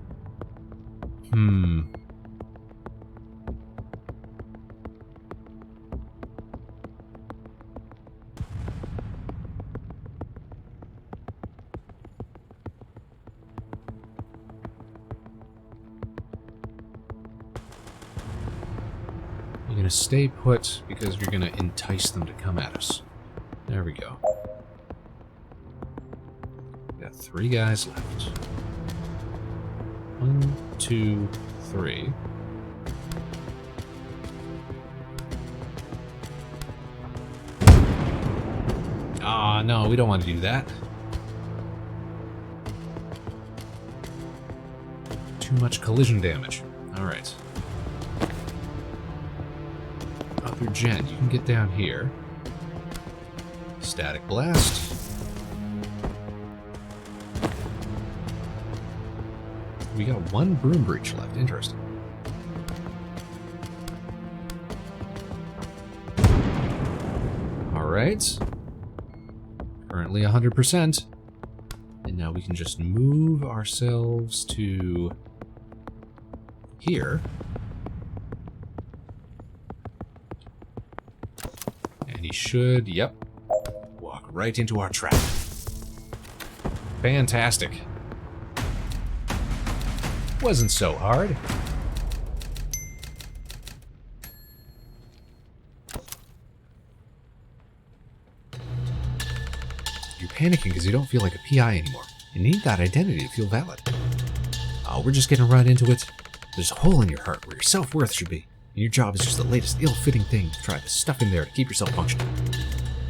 You're gonna stay put because you're gonna entice them to come at us. There we go. Got 3 guys left. 1, 2, 3. Ah, no, we don't want to do that. Too much collision damage. Alright. Other gen, you can get down here. Static blast. We got 1 broom breach left. Interesting. Alright. Currently 100%. And now we can just move ourselves to here. And he should, yep, walk right into our trap. Fantastic. Wasn't so hard. You're panicking because you don't feel like a PI anymore. You need that identity to feel valid. Oh, we're just getting right into it. There's a hole in your heart where your self-worth should be. And your job is just the latest ill-fitting thing to try to stuff in there to keep yourself functioning.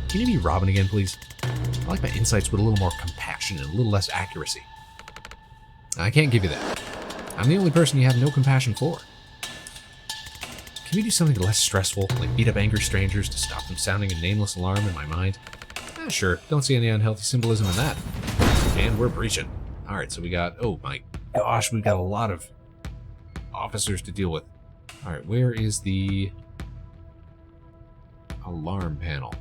Can you be Robin again, please? I like my insights with a little more compassion and a little less accuracy. I can't give you that. I'm the only person you have no compassion for. Can we do something less stressful, like beat up angry strangers to stop them sounding a nameless alarm in my mind? Yeah, sure. Don't see any unhealthy symbolism in that. And we're breaching. Alright, so we got... Oh my gosh, we've got a lot of officers to deal with. Alright, where is the alarm panel?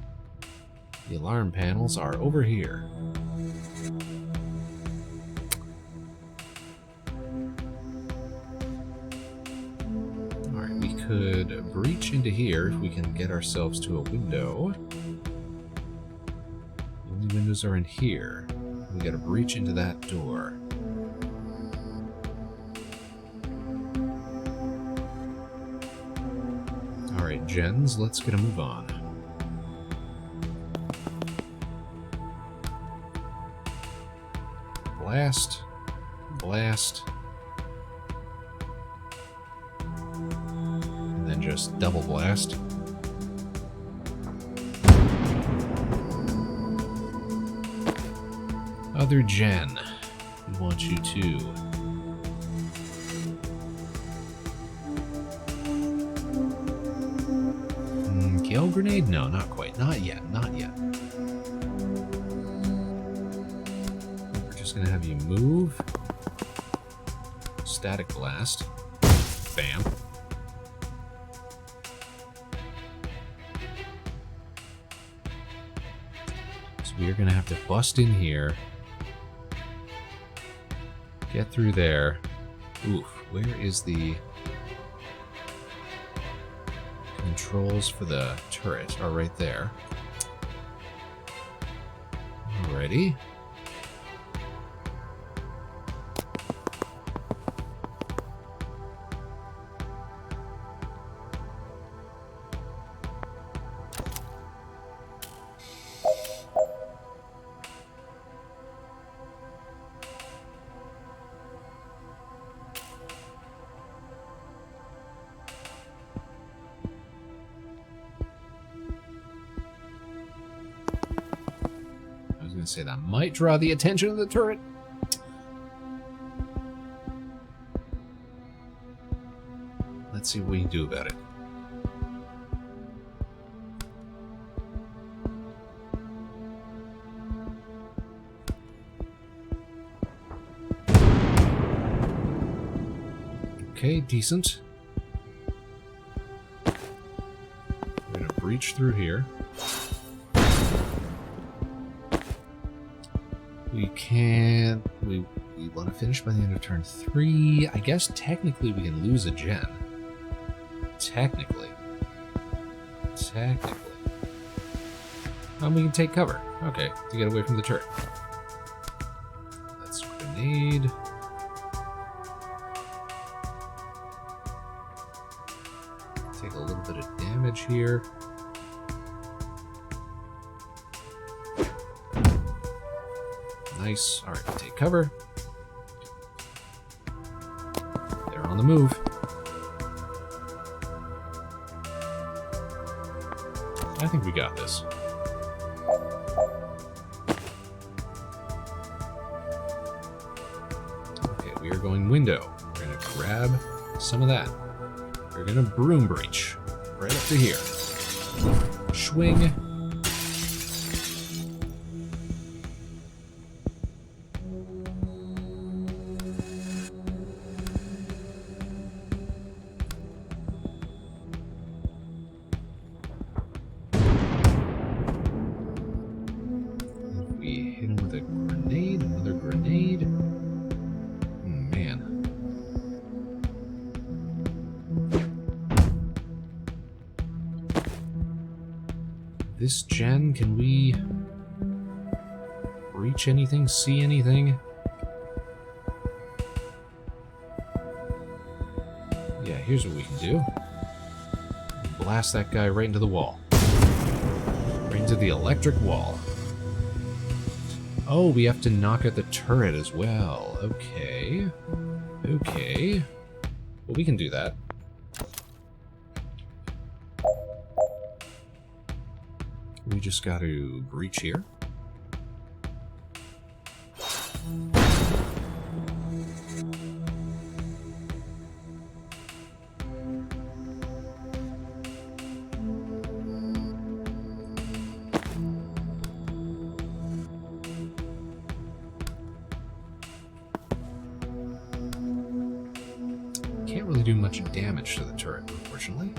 The alarm panels are over here. Alright, we could breach into here if we can get ourselves to a window. The only windows are in here. We gotta breach into that door. Alright, gens, let's get a move on. Blast. Blast. And then just double blast. Other gen, we want you to Gale grenade? No, not quite. Not yet. Not yet. We're just gonna have you move. Static blast. Bam. So we are gonna have to bust in here. Get through there. Oof, where is the controls for the turret? Are right there. Alrighty. Say that might draw the attention of the turret. Let's see what we can do about it. Okay, decent. We're gonna breach through here. We can't... We want to finish by the end of turn 3. I guess technically we can lose a gen. Technically. We can take cover. Okay, to get away from the turret. Let's grenade. Take a little bit of damage here. Nice. Alright, take cover. They're on the move. I think we got this. Okay, we are going window. We're going to grab some of that. We're going to broom breach. Right up to here. Swing. This gen, can we reach anything, see anything? Yeah, here's what we can do. Blast that guy right into the wall. Right into the electric wall. Oh, we have to knock out the turret as well. Okay. Okay. Well, we can do that. We just got to breach here. do much damage to the turret, unfortunately.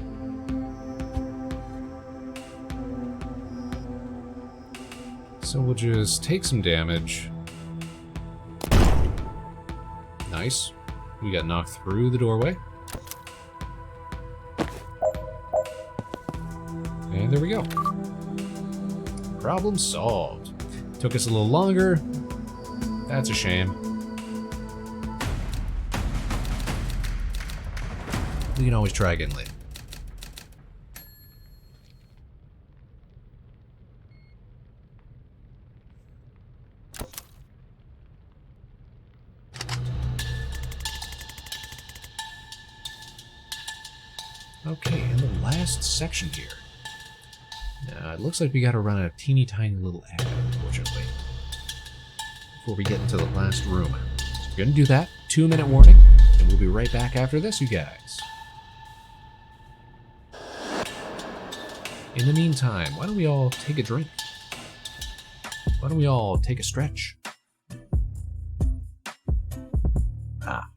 So we'll just take some damage. Nice. We got knocked through the doorway. And there we go. Problem solved. Took us a little longer. That's a shame. We can always try again later. Okay, and the last section here. Now, it looks like we gotta run a teeny tiny little ad, unfortunately, before we get into the last room. So we're gonna do that, 2-minute warning, and we'll be right back after this, you guys. In the meantime, why don't we all take a drink? Why don't we all take a stretch? Ah.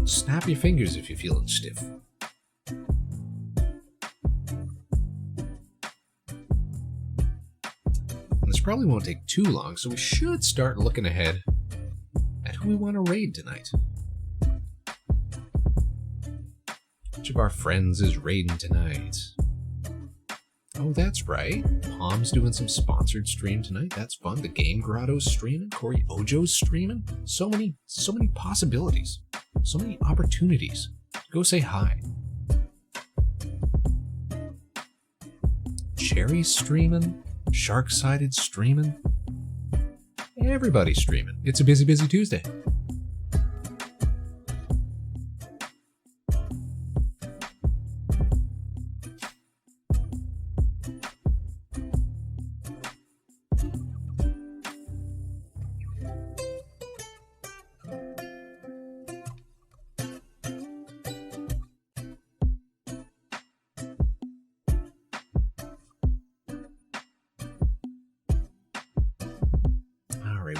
Snap your fingers if you're feeling stiff. And this probably won't take too long, so we should start looking ahead at who we want to raid tonight. Which of our friends is raiding tonight? Oh, that's right. Palm's doing some sponsored stream tonight. That's fun. The Game Grotto's streaming. Corey Ojo's streaming. So many possibilities. So many opportunities. Go say hi. Cherry's streaming. Shark-Sided streaming. Everybody's streaming. It's a busy, busy Tuesday.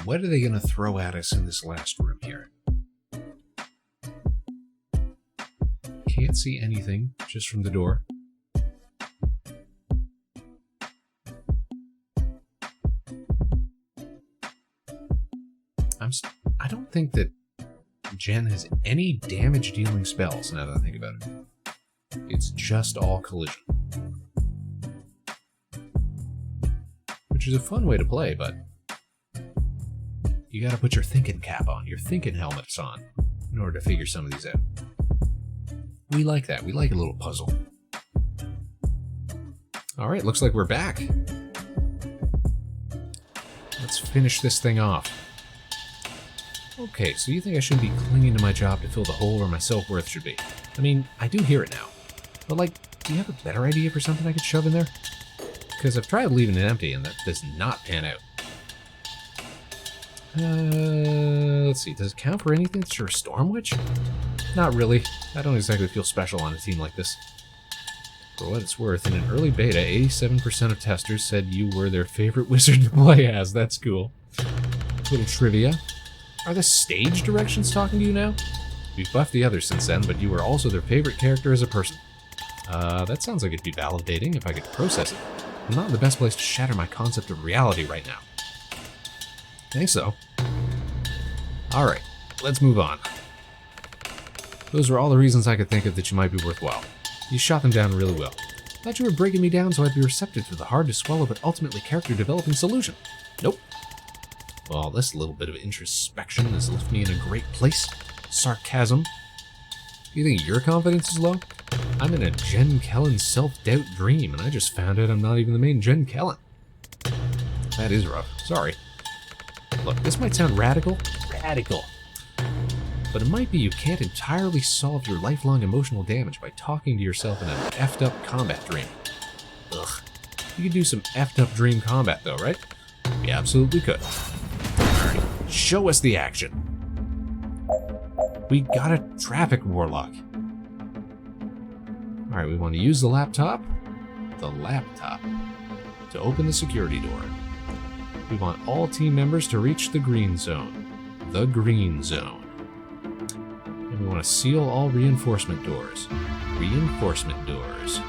What are they going to throw at us in this last room here? Can't see anything, just from the door. I don't think that Jen has any damage-dealing spells, now that I think about it. It's just all collision. Which is a fun way to play, but you gotta put your thinking cap on, your thinking helmets on, in order to figure some of these out. We like that. We like a little puzzle. Alright, looks like we're back. Let's finish this thing off. Okay, so you think I shouldn't be clinging to my job to fill the hole where my self-worth should be? I mean, I do hear it now. But, like, do you have a better idea for something I could shove in there? Because I've tried leaving it empty and that does not pan out. Let's see, does it count for anything? Sure, Storm Witch? Not really. I don't exactly feel special on a team like this. For what it's worth, in an early beta, 87% of testers said you were their favorite wizard to play as. That's cool. Little trivia. Are the stage directions talking to you now? We've buffed the others since then, but you were also their favorite character as a person. That sounds like it'd be validating if I could process it. I'm not in the best place to shatter my concept of reality right now. I think so. Alright, let's move on. Those were all the reasons I could think of that you might be worthwhile. You shot them down really well. Thought you were breaking me down so I'd be receptive to the hard-to-swallow but ultimately character-developing solution. Nope. Well, this little bit of introspection has left me in a great place. Sarcasm. You think your confidence is low? I'm in a Jen Kellen self-doubt dream, and I just found out I'm not even the main Jen Kellen. That is rough. Sorry. Look, this might sound radical, but it might be you can't entirely solve your lifelong emotional damage by talking to yourself in an effed up combat dream. Ugh. You could do some effed up dream combat though, right? You absolutely could. Alright, show us the action. We got a traffic warlock. Alright, we want to use the laptop to open the security door. We want all team members to reach the green zone. the green zone. And we want to seal all reinforcement doors. Reinforcement doors.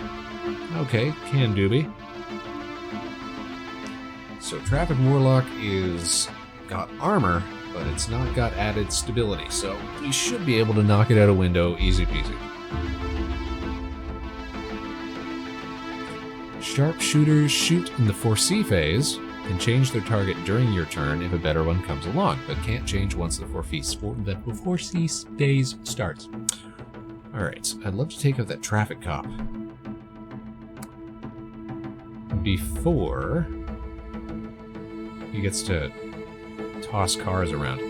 Okay, can doobie. So Traffic Warlock is got armor, but it's not got added stability, so we should be able to knock it out a window easy peasy. Sharpshooters shoot in the foresee phase, can change their target during your turn if a better one comes along, but can't change once the foresee phase starts. Alright, I'd love to take out that traffic cop. Before he gets to toss cars around.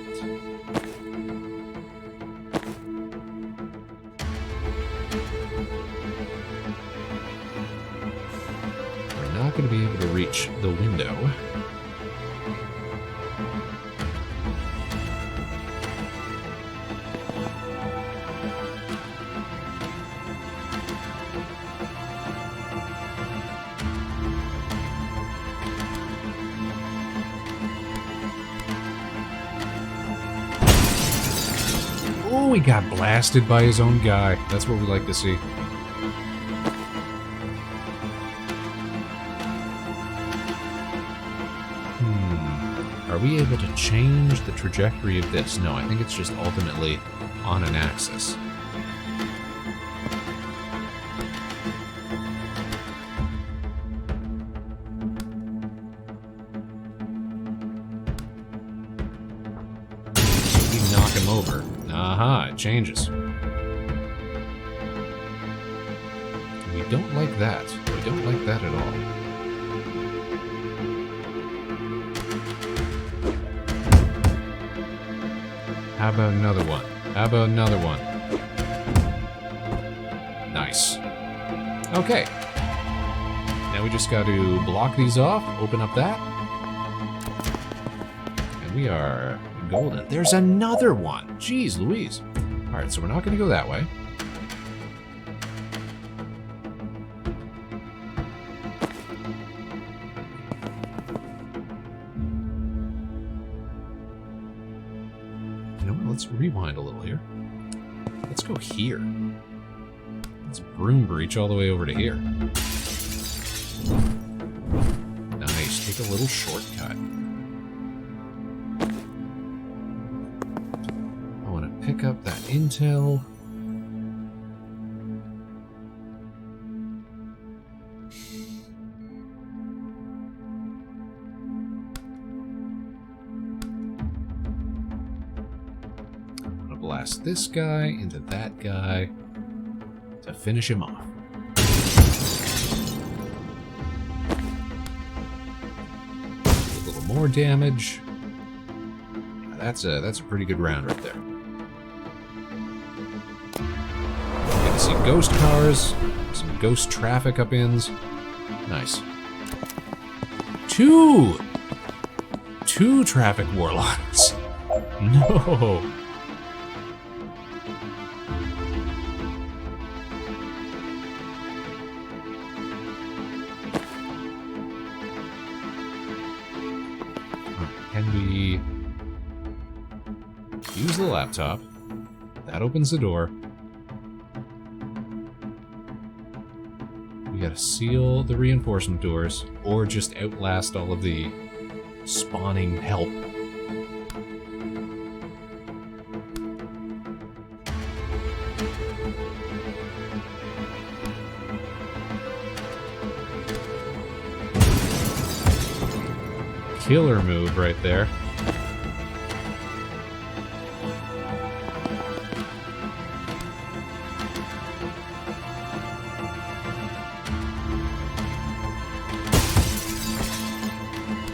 We're not going to be able to reach the window. Oh, he got blasted by his own guy. That's what we like to see. Are we able to change the trajectory of this? No, I think it's just ultimately on an axis. We knock him over. Aha, it changes. We don't like that. We don't like that at all. How about another one? How about another one? Nice. Okay. Now we just got to block these off, open up that. And we are golden. There's another one. Jeez Louise. Alright, so we're not going to go that way. Let's rewind a little here. Let's go here. Let's broom breach all the way over to here. Nice. Take a little shortcut. I want to pick up that intel. Blast this guy into that guy to finish him off. A little more damage. Yeah, that's a pretty good round right there. Get to see ghost cars, some ghost traffic up-ins. Nice. Two traffic warlocks. No. Can we use the laptop? That opens the door. We gotta seal the reinforcement doors, or just outlast all of the spawning help. Killer move right there.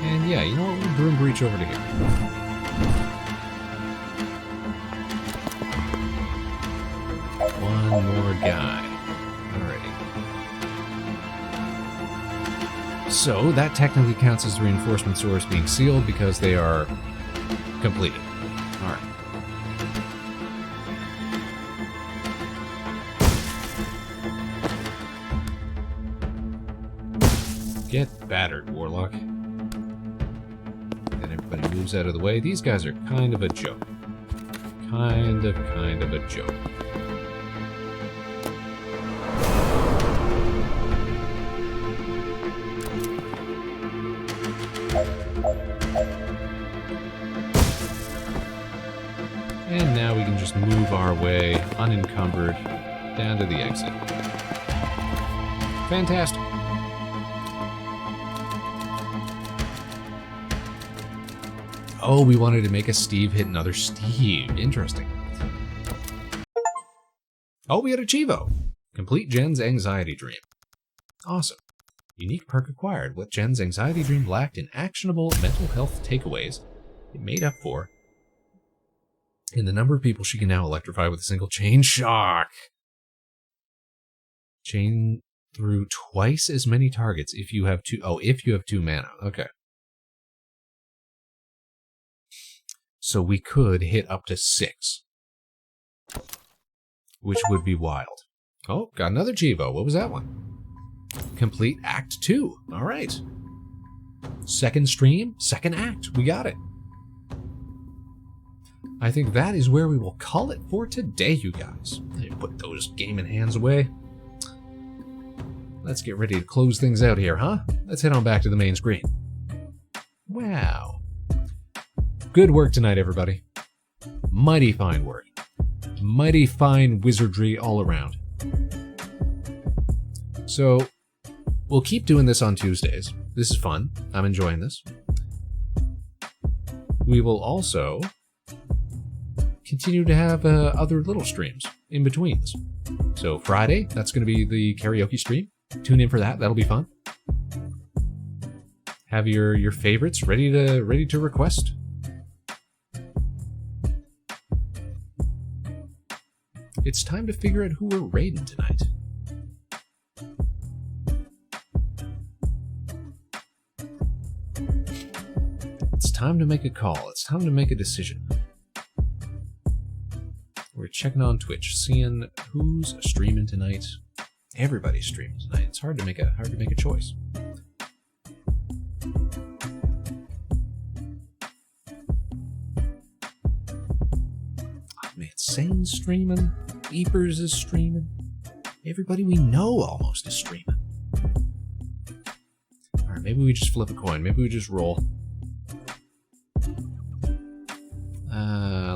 And yeah, you know what? We'll broom breach over to here. One more guy. So, that technically counts as the reinforcement doors being sealed because they are completed. Alright. Get battered, Warlock. And everybody moves streams out of the way. These guys are kind of a joke. Kind of a joke. And now we can just move our way, unencumbered, down to the exit. Fantastic. Oh, we wanted to make a Steve hit another Steve. Interesting. Oh, we had a Chivo. Complete Jen's anxiety dream. Awesome. Unique perk acquired. What Jen's anxiety dream lacked in actionable mental health takeaways, it made up for in the number of people she can now electrify with a single chain shock. Chain through twice as many targets if you have two. Oh, if you have 2 mana. Okay. So we could hit up to 6. Which would be wild. Oh, got another Chivo. What was that one? Complete Act 2. All right. Second stream, second act. We got it. I think that is where we will call it for today, you guys. Put those gaming hands away. Let's get ready to close things out here, huh? Let's head on back to the main screen. Wow. Good work tonight, everybody. Mighty fine work. Mighty fine wizardry all around. So, we'll keep doing this on Tuesdays. This is fun. I'm enjoying this. We will also continue to have other little streams in betweens. So Friday, that's going to be the karaoke stream. Tune in for that. That'll be fun. Have your favorites ready to request. It's time to figure out who we're raiding tonight. It's time to make a call. It's time to make a decision. We're checking on Twitch, seeing who's streaming tonight. Everybody's streaming tonight. It's hard to make a choice. Oh, man, Sane's streaming. Eepers is streaming. Everybody we know almost is streaming. All right, maybe we just flip a coin. Maybe we just roll.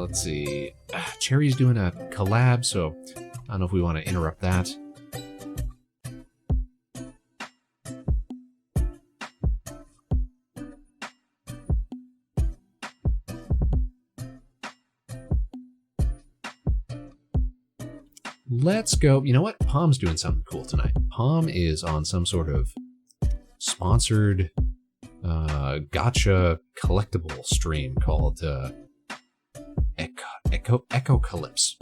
Let's see. Cherry's doing a collab, so I don't know if we want to interrupt that. Let's go. You know what? Palm's doing something cool tonight. Palm is on some sort of sponsored gotcha collectible stream called Echocalypse.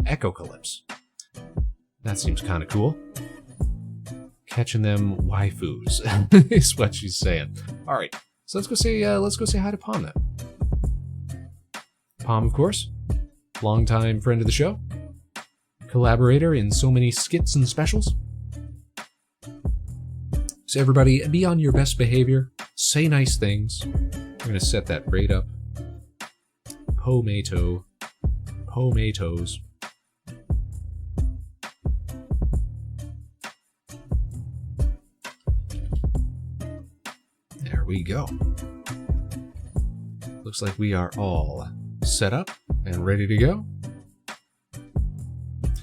That seems kind of cool. Catching them waifus is what she's saying. All right, so let's go say hi to Palm then. Palm, of course, longtime friend of the show, collaborator in so many skits and specials. So everybody, be on your best behavior. Say nice things. We're gonna set that raid up. Tomatoes. There we go. Looks like we are all set up and ready to go.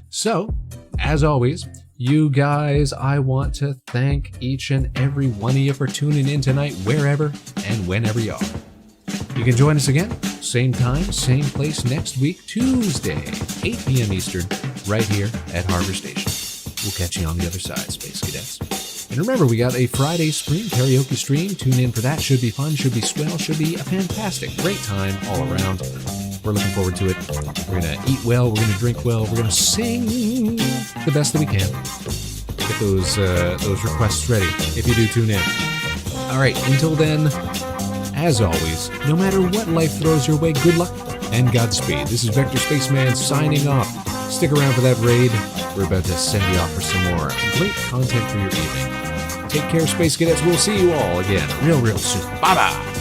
So, as always, you guys, I want to thank each and every one of you for tuning in tonight, wherever and whenever you are. You can join us again, same time, same place next week, Tuesday, 8 p.m. Eastern, right here at Harbor Station. We'll catch you on the other side, Space Cadets. And remember, we got a Friday stream, karaoke stream. Tune in for that. Should be fun, should be swell, should be a fantastic, great time all around. We're looking forward to it. We're going to eat well, we're going to drink well, we're going to sing the best that we can. Get those requests ready if you do tune in. All right, until then, as always, no matter what life throws your way, good luck and Godspeed. This is Vector Spaceman signing off. Stick around for that raid. We're about to send you off for some more great content for your evening. Take care, Space Cadets. We'll see you all again real soon. Bye-bye.